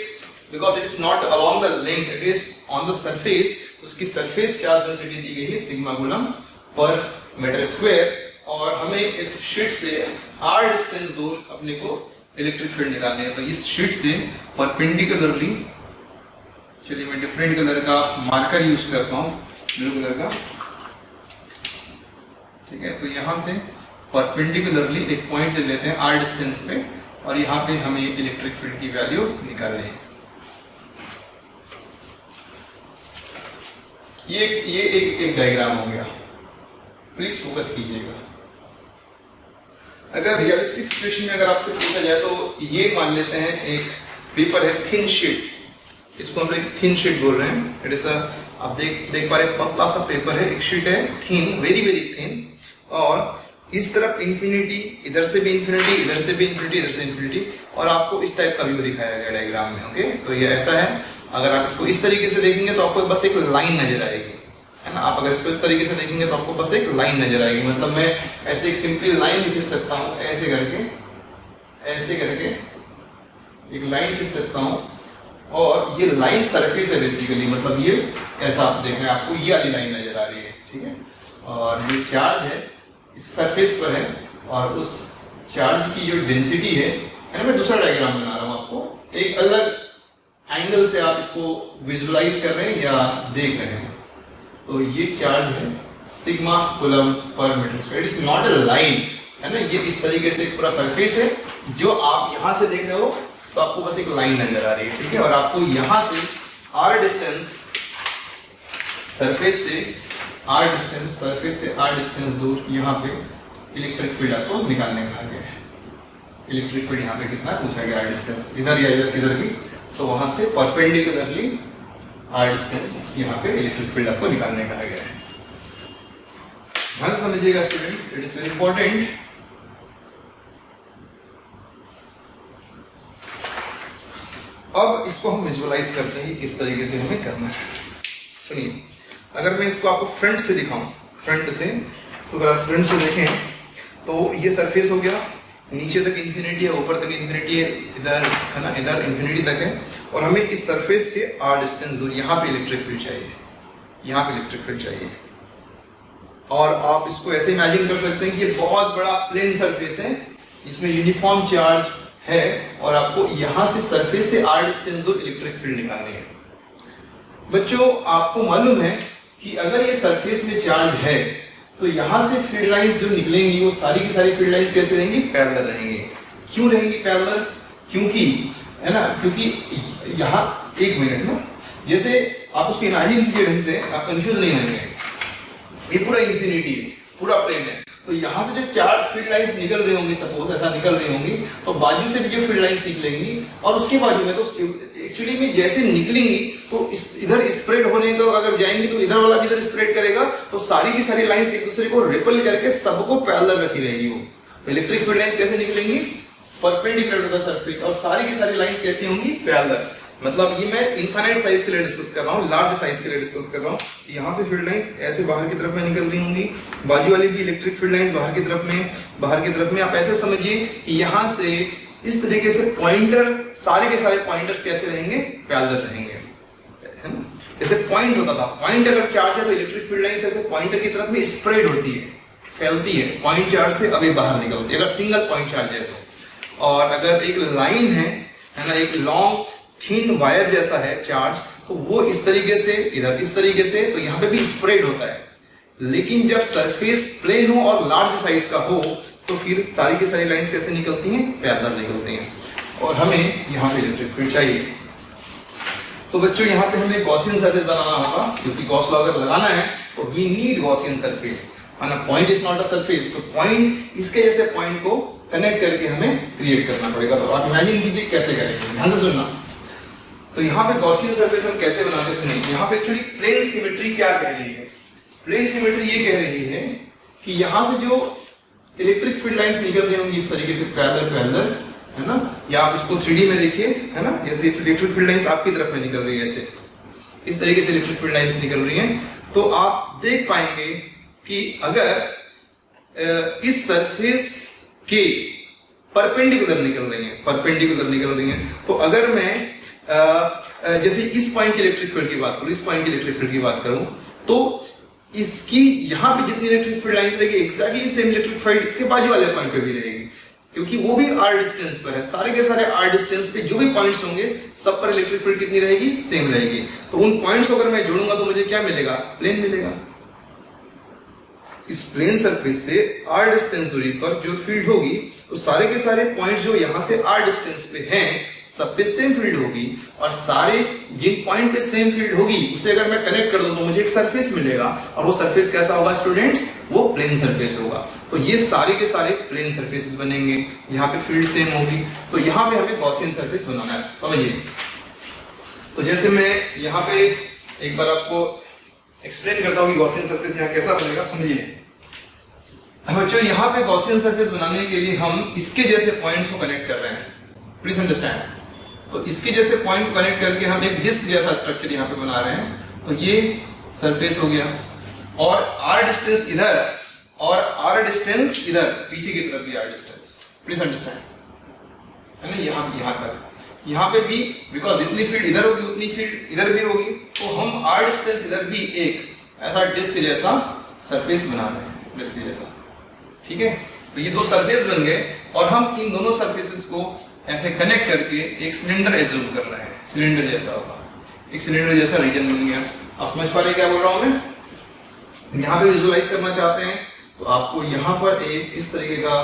because it is not along the length, it is on the surface, उसकी सरफेस चार्ज डेंसिटी दी गई है sigma coulomb per metre square. और हमें इस sheet से r distance दूर अपने को इलेक्ट्रिक फील्ड निकालने है, तो इस शीट से परपेंडिकुलरली, चलिए मैं डिफरेंट कलर का मार्कर यूज करता हूँ, ब्लू कलर का, ठीक है। तो यहाँ से परपेंडिकुलरली एक पॉइंट ले लेते हैं r डिस्टेंस पे और यहाँ पे हमें इलेक्ट्रिक फील्ड की वैल्यू निकालनी है। ये एक डायग्राम हो गया, प्लीज फोकस कीजिएगा। अगर रियलिस्टिक सिचुएशन में अगर आपसे पूछा जाए तो ये मान लेते हैं एक पेपर है, थिन शीट, इसको हम लोग थिन शीट बोल रहे हैं। इट इज आप देख पा रहे पतला सा पेपर है, एक शीट है थिन, वेरी वेरी थिन, और इस तरफ इंफिनिटी, इधर से भी इंफिनिटी, इधर से भी इंफिनिटी, इधर से इंफिनिटी, और आपको इस टाइप का व्यू दिखाया गया डायग्राम में, ओके। तो ये ऐसा है, अगर आप इसको इस तरीके से देखेंगे तो आपको बस एक लाइन नजर आएगी, है ना। आप अगर इसको इस तरीके से देखेंगे तो आपको बस एक लाइन नजर आएगी, मतलब मैं ऐसे एक सिंपली लाइन खींच सकता हूँ, ऐसे करके एक लाइन खींच सकता हूँ, और ये लाइन सरफेस है बेसिकली, मतलब ये ऐसा आप देख रहे हैं, आपको ये वाली लाइन नजर आ रही है, ठीक है। और ये चार्ज है इस सरफेस पर है, और उस चार्ज की जो डेंसिटी है ना, मैं दूसरा डायग्राम बना रहा हूँ आपको, एक अलग एंगल से आप इसको विजुअलाइज कर रहे हैं या देख रहे हैं। तो ये चार्ज है sigma coulomb per metre square, it is not a line, है ना। ये इस तरीके से पूरा सरफेस है, जो आप यहाँ से देख रहे हो तो आपको बस एक लाइन नजर आ रही है, ठीक है। और आपको यहाँ से r डिस्टेंस सरफेस से r डिस्टेंस दूर यहाँ पे इलेक्ट्रिक फील्ड आपको निकालने कहा गया है। इलेक्ट्रिक फील्ड यहाँ पे कितना पूछा गया, r डिस्टेंस, इधर या इधर भी, तो वहां से परपेंडिकुलरली r डिस्टेंस यहाँ पे इलेक्ट्रिक फील्ड आपको निकालने कहा गया है। ध्यान से समझिएगा students, it is very important. अब इसको हम विजुअलाइज करते हैं किस तरीके से हमें करना है। सुनिए, अगर मैं इसको आपको फ्रंट से दिखाऊं, फ्रंट से, तो अगर आप फ्रंट से देखें तो ये सरफेस हो गया, नीचे तक इंफिनिटी है, ऊपर तक इंफिनिटी है, इधर है ना, इधर इंफिनिटी तक है, और हमें इस सरफेस से r डिस्टेंस दूर यहाँ पे इलेक्ट्रिक फील्ड चाहिए, यहाँ पे इलेक्ट्रिक फील्ड चाहिए। और आप इसको ऐसे इमेजिन कर सकते हैं कि ये बहुत बड़ा प्लेन सरफेस है जिसमें यूनिफॉर्म चार्ज है, और आपको यहाँ से सरफेस से r डिस्टेंस दूर इलेक्ट्रिक फील्ड निकालनी है। बच्चों, आपको मालूम है कि अगर ये सरफेस में चार्ज है तो यहाँ से फील्ड लाइंस जो निकलेंगी वो सारी की सारी फील्ड लाइंस कैसे रहेंगी, पैरेलल रहेंगी। क्यों रहेंगी पैरेलल? क्योंकि, है ना, क्योंकि यहाँ एक मिनट ना, जैसे आप उसको इमेजिन कीजिए ढंग से, आप कंफ्यूज नहीं होंगे। ये पूरा इंफिनिटी है, पूरा प्लेन है, तो यहाँ से जो चार फील्ड लाइंस निकल रही होंगी, सपोज ऐसा निकल रही होंगी, तो बाजू से भी जो फील्ड लाइंस निकलेंगी, और उसके बाजू में तो एक्चुअली में जैसे निकलेंगी तो इधर स्प्रेड होने को अगर जाएंगी तो इधर वाला भी इधर स्प्रेड करेगा, तो सारी की सारी लाइंस एक दूसरे को रिपल करके सबको पैरेलल रखी रहेगी। वो इलेक्ट्रिक फील्ड लाइंस कैसे निकलेंगी, परपेंडिकुलर टू द सरफेस, और सारी की सारी लाइंस कैसी होंगी, पैरेलल। मतलब ये मैं इनफाइनाइट साइज के लिए डिस्कस कर रहा हूँ, लार्ज साइज के लिए डिस्कस कर रहा हूँ। यहाँ से फील्ड लाइंस ऐसे बाहर की तरफ में निकल रही होंगी, बाजू वाली भी इलेक्ट्रिक फील्ड लाइंस बाहर की तरफ में आप ऐसे समझिए कि यहाँ से इस तरीके से पॉइंटर, सारे के सारे पॉइंटर्स कैसे रहेंगे, पैरेलल रहेंगे, है ना। जैसे पॉइंट होता था, पॉइंट अगर चार्ज है तो इलेक्ट्रिक फील्ड लाइंस ऐसे पॉइंटर की तरफ में स्प्रेड होती है, फैलती है, पॉइंट चार्ज से अभी बाहर निकलती है अगर सिंगल पॉइंट चार्ज है तो। और अगर एक लाइन है ना, एक लॉन्ग थिन वायर जैसा है चार्ज, तो वो इस तरीके से, इधर इस तरीके से, तो यहाँ पे भी स्प्रेड होता है। लेकिन जब सरफेस प्लेन हो और लार्ज साइज का हो तो फिर सारी की सारी लाइंस कैसे निकलती हैं, पैरेलल निकलती हैं, और हमें यहाँ पे इलेक्ट्रिक फील्ड चाहिए। तो बच्चों, यहाँ पे हमें गॉसियन सरफेस बनाना होगा, क्योंकि गॉस लॉ अगर लगाना है तो वी नीड गॉसियन सरफेस। है ना, point is not a surface, तो पॉइंट इसके जैसे पॉइंट को कनेक्ट करके हमें क्रिएट करना पड़ेगा। तो आप इमेजिन कीजिए कैसे करेंगे, ध्यान से सुनना। तो यहाँ पे गॉसियन सरफेस हम कैसे बनाते हैं सुनिए। यहाँ पे एक्चुअली प्लेन सिमेट्री क्या कह रही है, प्लेन सिमेट्री ये कह रही है कि यहाँ से जो इलेक्ट्रिक फील्ड लाइंस निकल रही होंगी इस तरीके से पैरेलल, है ना, या आप इसको 3D में देखिए, है ना, जैसे इलेक्ट्रिक फील्ड लाइंस आपकी तरफ में निकल रही है, ऐसे इस तरीके से इलेक्ट्रिक फील्ड लाइंस निकल रही हैं, तो आप देख पाएंगे कि अगर इस सरफेस के परपेंडिकुलर निकल रही हैं, तो अगर मैं जैसे इस पॉइंट की इलेक्ट्रिक फील्ड की बात करूं, इस पॉइंट की इलेक्ट्रिक फील्ड की बात करूं, तो इसकी यहाँ पे जितनी इलेक्ट्रिक फील्ड लाइंस रहेगी एग्जैक्टली सेम इलेक्ट्रिक फील्ड इसके बाजू वाले पॉइंट पे भी रहेगी, क्योंकि वो भी r डिस्टेंस पर है। सारे के सारे r डिस्टेंस पे जो भी पॉइंट्स होंगे सब पर इलेक्ट्रिक फील्ड कितनी रहेगी, सेम रहेगी। तो उन पॉइंट्स को अगर मैं जोड़ूंगा तो मुझे क्या मिलेगा, प्लेन मिलेगा। इस प्लेन सरफेस से r डिस्टेंस दूरी पर जो फील्ड होगी, तो सारे के सारे पॉइंट्स जो यहाँ से r डिस्टेंस पे हैं सब पे सेम फील्ड होगी, और सारे जिन पॉइंट पे सेम फील्ड होगी उसे अगर मैं कनेक्ट कर दूं तो मुझे एक सरफेस मिलेगा, और वो सरफेस कैसा होगा स्टूडेंट्स, वो प्लेन सरफेस होगा। तो ये सारे के सारे प्लेन सरफेसेस बनेंगे यहाँ पे फील्ड सेम होगी। तो यहाँ पे हमें गॉसियन सरफेस बनाना है, समझिए। तो जैसे मैं यहाँ पे एक बार आपको एक्सप्लेन करता हूँ कि गॉसियन सरफेस यहाँ कैसा बनेगा, समझिए। बच्चों यहाँ पे गॉसियन सरफेस बनाने के लिए हम इसके जैसे पॉइंट्स को कनेक्ट कर रहे हैं, प्लीज अंडरस्टैंड। तो इसके जैसे पॉइंट को कनेक्ट करके हम एक डिस्क जैसा स्ट्रक्चर यहाँ पे बना रहे हैं। तो ये सरफेस हो गया, और r डिस्टेंस इधर और r डिस्टेंस इधर, पीछे की तरफ भी r डिस्टेंस, प्लीज अंडरस्टैंड, है ना, यहाँ तक। यहाँ पे भी बिकॉज जितनी फील्ड इधर होगी उतनी फील्ड इधर भी होगी, तो हम r डिस्टेंस इधर भी एक ऐसा डिस्क जैसा सरफेस बना रहे हैं, डिस्क जैसा, ठीक है। तो ये दो सरफेस बन गए, और हम इन दोनों सरफेसेस को ऐसे कनेक्ट करके एक सिलेंडर एज्यूम कर रहे हैं, सिलेंडर जैसा होगा, एक सिलेंडर जैसा रीजन बन गया। आप समझ पा रहे क्या बोल रहा हूं मैं। यहाँ पे विजुअलाइज करना चाहते हैं तो आपको यहाँ पर एक इस तरीके का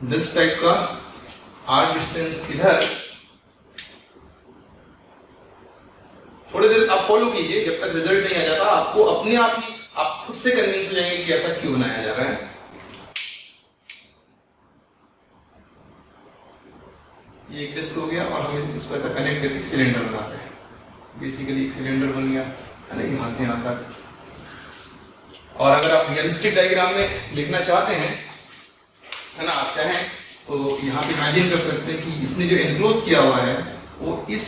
डिस्क टाइप का r डिस्टेंस इधर, थोड़ी देर आप फॉलो कीजिए, जब तक रिजल्ट नहीं आ जाता आपको अपने आप ही आप खुद से कन्विंस हो जाएंगे कि ऐसा क्यों बनाया जा रहा है। ये एक डिस्क हो गया, और हम इसको ऐसा कनेक्ट करके सिलेंडर बना रहे हैं, बेसिकली एक सिलेंडर बन गया, है ना, यहाँ से यहाँ तक। और अगर आप रियलिस्टिक डायग्राम में लिखना चाहते हैं, है ना, आप चाहें तो यहाँ पे इमेजिन कर सकते हैं कि इसने जो एनक्लोज किया हुआ है वो इस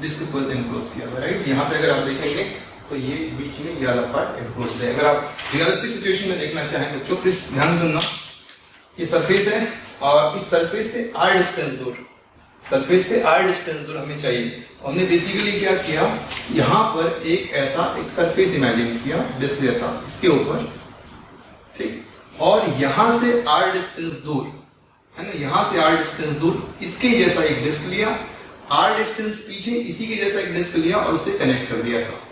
डिस्क को एनक्लोज किया हुआ है, राइट। यहाँ पे अगर आप देखेंगे तो ये बीच में ये वाला पार्ट एनक्लोज है। अगर आप रियलिस्टिक सिचुएशन में देखना चाहें तो प्लीज ध्यान सुनना, ये सरफेस है, और इस सरफेस से r डिस्टेंस दूर, सरफेस से r डिस्टेंस दूर हमें चाहिए। तो हमने बेसिकली क्या किया, यहाँ पर एक ऐसा एक सरफेस इमेजिन किया डिस्क जैसा इसके ऊपर, ठीक, और यहाँ से r डिस्टेंस दूर, है ना, यहाँ से r डिस्टेंस दूर इसके जैसा एक डिस्क लिया, r डिस्टेंस पीछे इसी के जैसा एक डिस्क लिया और उसे कनेक्ट कर दिया था।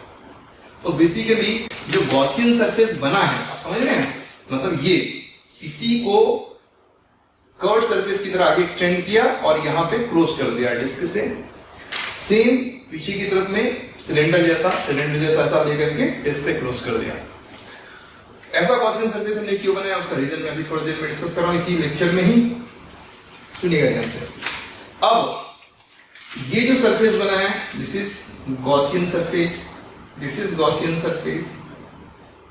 तो बेसिकली जो गॉसियन सरफेस बना है, आप समझ रहे हैं, मतलब ये इसी को कर्व सरफेस की तरह आगे एक्सटेंड किया और यहाँ पे क्लोज कर दिया डिस्क से, सेम पीछे की तरफ में सिलेंडर जैसा ऐसा लेकर के डिस्क से क्लोज कर दिया। ऐसा गॉसियन सरफेस हमने क्यों बनाया उसका रीजन मैं अभी थोड़ी देर में डिस्कस कर रहा हूँ इसी लेक्चर में ही, सुनिएगा ध्यान से। अब ये जो सरफेस बना है, this is Gaussian surface, this is Gaussian surface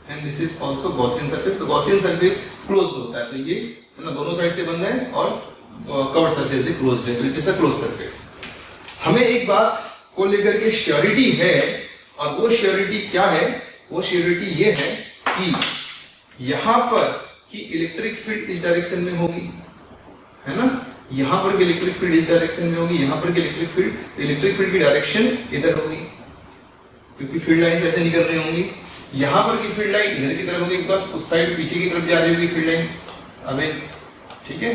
and this is also Gaussian surface. तो गॉसियन सरफेस क्लोज होता है, तो ये ना दोनों साइड से बंद है, और कर्व सरफेस भी क्लोज्ड है, तो it is a close surface. हमें एक बात को लेकर के श्योरिटी है, और वो श्योरिटी क्या है, वो श्योरिटी ये है कि यहाँ पर की इलेक्ट्रिक फील्ड इस डायरेक्शन में होगी, है ना, यहाँ पर की इलेक्ट्रिक फील्ड इस डायरेक्शन में होगी, यहाँ पर की इलेक्ट्रिक फील्ड की डायरेक्शन इधर होगी, क्योंकि फील्ड लाइंस ऐसे निकल रही होंगी। यहाँ पर की फील्ड लाइन इधर की तरफ होगी, बिकॉज उस साइड पीछे की तरफ जा रही होगी फील्ड लाइन, अबे ठीक है,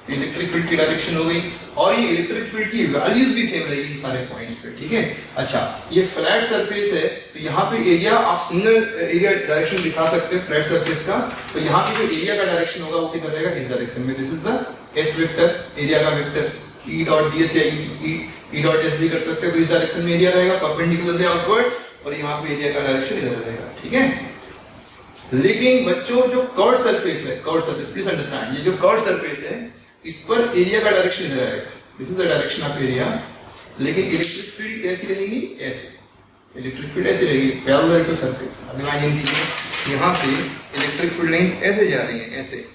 इलेक्ट्रिक फील्ड की डायरेक्शन हो गई, और ये इलेक्ट्रिक फील्ड की वैल्यूज भी सेम रहेगी इन सारे पॉइंट्स पे, ठीक है। अच्छा, ये फ्लैट सरफेस है, तो यहाँ पे एरिया आप सिंगल एरिया डायरेक्शन दिखा सकते हैं फ्लैट सरफेस का, तो यहाँ पे जो एरिया का डायरेक्शन होगा वो किधर रहेगा, इस डायरेक्शन में। This is the S vector, area का वेक्टर, ई डॉट ds या ई डॉट एस भी कर सकते हैं, तो इस डायरेक्शन में एरिया रहेगा परपेंडिकुलरली आउटवर्ड, और यहाँ पे एरिया का डायरेक्शन इधर रहेगा, ठीक है। लेकिन बच्चों जो कर्व सरफेस है, कर्व सरफेस प्लीज अंडरस्टैंड, ये जो कर्व सरफेस है इस पर एरिया का डायरेक्शन इधर आएगा, this is the direction of area, लेकिन इलेक्ट्रिक फील्ड कैसी रहेगी, ऐसे, इलेक्ट्रिक फील्ड ऐसी रहेगी पैरेलल टू सरफेस। अब इमेजिन कीजिए यहाँ से इलेक्ट्रिक फील्ड लाइंस ऐसे जा रही हैं, ऐसे,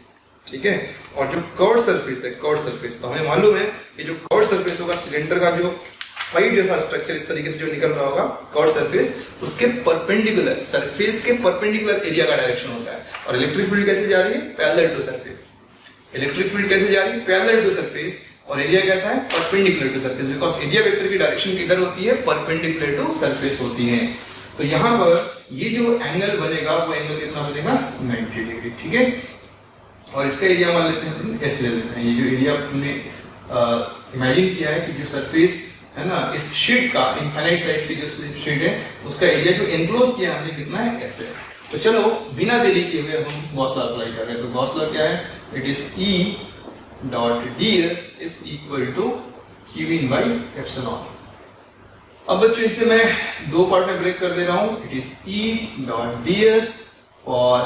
ठीक है, और जो कर्व सरफेस है, कर्व सरफेस, तो हमें मालूम है कि जो कर्व सरफेस होगा सिलेंडर का जो पाइप जैसा स्ट्रक्चर इस तरीके से जो निकल रहा होगा कर्व सरफेस, उसके परपेंडिकुलर, सरफेस के परपेंडिकुलर एरिया का डायरेक्शन होता है। और इलेक्ट्रिक फील्ड कैसे जा रही है, parallel to surface, electric field कैसे जा रही है, पैरेलल टू सरफेस, और एरिया कैसा है, perpendicular to surface, because area vector की डायरेक्शन किधर होती है, परपेंडिकुलर टू सरफेस होती है। तो यहाँ पर ये जो एंगल बनेगा वो एंगल कितना बनेगा, 90 डिग्री, ठीक है। और इसका एरिया मान लेते हैं, ऐसे ले लेते हैं, ये जो एरिया हमने इमेजिन किया है कि जो सरफेस है ना इस शीट का, इनफाइनाइट साइड की जो शीट है उसका एरिया जो एनक्लोज किया हमने कितना है, ऐसे। तो चलो बिना देरी किए हुए हम गॉस लॉ अप्लाई कर रहे हैं। तो गॉस लॉ क्या है, it is E dot ds is equal to q in by epsilon. अब बच्चों इसे मैं दो पार्ट में ब्रेक कर दे रहा हूं, it is E dot ds for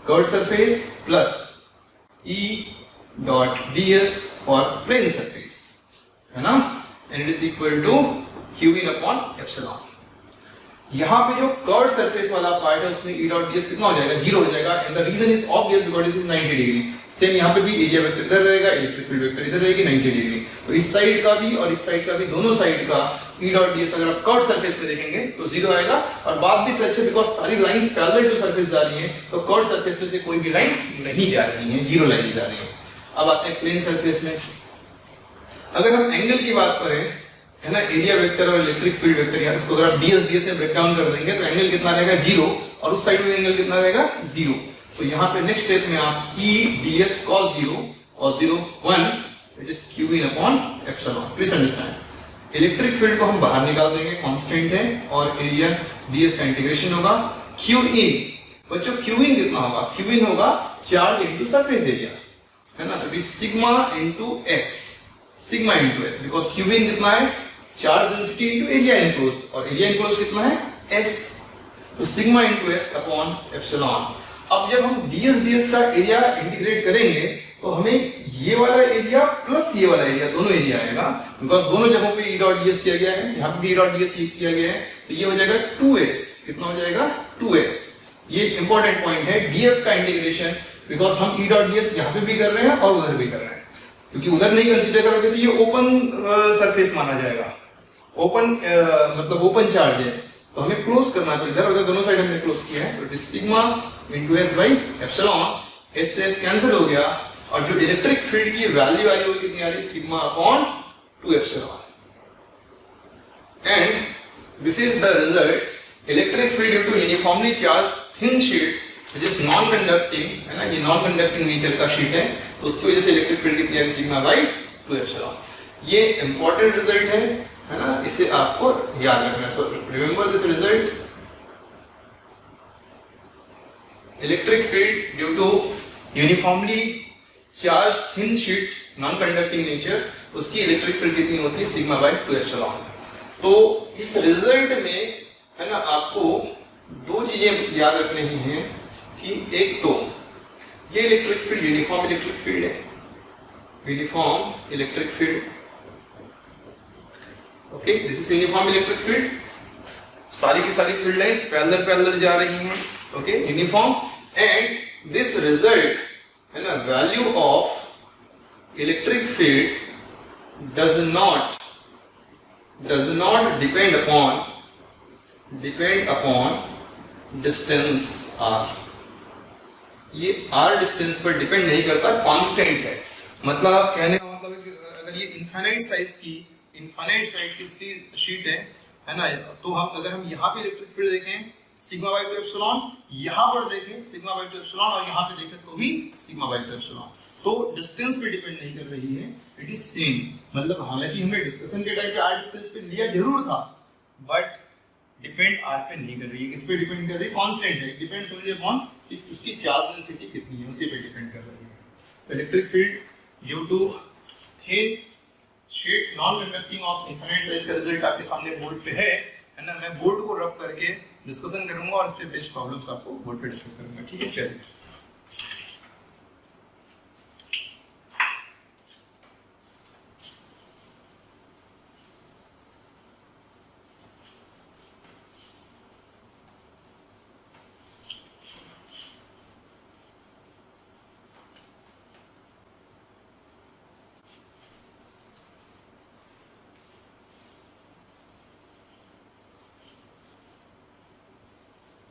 curve surface plus E dot ds for plane surface, है ना, and it is equal to q in upon epsilon। यहाँ पे जो कर्व सरफेस वाला पार्ट है उसमें E डॉट ds कितना हो जाएगा, 0 हो जाएगा, and the reason is obvious because this is 90 degree. Same यहाँ पे भी एरिया वेक्टर इधर रहेगा, इलेक्ट्रिक फील्ड वेक्टर इधर रहेगी 90 डिग्री। तो इस साइड का भी और इस साइड का भी, दोनों साइड का E डॉट ds अगर आप कर्व सरफेस पे देखेंगे तो 0 आएगा। और बात भी सच है बिकॉज सारी लाइंस पैरेलल टू सरफेस जा रही हैं, तो कर्व सरफेस में से कोई भी लाइन नहीं जा रही है, 0 लाइन जा रही है। अब आते हैं प्लेन सरफेस में। अगर हम एंगल की बात करें, है ना, एरिया वेक्टर और इलेक्ट्रिक फील्ड वेक्टर, यार इसको अगर आप ds में ब्रेक डाउन कर देंगे तो एंगल कितना रहेगा, 0, और उस साइड में एंगल कितना रहेगा, 0। तो यहाँ पे नेक्स्ट स्टेप में आप E ds cos 0 1 it is q in upon epsilon। Please understand, electric field को हम बाहर निकाल देंगे, कांस्टेंट है, और एरिया ds का इंटीग्रेशन होगा q in। बच्चों q in कितना होगा, q in होगा चार्ज इनटू सरफेस एरिया, है ना, तो sigma into s, sigma into s, because q in कितना है, charge density into area enclosed, और एरिया एनक्लोज्ड कितना है, s, तो sigma into s upon epsilon. अब जब हम ds का एरिया इंटीग्रेट करेंगे तो हमें ये वाला एरिया प्लस ये वाला एरिया, दोनों एरिया आएगा, बिकॉज दोनों जगहों पे E डॉट ds किया गया है, यहाँ पे भी E डॉट ds किया गया है, तो ये हो जाएगा 2s, कितना हो जाएगा, 2s। ये इंपॉर्टेंट पॉइंट है, ds का इंटीग्रेशन, बिकॉज हम E डॉट ds यहाँ पे भी कर रहे हैं और उधर भी कर रहे हैं, क्योंकि उधर नहीं कंसीडर करोगे तो ये ओपन सरफेस माना जाएगा, ओपन मतलब ओपन चार्ज है, तो हमें क्लोज करना है, तो इधर उधर दोनों साइड हमने क्लोज किया है, तो it is sigma into s by epsilon, s से s कैंसिल हो गया, और जो इलेक्ट्रिक फील्ड की वैल्यू आ रही है वो कितनी आ रही है, sigma upon 2 epsilon. And this is the result, electric field due to uniformly charge thin sheet which is non conducting, है ना, ये नॉन कंडक्टिंग नेचर का शीट है, तो उसकी वजह से इलेक्ट्रिक फील्ड कितनी है, सिग्मा बाय 2 एप्सिलॉन। ये इंपॉर्टेंट रिजल्ट है ना, इसे आपको याद रखना है, so remember this result, electric field due to uniformly charge thin sheet non conducting nature, उसकी इलेक्ट्रिक फील्ड कितनी होती है, सिग्मा बाय 2 एप्सिलॉन। तो इस रिजल्ट में, है ना, आपको दो चीजें याद रखनी हैं कि एक तो ये electric field uniform electric field है, uniform electric field, okay, this is uniform electric field, सारी की सारी फील्ड लाइंस पैरेलल जा रही हैं, okay, uniform, and this result, है ना, value of electric field does not depend upon distance r, ये r डिस्टेंस पर डिपेंड नहीं करता, कांस्टेंट है। मतलब कहने का मतलब है कि अगर ये इनफाइनाइट साइज की शीट है ना, तो अगर हम यहाँ पे इलेक्ट्रिक फील्ड देखें सिग्मा बाय 2 एप्सिलॉन, यहाँ पर देखें सिग्मा बाय 2 एप्सिलॉन, और यहाँ पे देखें तो भी सिग्मा बाय 2 एप्सिलॉन, तो डिस्टेंस पे डिपेंड नहीं कर रही है, इट इज सेम। मतलब हालांकि हमने डिस्कशन के टाइम पे r डिस्टेंस पे लिया जरूर था, बट डिपेंड r पे नहीं कर रही है, किस पे डिपेंड कर रही है, कांस्टेंट है, डिपेंड्स ओनली अपॉन कि उसकी चार्ज डेंसिटी कितनी है, उसी पे डिपेंड कर रही है। तो electric field due to thin sheet non conducting of infinite size का रिजल्ट आपके सामने बोर्ड पे है ना, मैं बोर्ड को रब करके डिस्कशन करूंगा और इस पे बेस्ट प्रॉब्लम्स आपको बोर्ड पे डिस्कस करूंगा। ठीक है, चलिए।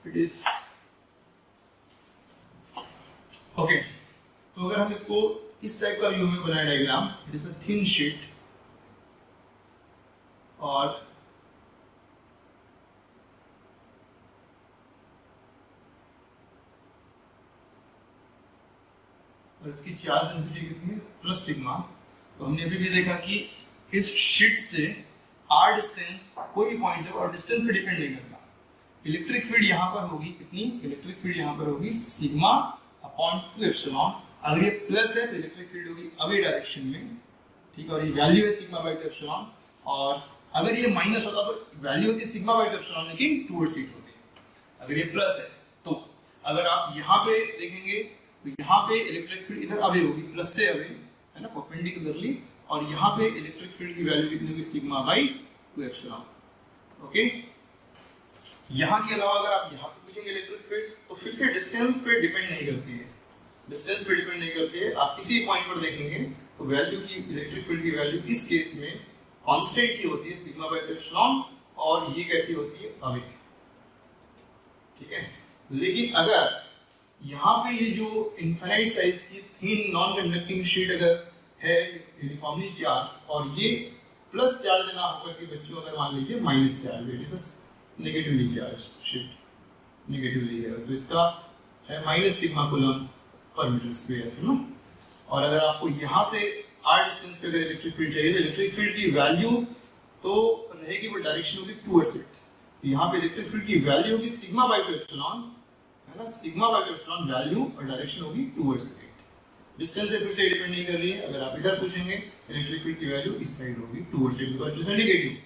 It is okay. तो अगर हम इसको इस टाइप का व्यू में बनाए diagram, it is a thin sheet और इसकी चार्ज डेंसिटी कितनी है, प्लस सिग्मा। तो हमने अभी भी देखा कि इस शीट से आर डिस्टेंस कोई भी पॉइंट है और डिस्टेंस पे डिपेंड नहीं करता। इलेक्ट्रिक फील्ड यहाँ पर होगी कितनी, इलेक्ट्रिक फील्ड यहाँ पर होगी सिग्मा अपॉन 2 एप्सिलॉन। अगर ये प्लस है तो इलेक्ट्रिक फील्ड होगी अवे डायरेक्शन में, ठीक है, और ये वैल्यू है सिग्मा बाय 2 एप्सिलॉन। और अगर ये माइनस होता तो वैल्यू होती सिग्मा बाय 2 एप्सिलॉन, लेकिन टुवर्ड्स इट होती है। अगर ये प्लस है तो अगर आप यहाँ पे देखेंगे तो यहाँ पे इलेक्ट्रिक फील्ड इधर अवे होगी, प्लस से अवे है ना, परपेंडिकुलरली। और यहाँ पे इलेक्ट्रिक फील्ड की वैल्यू कितनी होगी, सिग्मा बाय 2 एप्सिलॉन। ओके, यहाँ के अलावा अगर आप यहाँ पे पूछेंगे इलेक्ट्रिक फील्ड तो फिर से डिस्टेंस पे डिपेंड नहीं करती है, डिस्टेंस पे डिपेंड नहीं करती है। आप किसी पॉइंट पर देखेंगे तो वैल्यू की, इलेक्ट्रिक फील्ड की वैल्यू इस केस में कांस्टेंट ही होती है, सिग्मा बाय 2 एप्सिलॉन। और ये कैसी होती है, अवे, ठीक है। लेकिन अगर यहाँ पे ये जो इनफाइनाइट साइज की थिन नॉन कंडक्टिंग शीट अगर है यूनिफॉर्मली चार्ज और ये प्लस चार्ज ना होकर के बच्चों अगर मान लीजिए minus charge, it is negatively charge sheet, negatively है, तो इसका है minus sigma coulomb per metre square, है ना। और अगर आपको यहाँ से आर डिस्टेंस पे अगर इलेक्ट्रिक फील्ड चाहिए तो इलेक्ट्रिक फील्ड की वैल्यू तो रहेगी, वो डायरेक्शन होगी टुवर्ड्स इट। यहाँ पे इलेक्ट्रिक फील्ड की वैल्यू होगी सिग्मा बाय 2 एप्सिलॉन, है ना, सिग्मा बाय 2 एप्सिलॉन वैल्यू और डायरेक्शन होगी टुवर्ड्स इट। डिस्टेंस से फिर से डिपेंड नहीं कर रही है। अगर आप इधर पूछेंगे इलेक्ट्रिक फील्ड की वैल्यू इस साइड होगी towards it, because it is negative.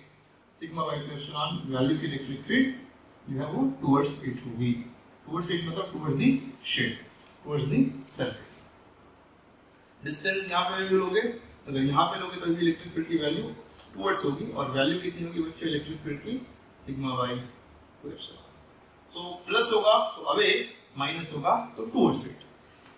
Sigma by 2 epsilon value की इलेक्ट्रिक फील्ड जो है वो टुवर्ड्स इट होगी। टुवर्ड्स इट मतलब towards the shade, towards the surface. Distance यहाँ पे भी लोगे, अगर यहाँ पे लोगे तो भी इलेक्ट्रिक फील्ड की वैल्यू टुवर्ड्स होगी। और वैल्यू कितनी होगी बच्चों इलेक्ट्रिक फील्ड की, sigma by 2 epsilon. So plus होगा तो अवे, माइनस होगा तो टुवर्ड्स इट।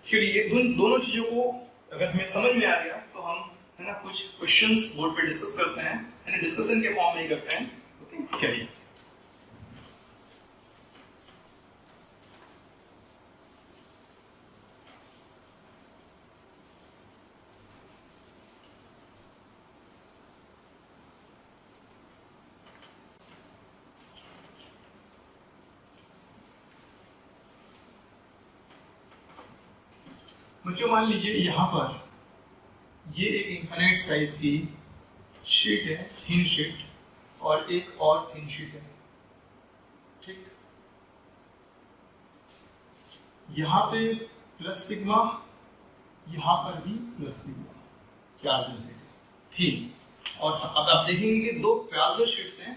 चलिए दोनों चीजों को अगर हमें समझ में आ गया तो हम, है ना, कुछ क्वेश्चंस बोर्ड पे डिस्कस करते हैं, है ना, डिस्कशन के फॉर्म में ही करते हैं। ओके, चलिए। बच्चों मान लीजिए यहाँ पर ये एक इनफाइनाइट साइज की शीट है, थिन शीट, और एक और थिन शीट है, ठीक। यहाँ पे प्लस सिग्मा, यहाँ पर भी plus sigma, charge density thin. और अब आप देखेंगे कि दो पैरेलल शीट्स हैं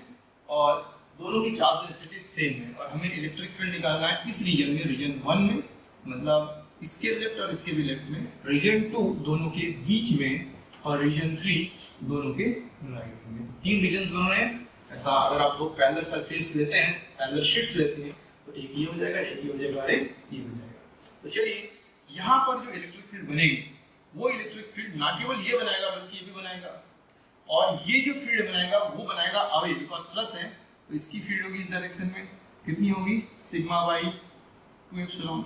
और दोनों की चार्ज डेंसिटी सेम है। और हमें इलेक्ट्रिक फील्ड निकालना है इस रीजन में, रीजन 1 में, मतलब इसके लेफ्ट और इसके भी लेफ्ट में, रीजन 2 दोनों के बीच में, और रीजन 3 दोनों के राइट में। तो 3 रीजन्स बन रहे हैं। ऐसा अगर आप लोग पैरेलल सरफेस लेते हैं, पैरेलल शीट्स लेते हैं, तो एक ये हो जाएगा, एक ये हो जाएगा और एक ये हो जाएगा। तो चलिए यहाँ पर जो इलेक्ट्रिक फील्ड बनेगी वो इलेक्ट्रिक फील्ड ना केवल ये बनाएगा बल्कि ये भी बनाएगा। और ये जो फील्ड बनाएगा वो बनाएगा अवे, बिकॉज प्लस है तो इसकी फील्ड होगी इस डायरेक्शन में, कितनी होगी, सिग्मा बाय 2 एप्सिलॉन।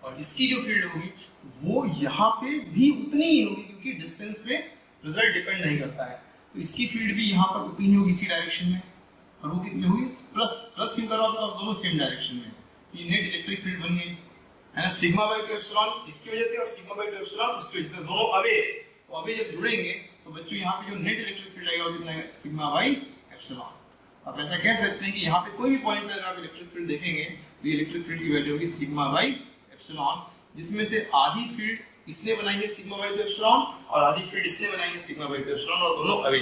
और इसकी जो फील्ड होगी वो यहाँ पे भी उतनी ही होगी, क्योंकि डिस्टेंस पे रिजल्ट डिपेंड नहीं करता है। तो इसकी फील्ड भी यहाँ पर उतनी होगी इसी डायरेक्शन में, और वो कितनी होगी, प्लस प्लस क्यों करवा, बिकॉज दोनों सेम डायरेक्शन में। ये नेट इलेक्ट्रिक फील्ड बन गई, है ना, सिग्मा बाय 2 एप्सिलॉन इसकी वजह से और सिग्मा बाय 2 एप्सिलॉन इसकी वजह से, दोनों अवे। तो अवे जब जुड़ेंगे तो बच्चों यहाँ पे जो नेट इलेक्ट्रिक फील्ड आएगा वो कितना है, सिग्मा बाय एप्सिलॉन। आप ऐसा कह सकते हैं कि यहाँ पे कोई भी पॉइंट पे अगर आप इलेक्ट्रिक फील्ड देखेंगे तो इलेक्ट्रिक फील्ड की वैल्यू होगी सिग्मा बाय एप्सिलॉन, जिसमें से आधी फील्ड इसने बनाई है सिग्मा बाय 2 एप्सिलॉन और आधी फील्ड इसने बनाई है सिग्मा बाय 2 एप्सिलॉन, और दोनों अवे।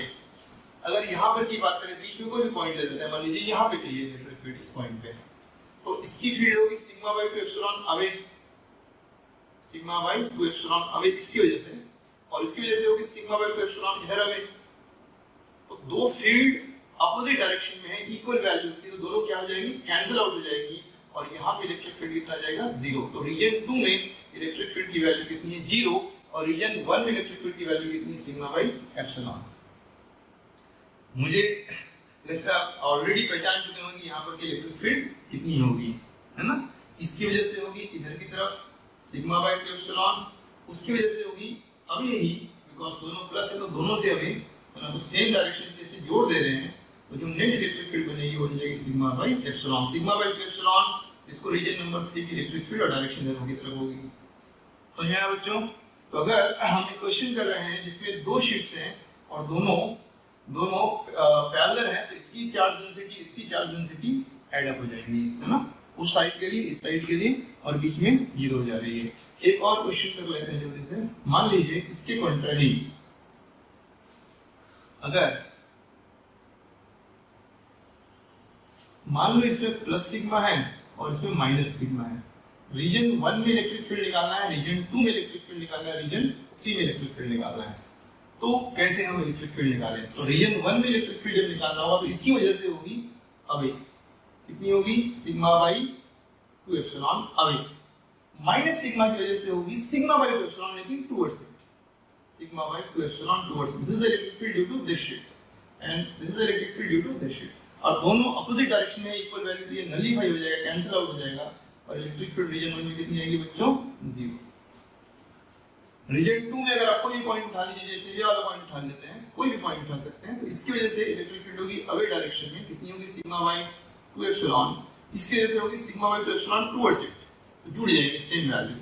अगर यहाँ पर की बात करें, बीच में कोई भी पॉइंट ले लेते हैं, मान लीजिए यहाँ पे चाहिए इलेक्ट्रिक इलेक्ट्रिक फील्ड इस पॉइंट पे, तो इसकी फील्ड होगी sigma by 2 epsilon away, sigma by 2 epsilon away इसकी वजह से, और इसकी वजह से होगी सिग्मा बाय 2 एप्सिलॉन इधर अवे। तो दो फील्ड अपोजिट डायरेक्शन में है, इक्वल वैल्यू की, तो दोनों क्या हो जाएगी, कैंसिल आउट हो जाएगी, और यहाँ पे इलेक्ट्रिक फील्ड कितना आ जाएगा, 0। तो रीजन 2 में इलेक्ट्रिक फील्ड की वैल्यू कितनी है, 0, और रीजन 1 में इलेक्ट्रिक फील्ड की वैल्यू कितनी है, सिग्मा बाय एप्सिलॉन। मुझे लगता है आप ऑलरेडी पहचान चुके होंगे यहाँ पर कि इलेक्ट्रिक फील्ड कितनी होगी, है ना। इसकी वजह से होगी इधर की तरफ सिग्मा बाय 2 एप्सिलॉन, उसकी वजह से होगी अभी ही, बिकॉज दोनों प्लस है तो दोनों से अभी, है ना, तो सेम डायरेक्शन से इसे जोड़ दे रहे हैं, तो जो नेट इलेक्ट्रिक फील्ड बनेगी वो हो जाएगी sigma by epsilon. Sigma by 2 epsilon, इसको रीजन नंबर 3 की इलेक्ट्रिक फील्ड और डायरेक्शन दोनों की तरफ होगी। समझ में आया बच्चों? तो अगर हम एक क्वेश्चन कर रहे हैं जिसमें दो शीट्स हैं और दोनों पैरेलल हैं, तो इसकी चार्ज डेंसिटी इसकी चार्ज डेंसिटी ऐड अप हो जाएंगी, है ना, उस साइड के लिए इस साइड के लिए, और बीच में 0 हो जा रही है। एक और क्वेश्चन कर लेते हैं जल्दी से। मान लीजिए इसके कॉन्ट्ररी, अगर मान लो इसमें प्लस सिग्मा है और इसमें माइनस सिग्मा है, रीजन 1 में इलेक्ट्रिक फील्ड निकालना है, रीजन 2 में इलेक्ट्रिक फील्ड निकालना है, रीजन 3 में इलेक्ट्रिक फील्ड निकालना है, तो कैसे हम इलेक्ट्रिक फील्ड निकालें? तो रीजन 1 में इलेक्ट्रिक फील्ड जब निकालना होगा तो इसकी वजह से होगी अवे, कितनी होगी, sigma by 2 epsilon away, minus sigma की वजह से होगी सिग्मा बाय 2 एप्सिलॉन, लेकिन towards it, sigma by 2 epsilon towards it. This is electric field due to this sheet and this is electric field due to this sheet, और दोनों opposite direction में equal value दिए, nullify हो जाएगा, cancel out हो जाएगा, और electric field region 1 में कितनी आएगी बच्चों, 0। रीजन 2 में अगर आप कोई भी पॉइंट उठा लीजिए, जैसे ये वाला पॉइंट उठा लेते हैं, कोई भी पॉइंट उठा सकते हैं, तो इसकी वजह से इलेक्ट्रिक फील्ड होगी अवे डायरेक्शन में, कितनी होगी, सिग्मा बाय 2 एप्सिलॉन, इसकी वजह से होगी sigma by 2 epsilon towards it, तो जुड़ जाएंगे सेम वैल्यू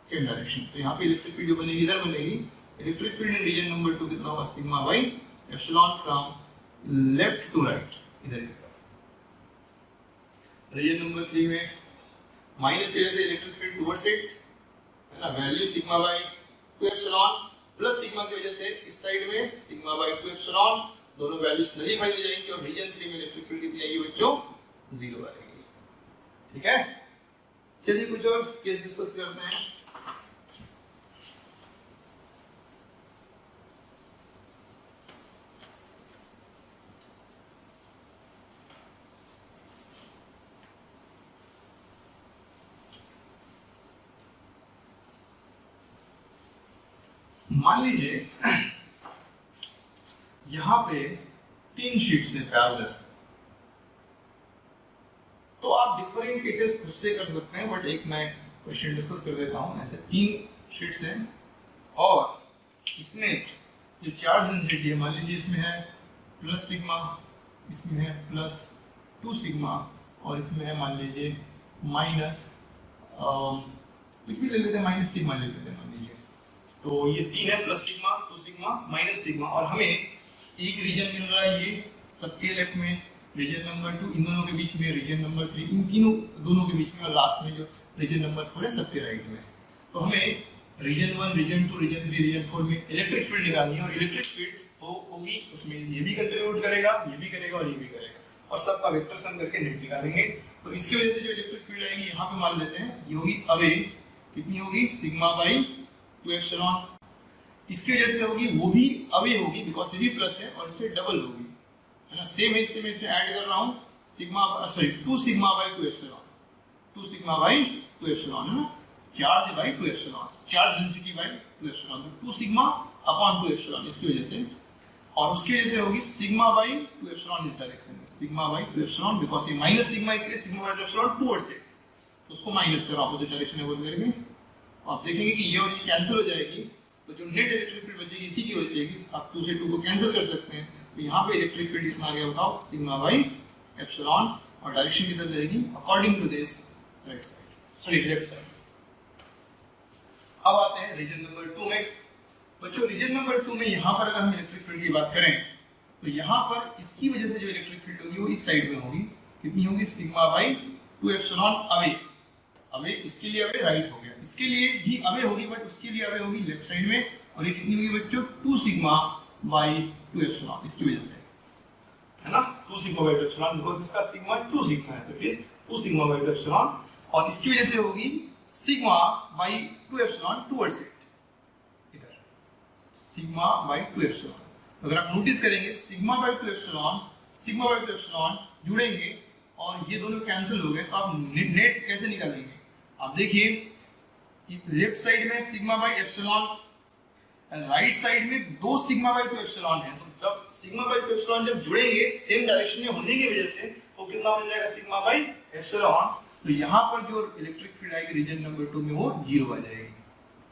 सेम डायरेक्शन। तो यहाँ पे इलेक्ट्रिक फील्ड जो बनेगी इधर बनेगी, electric field in region number 2 कितना होगा, sigma by epsilon from left to right, इधर की तरफ। रीजन नंबर 3 में माइनस की वजह से इलेक्ट्रिक फील्ड टुवर्ड्स इट, है ना, value sigma by 2 epsilon, plus sigma की वजह से इस साइड में सिग्मा बाय 2 एप्सिलॉन, दोनों वैल्यूज नलीफाई हो जाएंगी, और रीजन 3 में इलेक्ट्रिक फील्ड कितनी आएगी बच्चों, 0 आएगी। ठीक है, चलिए कुछ और केस डिस्कस करते हैं। मान लीजिए यहां पे 3 शीट्स हैं पैरेलल, तो आप डिफरेंट केसेस खुद से कर सकते हैं, बट एक मैं क्वेश्चन डिस्कस कर देता हूं। ऐसे 3 शीट्स हैं और इसमें जो चार्ज डेंसिटी है, मान लीजिए इसमें है प्लस सिग्मा, इसमें है प्लस 2 सिग्मा, और इसमें है मान लीजिए माइनस कुछ भी ले लेते हैं, माइनस सिग्मा ले लेते हैं मान लीजिए। तो ये 3 है, plus sigma, 2 sigma, minus sigma, और हमें एक रीजन मिल रहा है ये सबके लेफ्ट में, रीजन नंबर 2 इन दोनों के बीच में, रीजन नंबर 3 इन दोनों के बीच में, और लास्ट में जो रीजन नंबर 4 है सबके राइट में। तो हमें रीजन 1, रीजन 2, रीजन 3, रीजन 4 में इलेक्ट्रिक फील्ड निकालनी है, और इलेक्ट्रिक फील्ड होगी उसमें ये भी कंट्रीब्यूट करेगा, ये भी करेगा और ये भी करेगा, और सबका वेक्टर सम करके नेट निकालेंगे। तो इसकी वजह से जो इलेक्ट्रिक फील्ड आएगी यहाँ पे मान लेते हैं, ये होगी अवे, कितनी होगी, सिग्मा बाय 2 एप्सिलॉन। इसकी वजह से होगी वो भी अवे होगी, बिकॉज ये भी प्लस है और इससे डबल होगी, है ना, सेम है, इसलिए मैं इसमें ऐड कर रहा हूँ sigma, sorry 2 sigma by 2 epsilon, 2 sigma by 2 epsilon, है ना, charge by 2 epsilon, charge density bye 2 epsilon, तो 2 सिग्मा अपॉन 2 एप्सिलॉन इसकी वजह से, और उसकी वजह से होगी सिग्मा बाय 2 एप्सिलॉन इस डायरेक्शन में, सिग्मा बाय 2 एप्सिलॉन, बिकॉज ये माइनस सिग्मा, इसलिए sigma by 2 epsilon towards it, तो उसको माइनस करो ऑपोजिट डायरेक्शन में बोल करके, आप देखेंगे कि ये और ये कैंसिल हो जाएगी, तो जो नेट इलेक्ट्रिक फील्ड बचेगी इसी की बचेगी, आप 2 से 2 को कैंसिल कर सकते हैं, तो यहाँ पे इलेक्ट्रिक फील्ड कितना आ गया बताओ, सिग्मा बाय एप्सिलॉन, और डायरेक्शन किधर जाएगी, according to this right side, sorry left side. अब आते हैं रीजन नंबर 2 में। बच्चों रीजन नंबर 2 में यहाँ पर अगर हम इलेक्ट्रिक फील्ड की बात करें, तो यहाँ पर इसकी वजह से जो इलेक्ट्रिक फील्ड होगी वो इस साइड में होगी, कितनी होगी, sigma by 2 epsilon away, away इसके लिए अवे राइट हो गया, इसके लिए भी अवे होगी, बट उसके लिए अवे होगी लेफ्ट साइड में, और ये कितनी होगी बच्चों, 2 सिग्मा बाय 2 एप्सिलॉन, इसकी वजह से, है ना। 2 सिग्मा बाय 2 एप्सिलॉन, बिकॉज़ इसका सिग्मा 2 सिग्मा है, तो it is 2 sigma by 2 epsilon, और इसकी वजह से होगी sigma by 2 epsilon towards it, इधर सिग्मा बाय 2 एप्सिलॉन। तो अगर आप नोटिस करेंगे सिग्मा बाय 2 एप्सिलॉन जुड़ेंगे और ये दोनों कैंसिल हो गए, तो आप नेट कैसे निकालेंगे? आप देखिए लेफ्ट साइड में sigma by epsilon, right side में 2 सिग्मा बाय 2 एप्सिलॉन है, तो जब सिग्मा बाय 2 एप्सिलॉन जब जुड़ेंगे सेम डायरेक्शन में होने की वजह से, तो कितना बन जाएगा सिग्मा बाय एप्सिलॉन। तो यहाँ पर जो इलेक्ट्रिक फील्ड आएगी रीजन नंबर 2 में वो 0 आ जाएगी।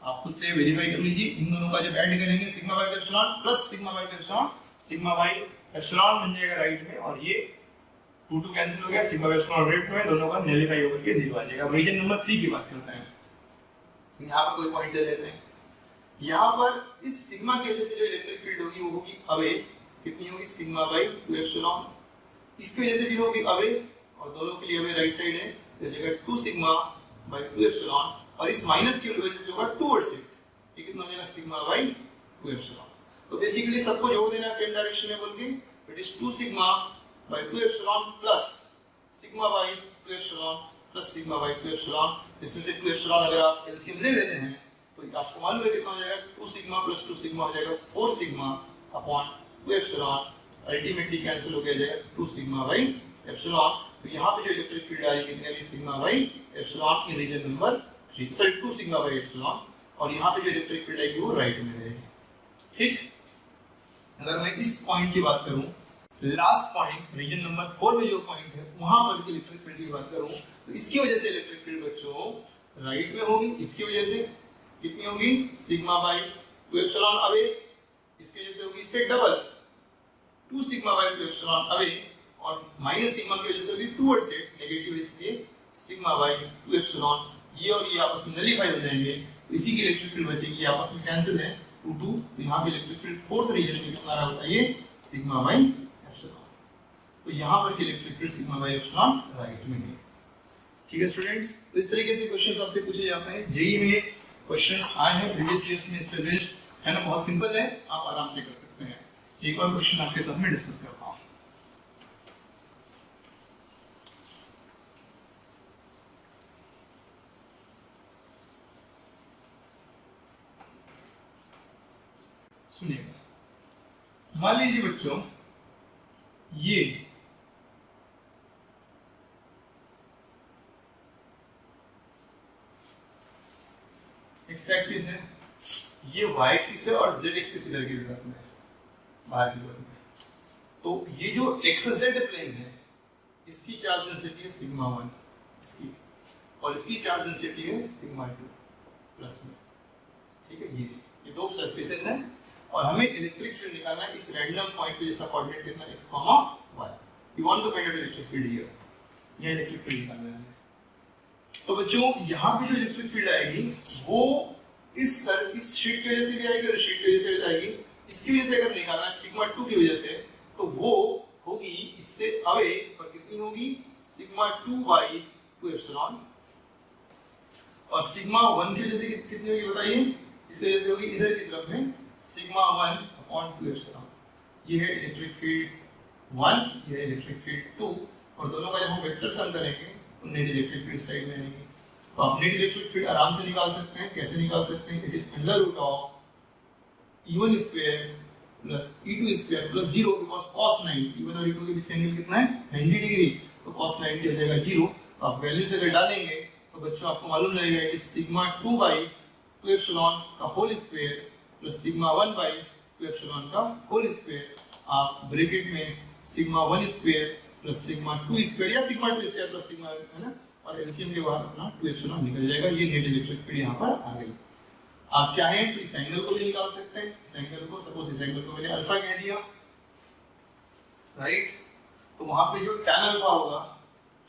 आप खुद से वेरीफाई कर लीजिए, इन दोनों का जब ऐड करेंगे sigma by 2 epsilon plus sigma by 2 epsilon, sigma by epsilon बन जाएगा राइट में, और ये 2 कैंसिल हो गया, सिग्मा बाय एप्सिलॉन राइट में, दोनों का नलिफाई होकर के 0 आ जाएगा। अब रीजन नंबर 3 की बात करते हैं। यहाँ पर कोई पॉइंट ले लेते हैं, यहाँ पर इस सिग्मा की वजह से जो इलेक्ट्रिक फील्ड होगी वो होगी अवे, कितनी होगी सिग्मा बाय 2 एप्सिलॉन, इसकी वजह से भी होगी अवे, और दोनों के लिए अवे राइट साइड है, तो जगह 2 सिग्मा बाय 2 एप्सिलॉन, और इस माइनस की वजह से होगा टुवर्ड्स इट, ये कितना हो जाएगा सिग्मा बाय 2 एप्सिलॉन। तो बेसिकली सबको जोड़ देना सेम डायरेक्शन में बोल के, it is 2 sigma by 2 epsilon plus sigma by 2 epsilon plus sigma by 2 epsilon. इसमें से 2 एप्सिलॉन अगर आप एलसीएम ले लेते हैं तो आपको मालूम है कितना हो जाएगा, 2 सिग्मा प्लस 2 सिग्मा हो जाएगा 4 sigma upon 2 epsilon, ultimately cancel हो जाएगा 2 सिग्मा बाय एप्सिलॉन। तो यहाँ पे जो इलेक्ट्रिक फील्ड आ रही है कितनी आ रही है sigma by epsilon in region number 3, sorry 2 sigma by epsilon, और यहाँ पे जो इलेक्ट्रिक फील्ड आएगी वो राइट में रहेगी। ठीक, अगर मैं इस पॉइंट की बात करूं, लास्ट पॉइंट रीजन नंबर 4 में जो पॉइंट है वहां पर इलेक्ट्रिक फील्ड की बात करूं, तो इसकी वजह से इलेक्ट्रिक फील्ड बच्चों राइट में होगी, इसकी वजह से कितनी होगी सिग्मा बाय 2 एप्सिलॉन अवे, इसकी वजह से होगी इससे double 2 sigma by 2 epsilon away, और माइनस सिग्मा की वजह से होगी टुवर्ड्स इट नेगेटिव, इसलिए सिग्मा बाय 2 एप्सिलॉन, ये और ये आपस में नलिफाई हो जाएंगे, तो इसी की इलेक्ट्रिक फील्ड बचेगी, ये आपस में कैंसिल है 2 2, तो यहाँ पे इलेक्ट्रिक फील्ड फोर्थ रीजन में कितना रहा बताइए सिग्मा बाय एप्सिलॉन। तो यहाँ पर electric field sigma by epsilon right में है। ठीक है स्टूडेंट्स, तो इस तरीके से क्वेश्चंस आपसे पूछे जाते हैं, जेईई में क्वेश्चंस आए हैं प्रीवियस ईयर्स में, इस पे बेस्ड है ना, बहुत सिंपल है, आप आराम से कर सकते हैं। एक और क्वेश्चन आपके साथ में डिस्कस करता हूँ। सुनिएगा, मान लीजिए बच्चों ये एक्स एक्सिस है, ये वाई एक्सिस है, और जेड एक्सिस इधर की तरफ में है, बाहर की तरफ में। तो ये जो एक्स जेड प्लेन है इसकी चार्ज डेंसिटी है सिग्मा 1 इसकी, और इसकी चार्ज डेंसिटी है सिग्मा 2 प्लस में। ठीक है, ये दो सरफेसेस हैं, और हमें इलेक्ट्रिक फील्ड निकालना है इस रैंडम पॉइंट पे जिसका कोऑर्डिनेट कितना x, y। You want to find out electric field here, ये इलेक्ट्रिक फील्ड निकालना है। तो बच्चों यहाँ पे जो इलेक्ट्रिक फील्ड आएगी वो इस शीट की वजह से भी आएगी और शीट की वजह से भी आएगी। इसकी वजह से अगर निकालना है सिग्मा 2 की वजह से, तो वो होगी इससे अवे, और कितनी होगी सिग्मा 2 बाय 2 एप्सिलॉन, और सिग्मा 1 की वजह से कितनी होगी बताइए, इस वजह से होगी इधर की तरफ में सिग्मा 1 अपॉन 2 एप्सिलॉन। ये है इलेक्ट्रिक फील्ड 1, ये है इलेक्ट्रिक फील्ड 2, और दोनों का जब हम वेक्टर सम करेंगे तो नेट इलेक्ट्रिक फील्ड साइड में आएगी। तो आप नेट इलेक्ट्रिक फील्ड आराम से निकाल सकते हैं, कैसे निकाल सकते हैं, it is under root of E1 square plus E2 square plus 0, because cos 90 E1 और E2 के बीच का एंगल कितना है 90 डिग्री, तो cos 90 हो जाएगा 0। तो आप वैल्यू से अगर डालेंगे तो बच्चों आपको मालूम रहेगा कि सिग्मा 2 बाय 2 एप्सिलॉन का whole square plus sigma 1 by 2 epsilon का होल स्क्वायर, आप ब्रैकेट में sigma 1 square plus sigma 2 square या सिग्मा 2 स्क्वायर प्लस सिग्मा, है ना, और एलसीएम के बाहर अपना 2 एप्सिलॉन निकल जाएगा। ये नेट इलेक्ट्रिक फील्ड यहाँ पर आ गई। आप चाहें तो इस एंगल को भी निकाल सकते हैं, इस एंगल को, सपोज इस एंगल को मैंने अल्फा कह दिया, राइट, तो वहां पे जो tan अल्फा होगा,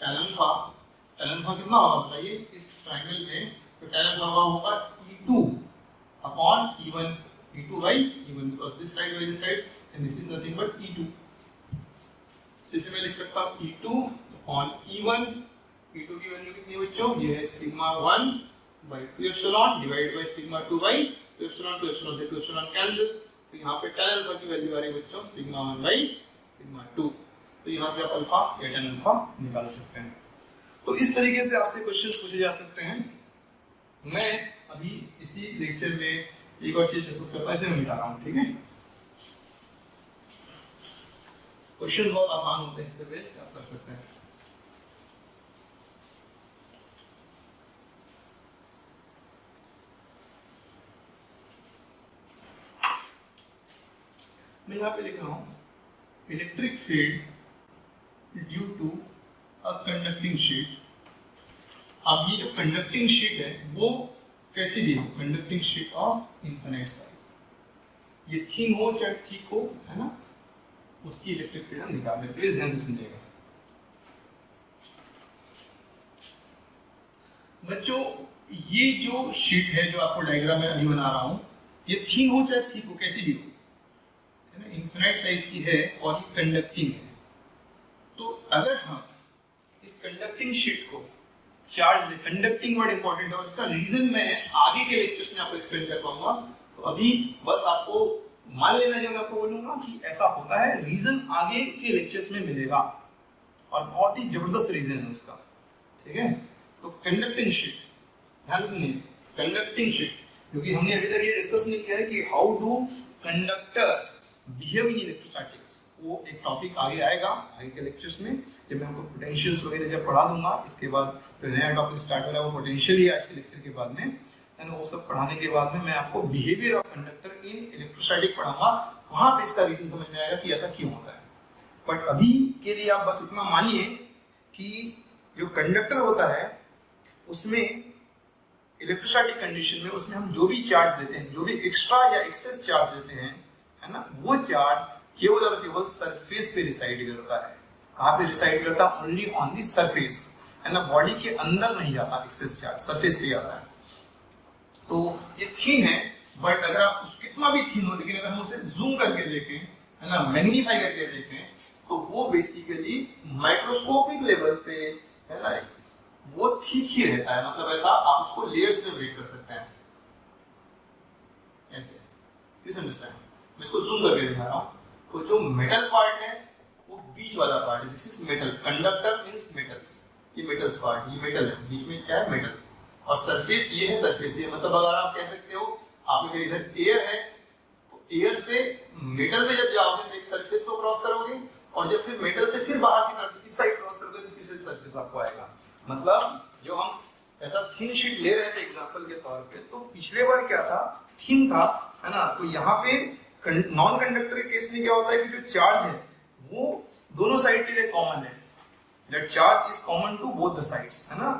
tan अल्फा कितना होगा बताइए इस ट्रायंगल में, तो tan अल्फा होगा E2 upon E1, E2 by E1, because this side by this side and this is nothing but E2। तो इसे मैं लिख सकता हूँ E2 अपॉन E1, E2 की वैल्यू कितनी है बच्चों, ये है sigma 1 by 2 epsilon divide by sigma 2 by 2 epsilon, 2 epsilon से 2 एप्सिलॉन कैंसिल, तो यहाँ पे tan अल्फा की वैल्यू आ रही है बच्चों सिग्मा 1 by सिग्मा 2। तो यहाँ से आप अल्फा या tan अल्फा निकाल सकते हैं। तो इस तरीके से आपसे क्वेश्चन पूछे जा सकते हैं। मैं अभी इसी लेक्चर में एक और चीज डिस्कस करता हूं, इसे मैं मिटा रहा हूं, ठीक है। क्वेश्चन बहुत आसान होते हैं, इस पे बेस आप कर सकते हैं। मैं यहाँ पे लिख रहा हूं electric field due to a conducting sheet. अब ये जो कंडक्टिंग शीट है वो कैसी भी हो, conducting sheet of infinite size, ये थिन हो चाहे थिक हो, है ना, उसकी इलेक्ट्रिक फील्ड हम निकाल रहे हैं। प्लीज ध्यान से सुनिएगा बच्चों। ये जो शीट है जो आपको डायग्राम में अभी बना रहा हूं, ये थिन हो चाहे थिक हो, कैसी भी हो, है ना, इनफिनिट साइज की है और ये कंडक्टिंग है। तो अगर हम इस कंडक्टिंग शीट को चार्ज दे, कंडक्टिंग वर्ड इंपॉर्टेंट है और इसका रीजन मैं आगे के लेक्चर्स में आपको एक्सप्लेन कर पाऊंगा। तो अभी बस आपको मान लेना जो मैं आपको बोलूंगा कि ऐसा होता है, रीजन आगे के लेक्चर्स में मिलेगा और बहुत ही जबरदस्त रीजन है उसका, ठीक है। तो कंडक्टिंग शीट, ध्यान से सुनिए, कंडक्टिंग शीट, क्योंकि हमने अभी तक ये डिस्कस नहीं किया है कि how do conductors behave in electrostatics. वो एक टॉपिक आगे आएगा आगे के लेक्चर्स में, जब मैं आपको पोटेंशियल्स वगैरह जब पढ़ा दूंगा। इसके बाद जो नया टॉपिक स्टार्ट हो रहा है वो पोटेंशियल ही आज के लेक्चर के बाद में, एंड वो सब पढ़ाने के बाद में मैं आपको behaviour of conductor in electrostatic पढ़ाऊंगा। वहां पे इसका रीजन समझ में आएगा कि ऐसा क्यों होता है। बट अभी के लिए आप बस इतना मानिए कि जो कंडक्टर होता है उसमें इलेक्ट्रोस्टैटिक कंडीशन में उसमें हम जो भी चार्ज देते हैं, जो भी एक्स्ट्रा या एक्सेस चार्ज देते हैं, है ना, वो चार्ज केवल और केवल सरफेस पे रिसाइड करता है। कहाँ पे रिसाइड करता है? ओनली ऑन दी सरफेस, है ना, बॉडी के अंदर नहीं जाता एक्सेस चार्ज, सरफेस पे आता है। तो ये थिन है, बट अगर आप उस कितना भी थिन हो, लेकिन अगर हम उसे जूम करके देखें, है ना, मैग्नीफाई करके देखें, तो वो बेसिकली माइक्रोस्कोपिक लेवल पे, है ना, वो ठीक ही रहता है। मतलब ऐसा आप उसको लेयर्स में ब्रेक कर सकते हैं, ऐसे। प्लीज अंडरस्टैंड, मैं इसको जूम करके दिखा रहा हूं। तो जो मेटल पार्ट है वो बीच वाला पार्ट है, this is metal. Conductor means metals, ये मेटल्स पार्ट, ये मेटल है, बीच में क्या है? मेटल। और सरफेस ये है, सरफेस ये, मतलब अगर आप कह सकते हो आपके इधर एयर है, तो एयर से मेटल में जब जाओगे तो एक सरफेस को क्रॉस करोगे, और जब फिर मेटल से फिर बाहर की तरफ इस साइड क्रॉस करोगे तो फिर से सरफेस आपको आएगा। मतलब जो हम ऐसा थिन शीट ले रहे थे एग्जांपल के तौर पे, तो पिछले बार क्या था? थिन था, है ना। तो यहाँ पे नॉन कंडक्टर के केस में क्या होता है कि जो चार्ज है वो दोनों साइड के लिए कॉमन है। That charge is common to both the sides, है ना।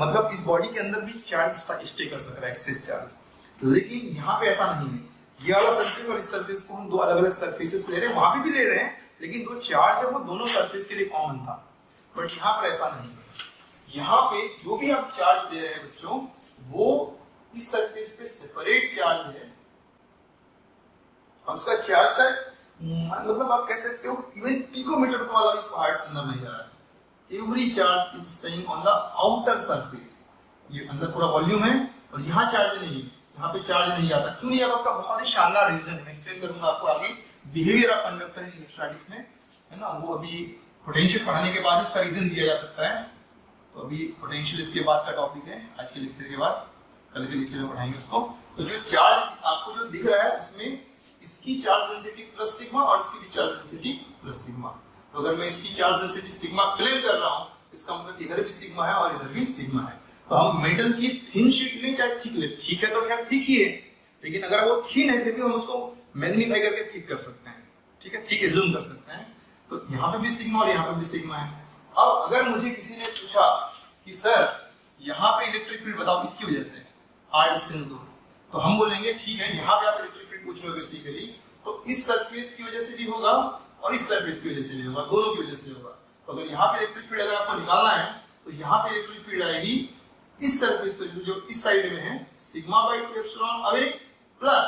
मतलब इस बॉडी के अंदर भी चार्ज स्टे कर सकता है, एक्सेस चार्ज। लेकिन यहाँ पे ऐसा नहीं है। ये वाला सरफेस और इस सरफेस को हम दो अलग अलग सरफेसेस ले रहे हैं, वहां पे भी ले रहे हैं, लेकिन जो चार्ज है वो दोनों सरफेस के लिए कॉमन था। बट यहाँ पर ऐसा नहीं है। यहाँ पे जो भी आप चार्ज दे रहे हैं बच्चों, वो इस सरफेस पे सेपरेट चार्ज है, और उसका चार्ज का मतलब आप कह सकते हो इवन पिकोमीटर वाला भी पार्ट अंदर नहीं जा रहा है। Every charge is staying on the outer surface. ये अंदर पूरा वॉल्यूम है और यहाँ चार्ज नहीं है, यहाँ पे चार्ज नहीं जाता। क्यों नहीं जाता? उसका बहुत ही शानदार रीजन है, मैं एक्सप्लेन करूंगा आपको आगे behaviour of conductor in electrostatics में, है ना। वो अभी पोटेंशियल पढ़ाने के बाद उसका रीजन दिया जा सकता है। तो अभी पोटेंशियल इसके बाद का टॉपिक है, आज के लेक्चर के बाद, कल के लेक्चर में पढ़ाएंगे उसको। तो जो चार्ज आपको जो दिख रहा है उसमें इसकी चार्ज डेंसिटी प्लस सिग्मा और इसकी भी चार्ज डेंसिटी प्लस सिग्मा। तो अगर मैं इसकी चार्ज डेंसिटी सिग्मा क्लेम कर रहा हूं, इसका मतलब इधर भी सिग्मा है और इधर भी सिग्मा है। तो हम मेटल की थिन शीट लें चाहे थिक ले, ठीक है तो खैर ठीक ही है, लेकिन अगर वो थिन है फिर भी हम उसको मैग्नीफाई करके थिक कर सकते हैं, ठीक है, थिक एज्यूम कर सकते हैं। तो यहाँ पे भी सिग्मा और यहाँ पे भी सिग्मा है। अब अगर मुझे किसी ने पूछा कि सर यहाँ पे इलेक्ट्रिक फील्ड बताओ इसकी वजह से, आर डिस्टेंस दूर, तो हम बोलेंगे ठीक है, यहाँ पे आप इलेक्ट्रिक फील्ड पूछ रहे हो बेसिकली, तो इस सरफेस की वजह से भी होगा और इस सरफेस की वजह से भी होगा, दोनों की वजह से होगा। तो अगर यहाँ पे इलेक्ट्रिक फील्ड अगर आपको निकालना है तो यहाँ पे इलेक्ट्रिक फील्ड आएगी इस सरफेस की वजह से, जो इस साइड में है, sigma by 2 epsilon away plus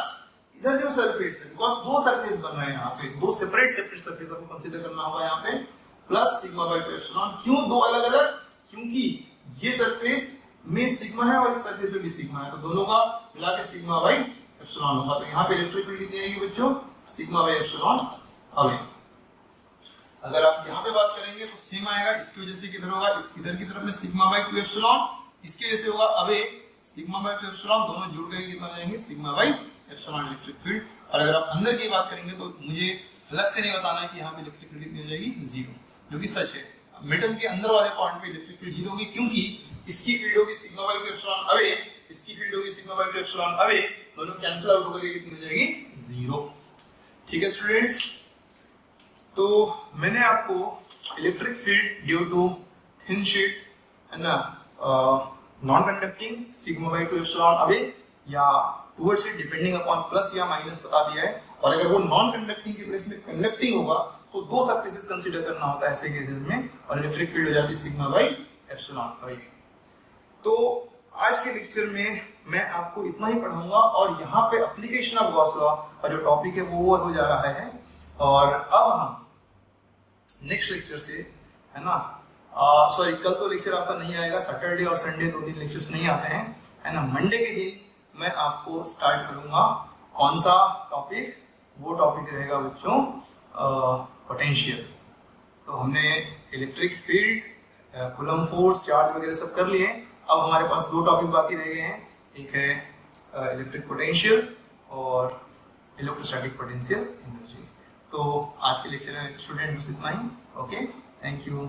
इधर जो सरफेस है, बिकॉज़ दो सरफेस बन रहे हैं यहाँ पे, दो सेपरेट सरफेस आपको कंसीडर करना होगा यहाँ पे, प्लस सिग्मा बाय 2 एप्सिलॉन। क्यों दो अलग अलग? क्योंकि ये सरफेस में सिग्मा है और इस सरफेस पे भी सिग्मा है, तो दोनों का मिला के सिग्मा बाय एप्सिलॉन होगा। तो यहाँ पे इलेक्ट्रिक फील्ड कितनी आएगी बच्चों? Sigma by epsilon away. अगर आप यहाँ पे बात करेंगे तो सेम आएगा, इसकी वजह से किधर होगा, इस इधर की तरफ में सिग्मा बाई 2 एप्सिलॉन, इसकी वजह से होगा अबे सिग्मा बाई 2 एप्सिलॉन, दोनों जुड़ करके कितना हो जाएंगे sigma by epsilon electric field. और अगर आप अंदर की बात करेंगे तो मुझे अलग से नहीं बताना है कि यहाँ पे इलेक्ट्रिक फील्ड कितनी हो जाएगी, 0, जो कि सच है। मेटल के अंदर वाले पॉइंट पे इलेक्ट्रिक फील्ड 0 होगी, क्योंकि इसकी फील्ड होगी सिग्मा बाई 2 एप्सिलॉन अवे, इसकी फील्ड होगी सिग्मा बाई 2 एप्सिलॉन अवे, दोनों कैंसिल आउट होकर कितनी हो जाएगी, 0। ठीक है स्टूडेंट्स, तो मैंने आपको electric field due to thin sheet है ना, non conducting sigma by 2 epsilon away या towards it depending upon plus या माइनस बता दिया है। और अगर वो नॉन कंडक्टिंग के प्लेस में कंडक्टिंग होगा तो दो सब केसेस कंसीडर करना होता है ऐसे केसेस में, और इलेक्ट्रिक फील्ड हो जाती है सिग्मा बाई एप्सिलॉन अवे। तो आज के लेक्चर में मैं आपको इतना ही पढ़ाऊंगा, और यहाँ पे एप्लीकेशन ऑफ गॉस लॉ का जो टॉपिक है वो ओवर हो जा रहा है। और अब हम नेक्स्ट लेक्चर से है ना, सॉरी कल तो लेक्चर आपका नहीं आएगा, सैटरडे और संडे 2 दिन लेक्चर्स नहीं आते हैं है ना। मंडे के दिन मैं आपको स्टार्ट करूंगा कौन सा टॉपिक, वो टॉपिक रहेगा बच्चों पोटेंशियल। तो हमने electric field, coulomb force, charge वगैरह सब कर लिए। अब हमारे पास 2 टॉपिक बाकी रह गए हैं, एक है इलेक्ट्रिक पोटेंशियल और इलेक्ट्रोस्टैटिक पोटेंशियल एनर्जी। तो आज के लेक्चर में स्टूडेंट बस इतना ही। Okay, thank you.